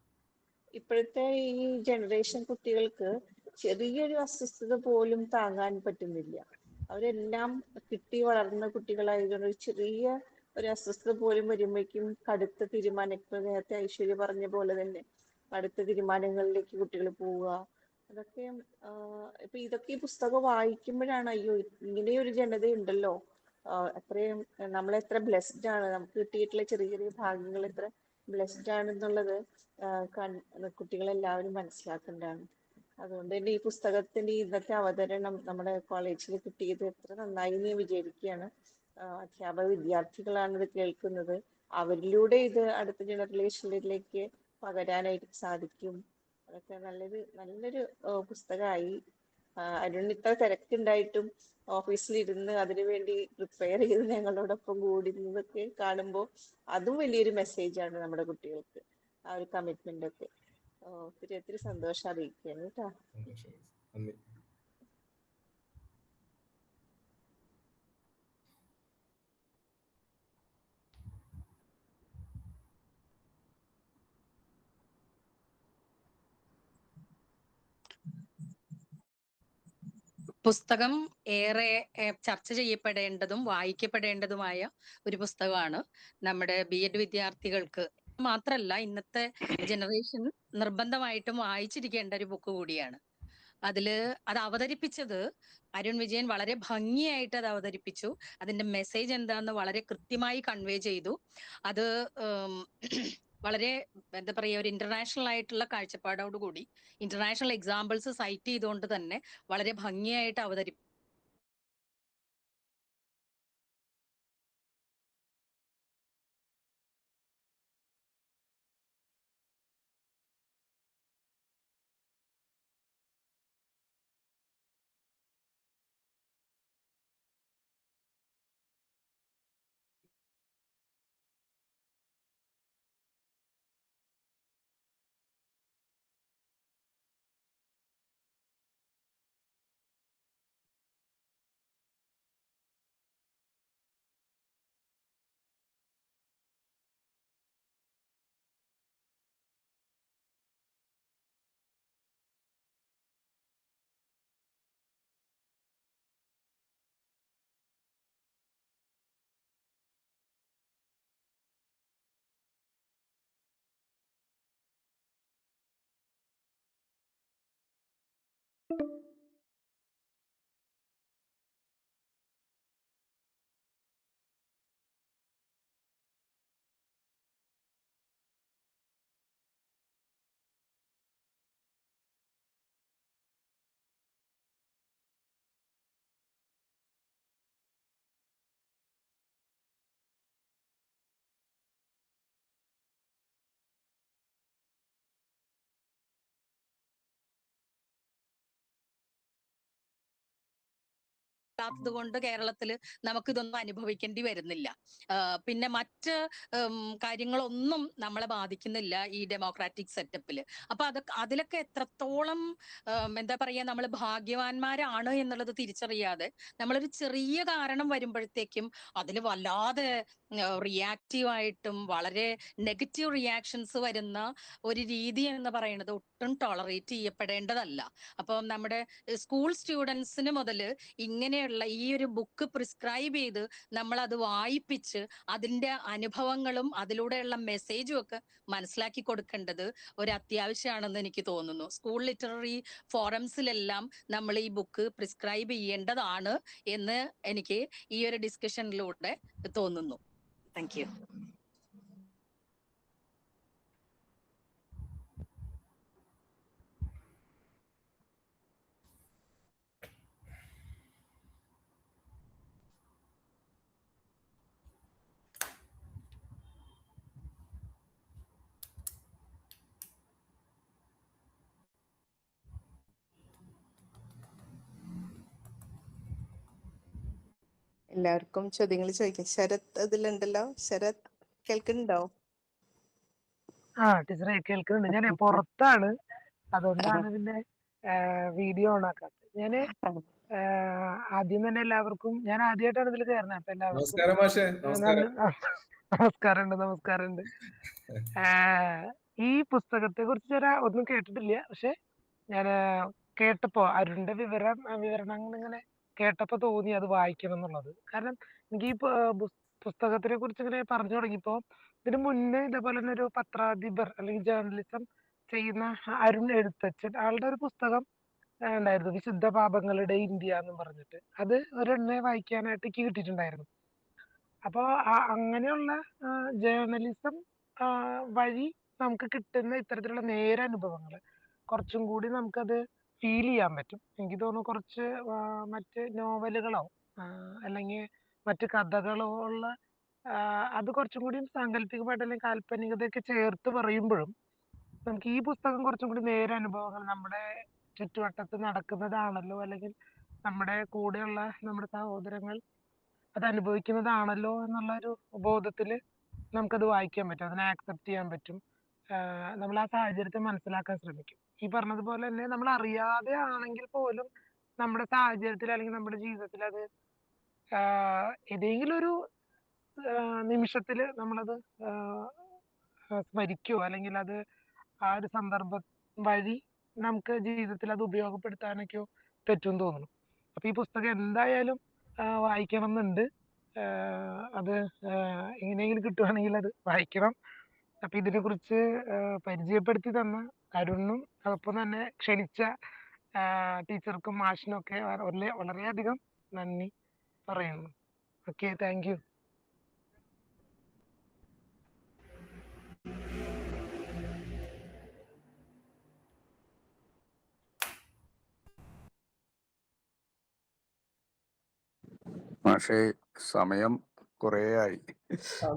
S7: ഇപ്പോഴത്തെ ഈ ജനറേഷൻ കുട്ടികൾക്ക് ചെറിയൊരു അസ്വസ്ഥത പോലും താങ്ങാൻ പറ്റുന്നില്ല. അവരെല്ലാം കിട്ടി വളർന്ന കുട്ടികളായതുകൊണ്ട് ചെറിയ ഒരു അസ്വസ്ഥത പോലും വരുമ്പോഴേക്കും കടുത്ത തീരുമാനം, നേരത്തെ ഐശ്വര്യ പറഞ്ഞ പോലെ തന്നെ അടുത്ത തീരുമാനങ്ങളിലേക്ക് കുട്ടികൾ പോവുക. അതൊക്കെ ഇപ്പൊ ഇതൊക്കെ ഈ പുസ്തകം വായിക്കുമ്പോഴാണ്, അയ്യോ ഇങ്ങനെയൊരു ജനത ഉണ്ടല്ലോ, അത്രയും നമ്മളെത്ര ബ്ലെസ്ഡ് ആണ്, നമുക്ക് കിട്ടിയിട്ടുള്ള ചെറിയ ചെറിയ ഭാഗ്യങ്ങൾ എത്ര ബ്ലെസ്ഡ് ആണെന്നുള്ളത് കുട്ടികളെല്ലാവരും മനസ്സിലാക്കേണ്ടതാണ്. അതുകൊണ്ട് തന്നെ ഈ പുസ്തകത്തിന്റെ ഇന്നത്തെ അവതരണം നമ്മുടെ കോളേജിൽ കിട്ടിയത് എത്ര നന്നായി എന്ന് വിചാരിക്കുകയാണ്. അധ്യാപക വിദ്യാർത്ഥികളാണ് ഇത് കേൾക്കുന്നത്. അവരിലൂടെ ഇത് അടുത്ത ജനറേഷനിലേക്ക് പകരാനായിട്ട് സാധിക്കും. അതൊക്കെ നല്ലൊരു പുസ്തകമായി. അരുൺ ഇത്ര തിരക്കുണ്ടായിട്ടും ഓഫീസിലിരുന്ന് അതിനുവേണ്ടി പ്രിപ്പയർ ചെയ്ത് ഞങ്ങളോടൊപ്പം കൂടുന്നതൊക്കെ കാണുമ്പോൾ അതും വലിയൊരു മെസ്സേജാണ് നമ്മുടെ കുട്ടികൾക്ക്. ആ ഒരു കമ്മിറ്റ്മെന്റ് ഒക്കെ ഒത്തിരി സന്തോഷം അറിയിക്കുകയാണ് കേട്ടോ.
S8: പുസ്തകം ഏറെ ചർച്ച ചെയ്യപ്പെടേണ്ടതും വായിക്കപ്പെടേണ്ടതുമായ ഒരു പുസ്തകമാണ്. നമ്മുടെ ബി.എഡ് വിദ്യാർത്ഥികൾക്ക് മാത്രല്ല, ഇന്നത്തെ ജനറേഷൻ നിർബന്ധമായിട്ടും വായിച്ചിരിക്കേണ്ട ഒരു ബുക്ക് കൂടിയാണ്. അത് അവതരിപ്പിച്ചത് അരുൺ വിജയൻ വളരെ ഭംഗിയായിട്ട് അത് അവതരിപ്പിച്ചു. അതിന്റെ മെസ്സേജ് എന്താന്ന് വളരെ കൃത്യമായി കൺവേ ചെയ്തു. അത് വളരെ എന്താ പറയുക, ഒരു ഇന്റർനാഷണൽ ആയിട്ടുള്ള കാഴ്ചപ്പാടോട് കൂടി ഇന്റർനാഷണൽ എക്സാമ്പിൾസ് സൈറ്റ് ചെയ്തുകൊണ്ട് തന്നെ വളരെ ഭംഗിയായിട്ട് അവതരിപ്പിച്ചു. ാത്തത് കേരളത്തിൽ നമുക്ക് ഇതൊന്നും അനുഭവിക്കേണ്ടി വരുന്നില്ല. പിന്നെ മറ്റ് കാര്യങ്ങളൊന്നും നമ്മളെ ബാധിക്കുന്നില്ല ഈ ഡെമോക്രാറ്റിക് സെറ്റപ്പിൽ. അപ്പൊ അതിലൊക്കെ എത്രത്തോളം എന്താ പറയാ, നമ്മൾ ഭാഗ്യവാന്മാരാണ് എന്നുള്ളത് തിരിച്ചറിയാതെ നമ്മളൊരു ചെറിയ കാരണം വരുമ്പോഴത്തേക്കും അതിൽ വല്ലാതെ റിയാക്റ്റീവായിട്ടും വളരെ നെഗറ്റീവ് റിയാക്ഷൻസ് വരുന്ന ഒരു രീതി എന്ന് പറയുന്നത് ഒട്ടും ടോളറേറ്റ് ചെയ്യപ്പെടേണ്ടതല്ല. അപ്പം നമ്മുടെ സ്കൂൾ സ്റ്റുഡൻസിന് മുതൽ ഇങ്ങനെയുള്ള ഈ ഒരു ബുക്ക് പ്രിസ്ക്രൈബ് ചെയ്ത് നമ്മൾ അത് വായിപ്പിച്ച് അതിന്റെ അനുഭവങ്ങളും അതിലൂടെയുള്ള മെസ്സേജും ഒക്കെ മനസ്സിലാക്കി കൊടുക്കേണ്ടത് ഒരു അത്യാവശ്യമാണെന്ന് എനിക്ക് തോന്നുന്നു. സ്കൂൾ ലിറ്റററി ഫോറംസിലെല്ലാം നമ്മൾ ഈ ബുക്ക് പ്രിസ്ക്രൈബ് ചെയ്യേണ്ടതാണ് എന്ന് എനിക്ക് ഈ ഒരു ഡിസ്കഷനിലൂടെ തോന്നുന്നു. Thank you.
S4: എല്ലാവർക്കും ചോദ്യങ്ങൾ ചോദിക്കാം. ശരത് അതിലുണ്ടല്ലോ. ശരത് കേൾക്കുന്നുണ്ടോ?
S9: ടീച്ചറെ കേൾക്കുന്നുണ്ട്. ഞാൻ പുറത്താണ്, അതുകൊണ്ടാണ് പിന്നെ വീഡിയോ ഓൺ ആക്കാത്തത്. ഞാന് ആദ്യം തന്നെ എല്ലാവർക്കും, ഞാൻ ആദ്യമായിട്ടാണ് ഇതിൽ കയറുന്നത്. അപ്പൊ എല്ലാവർക്കും നമസ്കാരമുണ്ട്. ഈ പുസ്തകത്തെ കുറിച്ച് ഒന്നും കേട്ടിട്ടില്ല. പക്ഷെ ഞാൻ കേട്ടപ്പോ അരുണിന്റെ വിവരണങ്ങൾ ഇങ്ങനെ കേട്ടപ്പോ തോന്നി അത് വായിക്കണം എന്നുള്ളത്. കാരണം എനിക്ക് ഈ പുസ്തകത്തിനെ കുറിച്ച് ഇങ്ങനെ പറഞ്ഞു തുടങ്ങിയപ്പോ, ഇതിനു മുന്നേ ഇതേപോലെ തന്നെ ഒരു പത്രാധിപർ അല്ലെങ്കിൽ ജേർണലിസം ചെയ്യുന്ന അരുൺ എഴുത്തച്ഛൻ, ആളുടെ ഒരു പുസ്തകം ഉണ്ടായിരുന്നു, വിശുദ്ധ പാപങ്ങളുടെ ഇന്ത്യ എന്ന് പറഞ്ഞിട്ട്. അത് ഒരെണ്ണെ വായിക്കാനായിട്ട് എനിക്ക് കിട്ടിയിട്ടുണ്ടായിരുന്നു. അപ്പോ അങ്ങനെയുള്ള ജേർണലിസം വഴി നമുക്ക് കിട്ടുന്ന ഇത്തരത്തിലുള്ള നേരനുഭവങ്ങൾ കുറച്ചും കൂടി നമുക്കത് ഫീൽ ചെയ്യാൻ പറ്റും. എനിക്ക് തോന്നുന്നു കുറച്ച് മറ്റ് നോവലുകളോ അല്ലെങ്കിൽ മറ്റ് കഥകളോ ഉള്ള അത് കുറച്ചും കൂടി സാങ്കല്പികമായിട്ട് അല്ലെങ്കിൽ കാൽപ്പനികതയൊക്കെ ചേർത്ത് പറയുമ്പോഴും നമുക്ക് ഈ പുസ്തകം കുറച്ചും കൂടി നേരനുഭവങ്ങൾ, നമ്മുടെ ചുറ്റുവട്ടത്ത് നടക്കുന്നതാണല്ലോ, അല്ലെങ്കിൽ നമ്മുടെ കൂടെയുള്ള നമ്മുടെ സഹോദരങ്ങൾ അത് അനുഭവിക്കുന്നതാണല്ലോ എന്നുള്ള ഒരു ബോധത്തില് നമുക്കത് വായിക്കാൻ പറ്റും, അതിനെ ആക്സെപ്റ്റ് ചെയ്യാൻ പറ്റും. നമ്മൾ ആ സാഹചര്യത്തെ മനസ്സിലാക്കാൻ ശ്രമിക്കും. ഈ പറഞ്ഞതുപോലെ തന്നെ നമ്മൾ അറിയാതെ ആണെങ്കിൽ പോലും നമ്മുടെ സാഹചര്യത്തിൽ അല്ലെങ്കിൽ നമ്മുടെ ജീവിതത്തിൽ അത് ഏതെങ്കിലും ഒരു നിമിഷത്തില് നമ്മളത് സ്മരിക്കുകയോ അല്ലെങ്കിൽ അത് ആ ഒരു സന്ദർഭം വഴി നമുക്ക് ജീവിതത്തിൽ അത് ഉപയോഗപ്പെടുത്താനൊക്കെയോ പറ്റുമെന്ന് തോന്നുന്നു. അപ്പൊ ഈ പുസ്തകം എന്തായാലും വായിക്കണം എന്നുണ്ട്. അത് എങ്ങനെയെങ്കിലും കിട്ടുവാണെങ്കിൽ അത് വായിക്കണം. അപ്പൊ ഇതിനെ കുറിച്ച് പരിചയപ്പെടുത്തി തന്ന അരുണിനും അതൊപ്പം തന്നെ ക്ഷണിച്ച ടീച്ചർക്കും മാഷിനും ഒക്കെ വളരെയധികം നന്ദി പറയുന്നു. Okay, thank U.
S10: മാഷേ, സമയം കുറേ ആയി.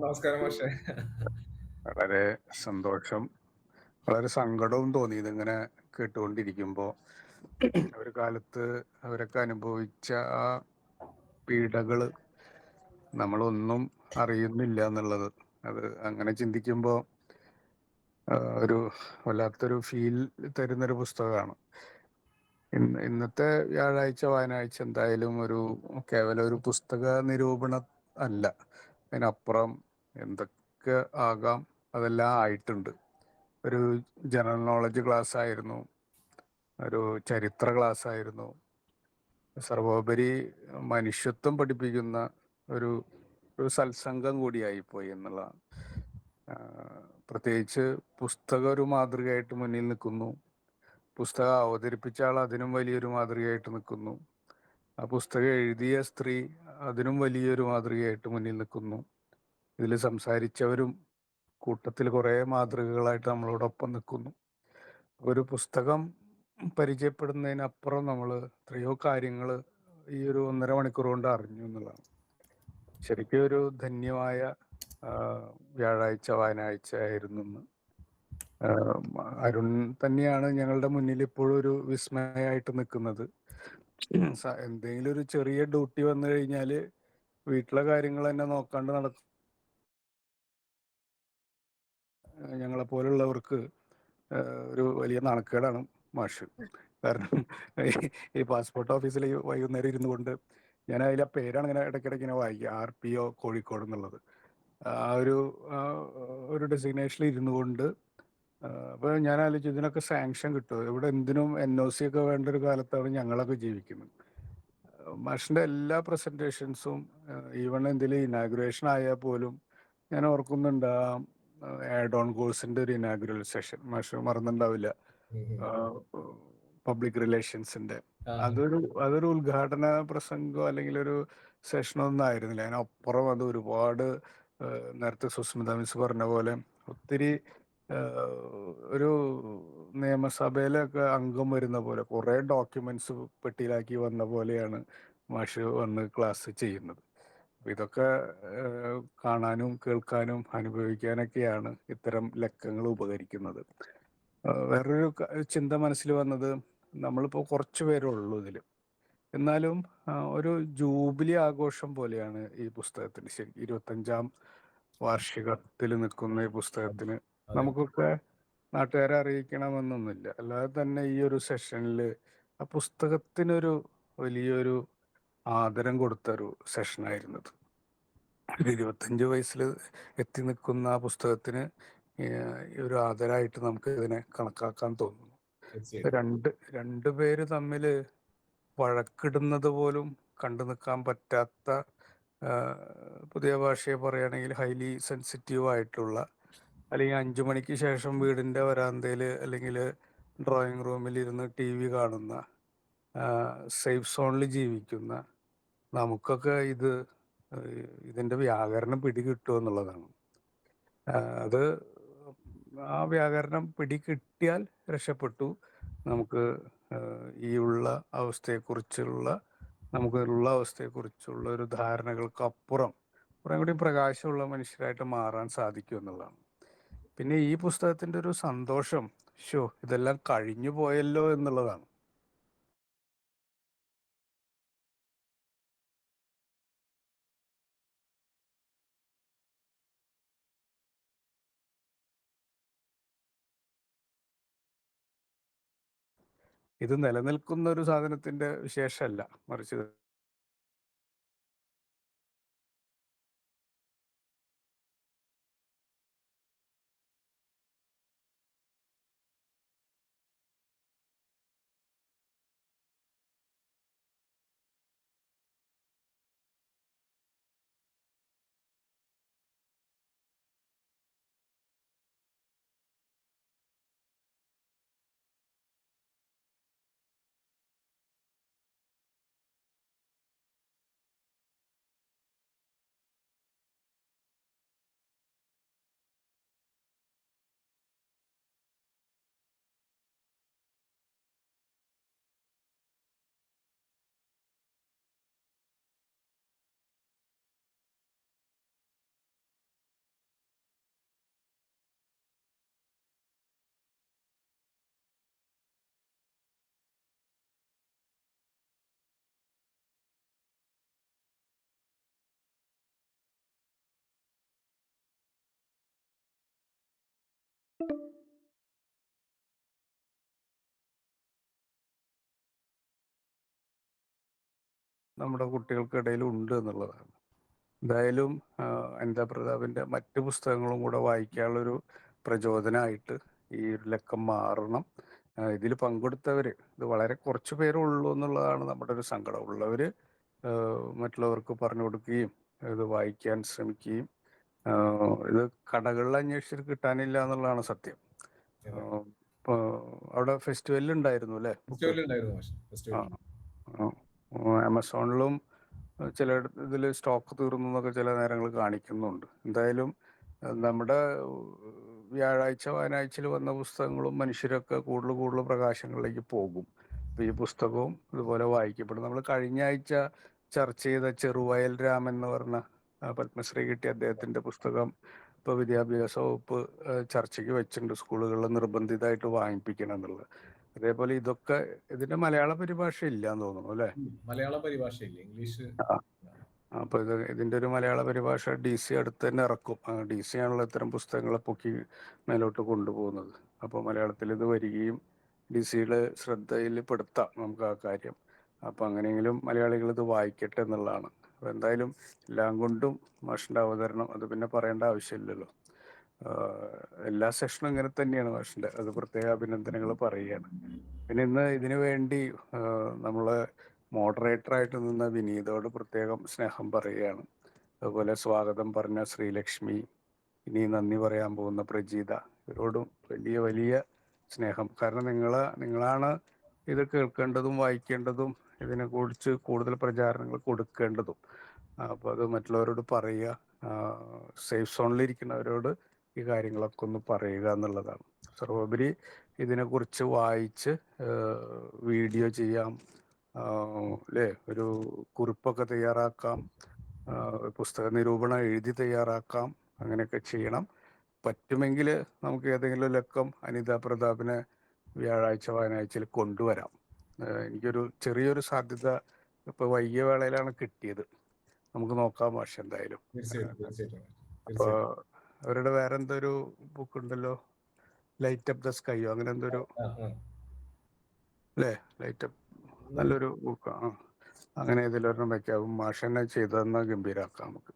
S3: നമസ്കാരം മാഷേ.
S10: വളരെ സന്തോഷം, വളരെ സങ്കടവും തോന്നി ഇതിങ്ങനെ കേട്ടുകൊണ്ടിരിക്കുമ്പോൾ. ഒരു കാലത്ത് അവരൊക്കെ അനുഭവിച്ച ആ പീഡകള് നമ്മളൊന്നും അറിയുന്നില്ല എന്നുള്ളത്, അത് അങ്ങനെ ചിന്തിക്കുമ്പോൾ ഒരു വല്ലാത്തൊരു ഫീൽ തരുന്നൊരു പുസ്തകമാണ്. ഇന്നത്തെ വ്യാഴാഴ്ച വായനാഴ്ച എന്തായാലും കേവലം ഒരു പുസ്തക നിരൂപണം അല്ല, അതിനപ്പുറം എന്തൊക്കെ ആകാം അതെല്ലാം ആയിട്ടുണ്ട്. ഒരു ജനറൽ നോളജ് ക്ലാസ് ആയിരുന്നു, ഒരു ചരിത്ര ക്ലാസ് ആയിരുന്നു, സർവോപരി മനുഷ്യത്വം പഠിപ്പിക്കുന്ന ഒരു സത്സംഗം കൂടിയായിപ്പോയി എന്നുള്ളതാണ്. പ്രത്യേകിച്ച് പുസ്തകം ഒരു മാതൃകയായിട്ട് മുന്നിൽ നിൽക്കുന്നു, പുസ്തകം അവതരിപ്പിച്ച ആൾ അതിനും വലിയൊരു മാതൃകയായിട്ട് നിൽക്കുന്നു, ആ പുസ്തകം എഴുതിയ സ്ത്രീ അതിനും വലിയൊരു മാതൃകയായിട്ട് മുന്നിൽ നിൽക്കുന്നു, ഇതിൽ സംസാരിച്ചവരും കൂട്ടത്തിൽ കുറേ മാതൃകകളായിട്ട് നമ്മളോടൊപ്പം നിൽക്കുന്നു. ഒരു പുസ്തകം പരിചയപ്പെടുന്നതിനപ്പുറം നമ്മൾ എത്രയോ കാര്യങ്ങൾ ഈ ഒരു 1.5 മണിക്കൂർ കൊണ്ട് അറിഞ്ഞു എന്നുള്ളതാണ്. ശരിക്കും ഒരു ധന്യമായ വ്യാഴാഴ്ച വായനാഴ്ച ആയിരുന്നു ഇന്ന്. അരുൺ തന്നെയാണ് ഞങ്ങളുടെ മുന്നിൽ ഇപ്പോഴും ഒരു വിസ്മയമായിട്ട് നിൽക്കുന്നത്. എന്തെങ്കിലും ഒരു ചെറിയ ഡ്യൂട്ടി വന്നു കഴിഞ്ഞാൽ വീട്ടിലെ കാര്യങ്ങൾ തന്നെ നോക്കാണ്ട് നടക്കും ഞങ്ങളെപ്പോലുള്ളവർക്ക് ഒരു വലിയ നാണക്കേടാണ് മാഷ്. കാരണം ഈ പാസ്പോർട്ട് ഓഫീസിൽ വൈകുന്നേരം ഇരുന്നു കൊണ്ട് ഞാൻ അതിലെ പേരാണ് ഇങ്ങനെ ഇടയ്ക്കിടയ്ക്ക് ഇങ്ങനെ വായിക്കുക, RPO കോഴിക്കോട് എന്നുള്ളത്. ആ ഒരു ഡെസിഗ്നേഷനിൽ ഇരുന്നു കൊണ്ട് അപ്പോൾ ഞാൻ ആലോചിച്ചു, ഇതിനൊക്കെ സാങ്ഷൻ കിട്ടുമോ? ഇവിടെ എന്തിനും NOC ഒക്കെ വേണ്ട ഒരു കാലത്താണ് ഞങ്ങളൊക്കെ ജീവിക്കുന്നത്. മാഷിൻ്റെ എല്ലാ പ്രസൻറ്റേഷൻസും, ഈവൺ എന്തെങ്കിലും ഇനാഗുറേഷൻ ആയാൽ പോലും ഞാൻ ഓർക്കുന്നുണ്ട് ആഡ് ഓൺ കോഴ്സിൻ്റെ ഒരു ഇനാഗുറൽ സെഷൻ, മാഷ് മറന്നുണ്ടാവില്ല, പബ്ലിക് റിലേഷൻസിൻ്റെ. അതൊരു ഉദ്ഘാടന പ്രസംഗം അല്ലെങ്കിൽ ഒരു സെഷനൊന്നും ആയിരുന്നില്ല. അതിനപ്പുറം അത് ഒരുപാട് നേരത്തെ സുസ്മിത മിസ് പറഞ്ഞ പോലെ ഒത്തിരി ഒരു നിയമസഭയിലൊക്കെ അംഗം വരുന്ന പോലെ കുറേ ഡോക്യുമെന്റ്സ് പെട്ടിയിലാക്കി വന്ന പോലെയാണ് മാഷ് വന്ന് ക്ലാസ് ചെയ്യുന്നത്. ഇതൊക്കെ കാണാനും കേൾക്കാനും അനുഭവിക്കാനൊക്കെയാണ് ഇത്തരം ലക്കങ്ങൾ ഉപകരിക്കുന്നത്. വേറൊരു ചിന്ത മനസ്സിൽ വന്നത്, നമ്മളിപ്പോൾ കുറച്ച് പേരുള്ളൂ ഇതിൽ, എന്നാലും ഒരു ജൂബിലി ആഘോഷം പോലെയാണ് ഈ പുസ്തകത്തിന്. ശരി, 25ാം വാർഷികത്തിൽ നിൽക്കുന്ന ഈ പുസ്തകത്തിന് നമുക്കൊക്കെ നാട്ടുകാരെ അറിയിക്കണമെന്നൊന്നുമില്ല, അല്ലാതെ തന്നെ ഈ ഒരു സെഷനിൽ ആ പുസ്തകത്തിനൊരു വലിയൊരു ആദരം കൊടുത്തൊരു സെഷനായിരുന്നത്. 25 വയസ്സിൽ എത്തി നിൽക്കുന്ന ആ പുസ്തകത്തിന് ഒരു ആദരമായിട്ട് നമുക്ക് ഇതിനെ കണക്കാക്കാൻ തോന്നുന്നു. രണ്ട് പേര് തമ്മിൽ വഴക്കിടുന്നത് പോലും കണ്ടു നിൽക്കാൻ പറ്റാത്ത, പുതിയ ഭാഷയെ പറയുകയാണെങ്കിൽ ഹൈലി സെൻസിറ്റീവ് ആയിട്ടുള്ള, അല്ലെങ്കിൽ 5 മണിക്ക് ശേഷം വീടിൻ്റെ വരാന്തയിൽ അല്ലെങ്കിൽ ഡ്രോയിങ് റൂമിൽ ഇരുന്ന് TV കാണുന്ന, സേഫ് സോണിൽ ജീവിക്കുന്ന നമുക്കൊക്കെ ഇതിൻ്റെ വ്യാകരണം പിടികിട്ടുമോ എന്നുള്ളതാണ്. അത് ആ വ്യാകരണം പിടികിട്ടിയാൽ രക്ഷപ്പെട്ടു. നമുക്ക് നമുക്കുള്ള അവസ്ഥയെക്കുറിച്ചുള്ള ഒരു ധാരണകൾക്കപ്പുറം കുറേ കൂടി പ്രകാശമുള്ള മനുഷ്യരായിട്ട് മാറാൻ സാധിക്കും എന്നുള്ളതാണ്. പിന്നെ ഈ പുസ്തകത്തിൻ്റെ ഒരു സന്തോഷം, ഇതെല്ലാം കഴിഞ്ഞു പോയല്ലോ എന്നുള്ളതാണ്. ഇത് നിലനിൽക്കുന്ന ഒരു സാധനത്തിൻ്റെ വിശേഷമല്ല, മറിച്ച് നമ്മുടെ കുട്ടികൾക്കിടയിൽ ഉണ്ട് എന്നുള്ളതാണ്. എന്തായാലും അനിതാ പ്രതാപിന്റെ മറ്റു പുസ്തകങ്ങളും കൂടെ വായിക്കാനുള്ളൊരു പ്രചോദനമായിട്ട് ഈ ഒരു ലക്കം മാറണം. ഇതിൽ പങ്കെടുത്തവര് ഇത് വളരെ കുറച്ച് പേരേ ഉള്ളൂ എന്നുള്ളതാണ് നമ്മുടെ ഒരു സങ്കടം. ഉള്ളവര് മറ്റുള്ളവർക്ക് പറഞ്ഞു കൊടുക്കുകയും ഇത് വായിക്കാൻ ശ്രമിക്കുകയും ഇത് കടകളിൽ അന്വേഷിച്ചിട്ട് കിട്ടാനില്ല എന്നുള്ളതാണ് സത്യം. ഇപ്പൊ അവിടെ ഫെസ്റ്റിവലിൽ ഉണ്ടായിരുന്നു അല്ലേ? ആമസോണിലും ചില ഇതിൽ സ്റ്റോക്ക് തീർന്നു എന്നൊക്കെ ചില നേരങ്ങൾ കാണിക്കുന്നുണ്ട്. എന്തായാലും നമ്മുടെ വ്യാഴാഴ്ച വായനാഴ്ചയിൽ വന്ന പുസ്തകങ്ങളും മനുഷ്യരൊക്കെ കൂടുതൽ പ്രകാശങ്ങളിലേക്ക് പോകും. അപ്പൊ ഈ പുസ്തകവും ഇതുപോലെ വായിക്കപ്പെടും. നമ്മൾ കഴിഞ്ഞ ആഴ്ച ചർച്ച ചെയ്ത ചെറുവയൽ രാമൻ എന്ന് പറഞ്ഞ പത്മശ്രീ കിട്ടിയ അദ്ദേഹത്തിന്റെ പുസ്തകം ഇപ്പൊ വിദ്യാഭ്യാസ വകുപ്പ് ചർച്ചയ്ക്ക് വെച്ചിട്ടുണ്ട്, സ്കൂളുകളിൽ നിർബന്ധിതമായിട്ട് വാങ്ങിപ്പിക്കണം എന്നുള്ളത്. അതേപോലെ ഇതൊക്കെ ഇതിന്റെ മലയാള പരിഭാഷ ഇല്ല എന്ന് തോന്നുന്നു അല്ലെ?
S3: മലയാള പരിഭാഷ ഇല്ല, ഇംഗ്ലീഷ്.
S10: അപ്പൊ ഇതിന്റെ ഒരു മലയാള പരിഭാഷ DC അടുത്ത് തന്നെ ഇറക്കും. DC ആണല്ലോ ഇത്തരം പുസ്തകങ്ങളെ പൊക്കി മേലോട്ട് കൊണ്ടുപോകുന്നത്. അപ്പോൾ മലയാളത്തിൽ ഇത് വരികയും DC-യുടെ ശ്രദ്ധയിൽ പെടുത്താം നമുക്ക് ആ കാര്യം. അപ്പൊ അങ്ങനെയെങ്കിലും മലയാളികൾ ഇത് വായിക്കട്ടെ എന്നുള്ളതാണ്. അപ്പൊ എന്തായാലും എല്ലാം കൊണ്ടും മാഷിന്റെ അവതരണം അത് പിന്നെ പറയേണ്ട ആവശ്യമില്ലല്ലോ. എല്ലാ സെഷനും ഇങ്ങനെ തന്നെയാണ് മാഷിന്റെ, അത് പ്രത്യേക അഭിനന്ദനങ്ങൾ പറയുകയാണ്. പിന്നെ ഇന്ന് ഇതിനു വേണ്ടി നമ്മള് മോഡറേറ്ററായിട്ട് നിന്ന വിനീതോട് പ്രത്യേകം സ്നേഹം പറയുകയാണ്. അതുപോലെ സ്വാഗതം പറഞ്ഞ ശ്രീലക്ഷ്മി, ഇനി നന്ദി പറയാൻ പോകുന്ന പ്രജീത, ഇവരോടും വലിയ സ്നേഹം. കാരണം നിങ്ങളാണ് ഇത് കേൾക്കേണ്ടതും വായിക്കേണ്ടതും ഇതിനെക്കുറിച്ച് കൂടുതൽ പ്രചാരണങ്ങൾ കൊടുക്കേണ്ടതും. അപ്പോൾ അത് മറ്റുള്ളവരോട് പറയുക, സേഫ് സോണിലിരിക്കുന്നവരോട് ഈ കാര്യങ്ങളൊക്കെ ഒന്ന് പറയുക എന്നുള്ളതാണ്. സർവോപരി ഇതിനെക്കുറിച്ച് വായിച്ച് വീഡിയോ ചെയ്യാം, അല്ലേ, ഒരു കുറിപ്പൊക്കെ തയ്യാറാക്കാം, പുസ്തക നിരൂപണം എഴുതി തയ്യാറാക്കാം, അങ്ങനെയൊക്കെ ചെയ്യണം. പറ്റുമെങ്കിൽ നമുക്ക് ഏതെങ്കിലും ലക്കം അനിതാ പ്രതാപിനെ വ്യാഴാഴ്ച വായനാഴ്ചയിൽ കൊണ്ടുവരാം. എനിക്കൊരു ചെറിയൊരു സാധ്യത ഇപ്പൊ വൈകിയ വേളയിലാണ് കിട്ടിയത്. നമുക്ക് നോക്കാം മാഷ് എന്തായാലും. അപ്പൊ അവരുടെ വേറെ എന്തൊരു ബുക്ക് ഉണ്ടല്ലോ, ലൈറ്റ് അപ്പ് ദ സ്കൈയോ അങ്ങനെ എന്തൊരു, അല്ലേ, ലൈറ്റ് അപ്പ്, നല്ലൊരു ബുക്കാണ്. അങ്ങനെ ഇതിലൊരെണ്ണം വയ്ക്കാവും. മാഷ് തന്നെ ചെയ്തതെന്ന ഗംഭീരാക്കാം നമുക്ക്.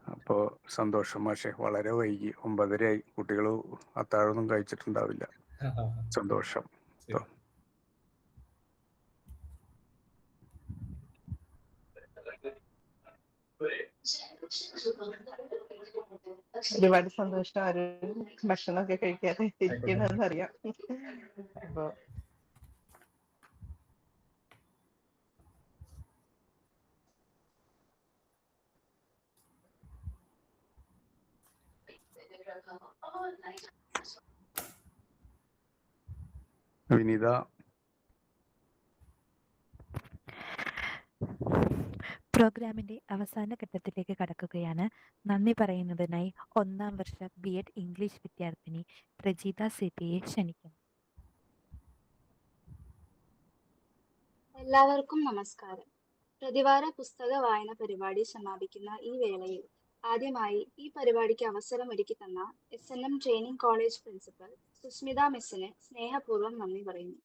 S10: അപ്പോൾ സന്തോഷം മാഷെ, വളരെ വൈകി 9:30 കുട്ടികൾ അത്താഴമൊന്നും കഴിച്ചിട്ടുണ്ടാവില്ല. സന്തോഷം.
S4: ഒരുപാട് സന്തോഷം. ആരും ഭക്ഷണമൊക്കെ കഴിക്കാതെ ഇരിക്കണമെന്ന് അറിയാം. അപ്പൊ
S10: വിനീത,
S1: പ്രോഗ്രാമിന്റെ അവസാന ഘട്ടത്തിലേക്ക് കടക്കുകയാണ്. നന്ദി പറയുന്നതിനായി 1ാം വർഷ B.Ed ഇംഗ്ലീഷ് വിദ്യാർത്ഥിനി പ്രജീത CPയെ ക്ഷണിക്കുന്നു.
S11: എല്ലാവർക്കും നമസ്കാരം. പ്രതിവാര പുസ്തക വായന പരിപാടി സമാപിക്കുന്ന ഈ വേളയിൽ ആദ്യമായി ഈ പരിപാടിക്ക് അവസരം ഒരുക്കി തന്ന SNM training college principal Susmitha മിസ്സിന് സ്നേഹപൂർവ്വം നന്ദി പറയുന്നു.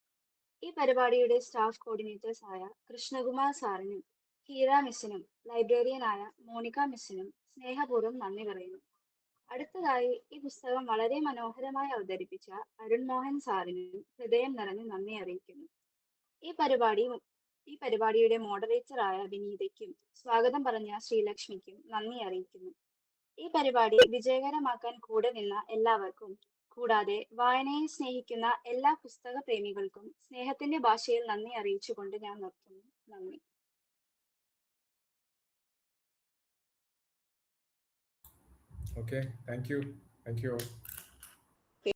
S11: ഈ പരിപാടിയുടെ സ്റ്റാഫ് കോർഡിനേറ്റേഴ്സ് ആയ കൃഷ്ണകുമാർ സാറിനും ഹീര മിസ്സിനും ലൈബ്രറിയനായ മോണിക്ക മിസ്സിനും സ്നേഹപൂർവ്വം നന്ദി പറയുന്നു. അടുത്തതായി ഈ പുസ്തകം വളരെ മനോഹരമായി അവതരിപ്പിച്ച അരുൺ മോഹൻ സാറിനും ഹൃദയം നിറഞ്ഞ് നന്ദി അറിയിക്കുന്നു. ഈ പരിപാടിയുടെ മോഡറേറ്ററായ വിനീതയ്ക്കും സ്വാഗതം പറഞ്ഞ ശ്രീലക്ഷ്മിക്കും നന്ദി അറിയിക്കുന്നു. ഈ പരിപാടി വിജയകരമാക്കാൻ കൂടെ നിന്ന എല്ലാവർക്കും, കൂടാതെ വായനയെ സ്നേഹിക്കുന്ന എല്ലാ പുസ്തക പ്രേമികൾക്കും സ്നേഹത്തിന്റെ ഭാഷയിൽ നന്ദി അറിയിച്ചുകൊണ്ട് ഞാൻ നിർത്തുന്നു. നന്ദി.
S3: Okay, thank you all.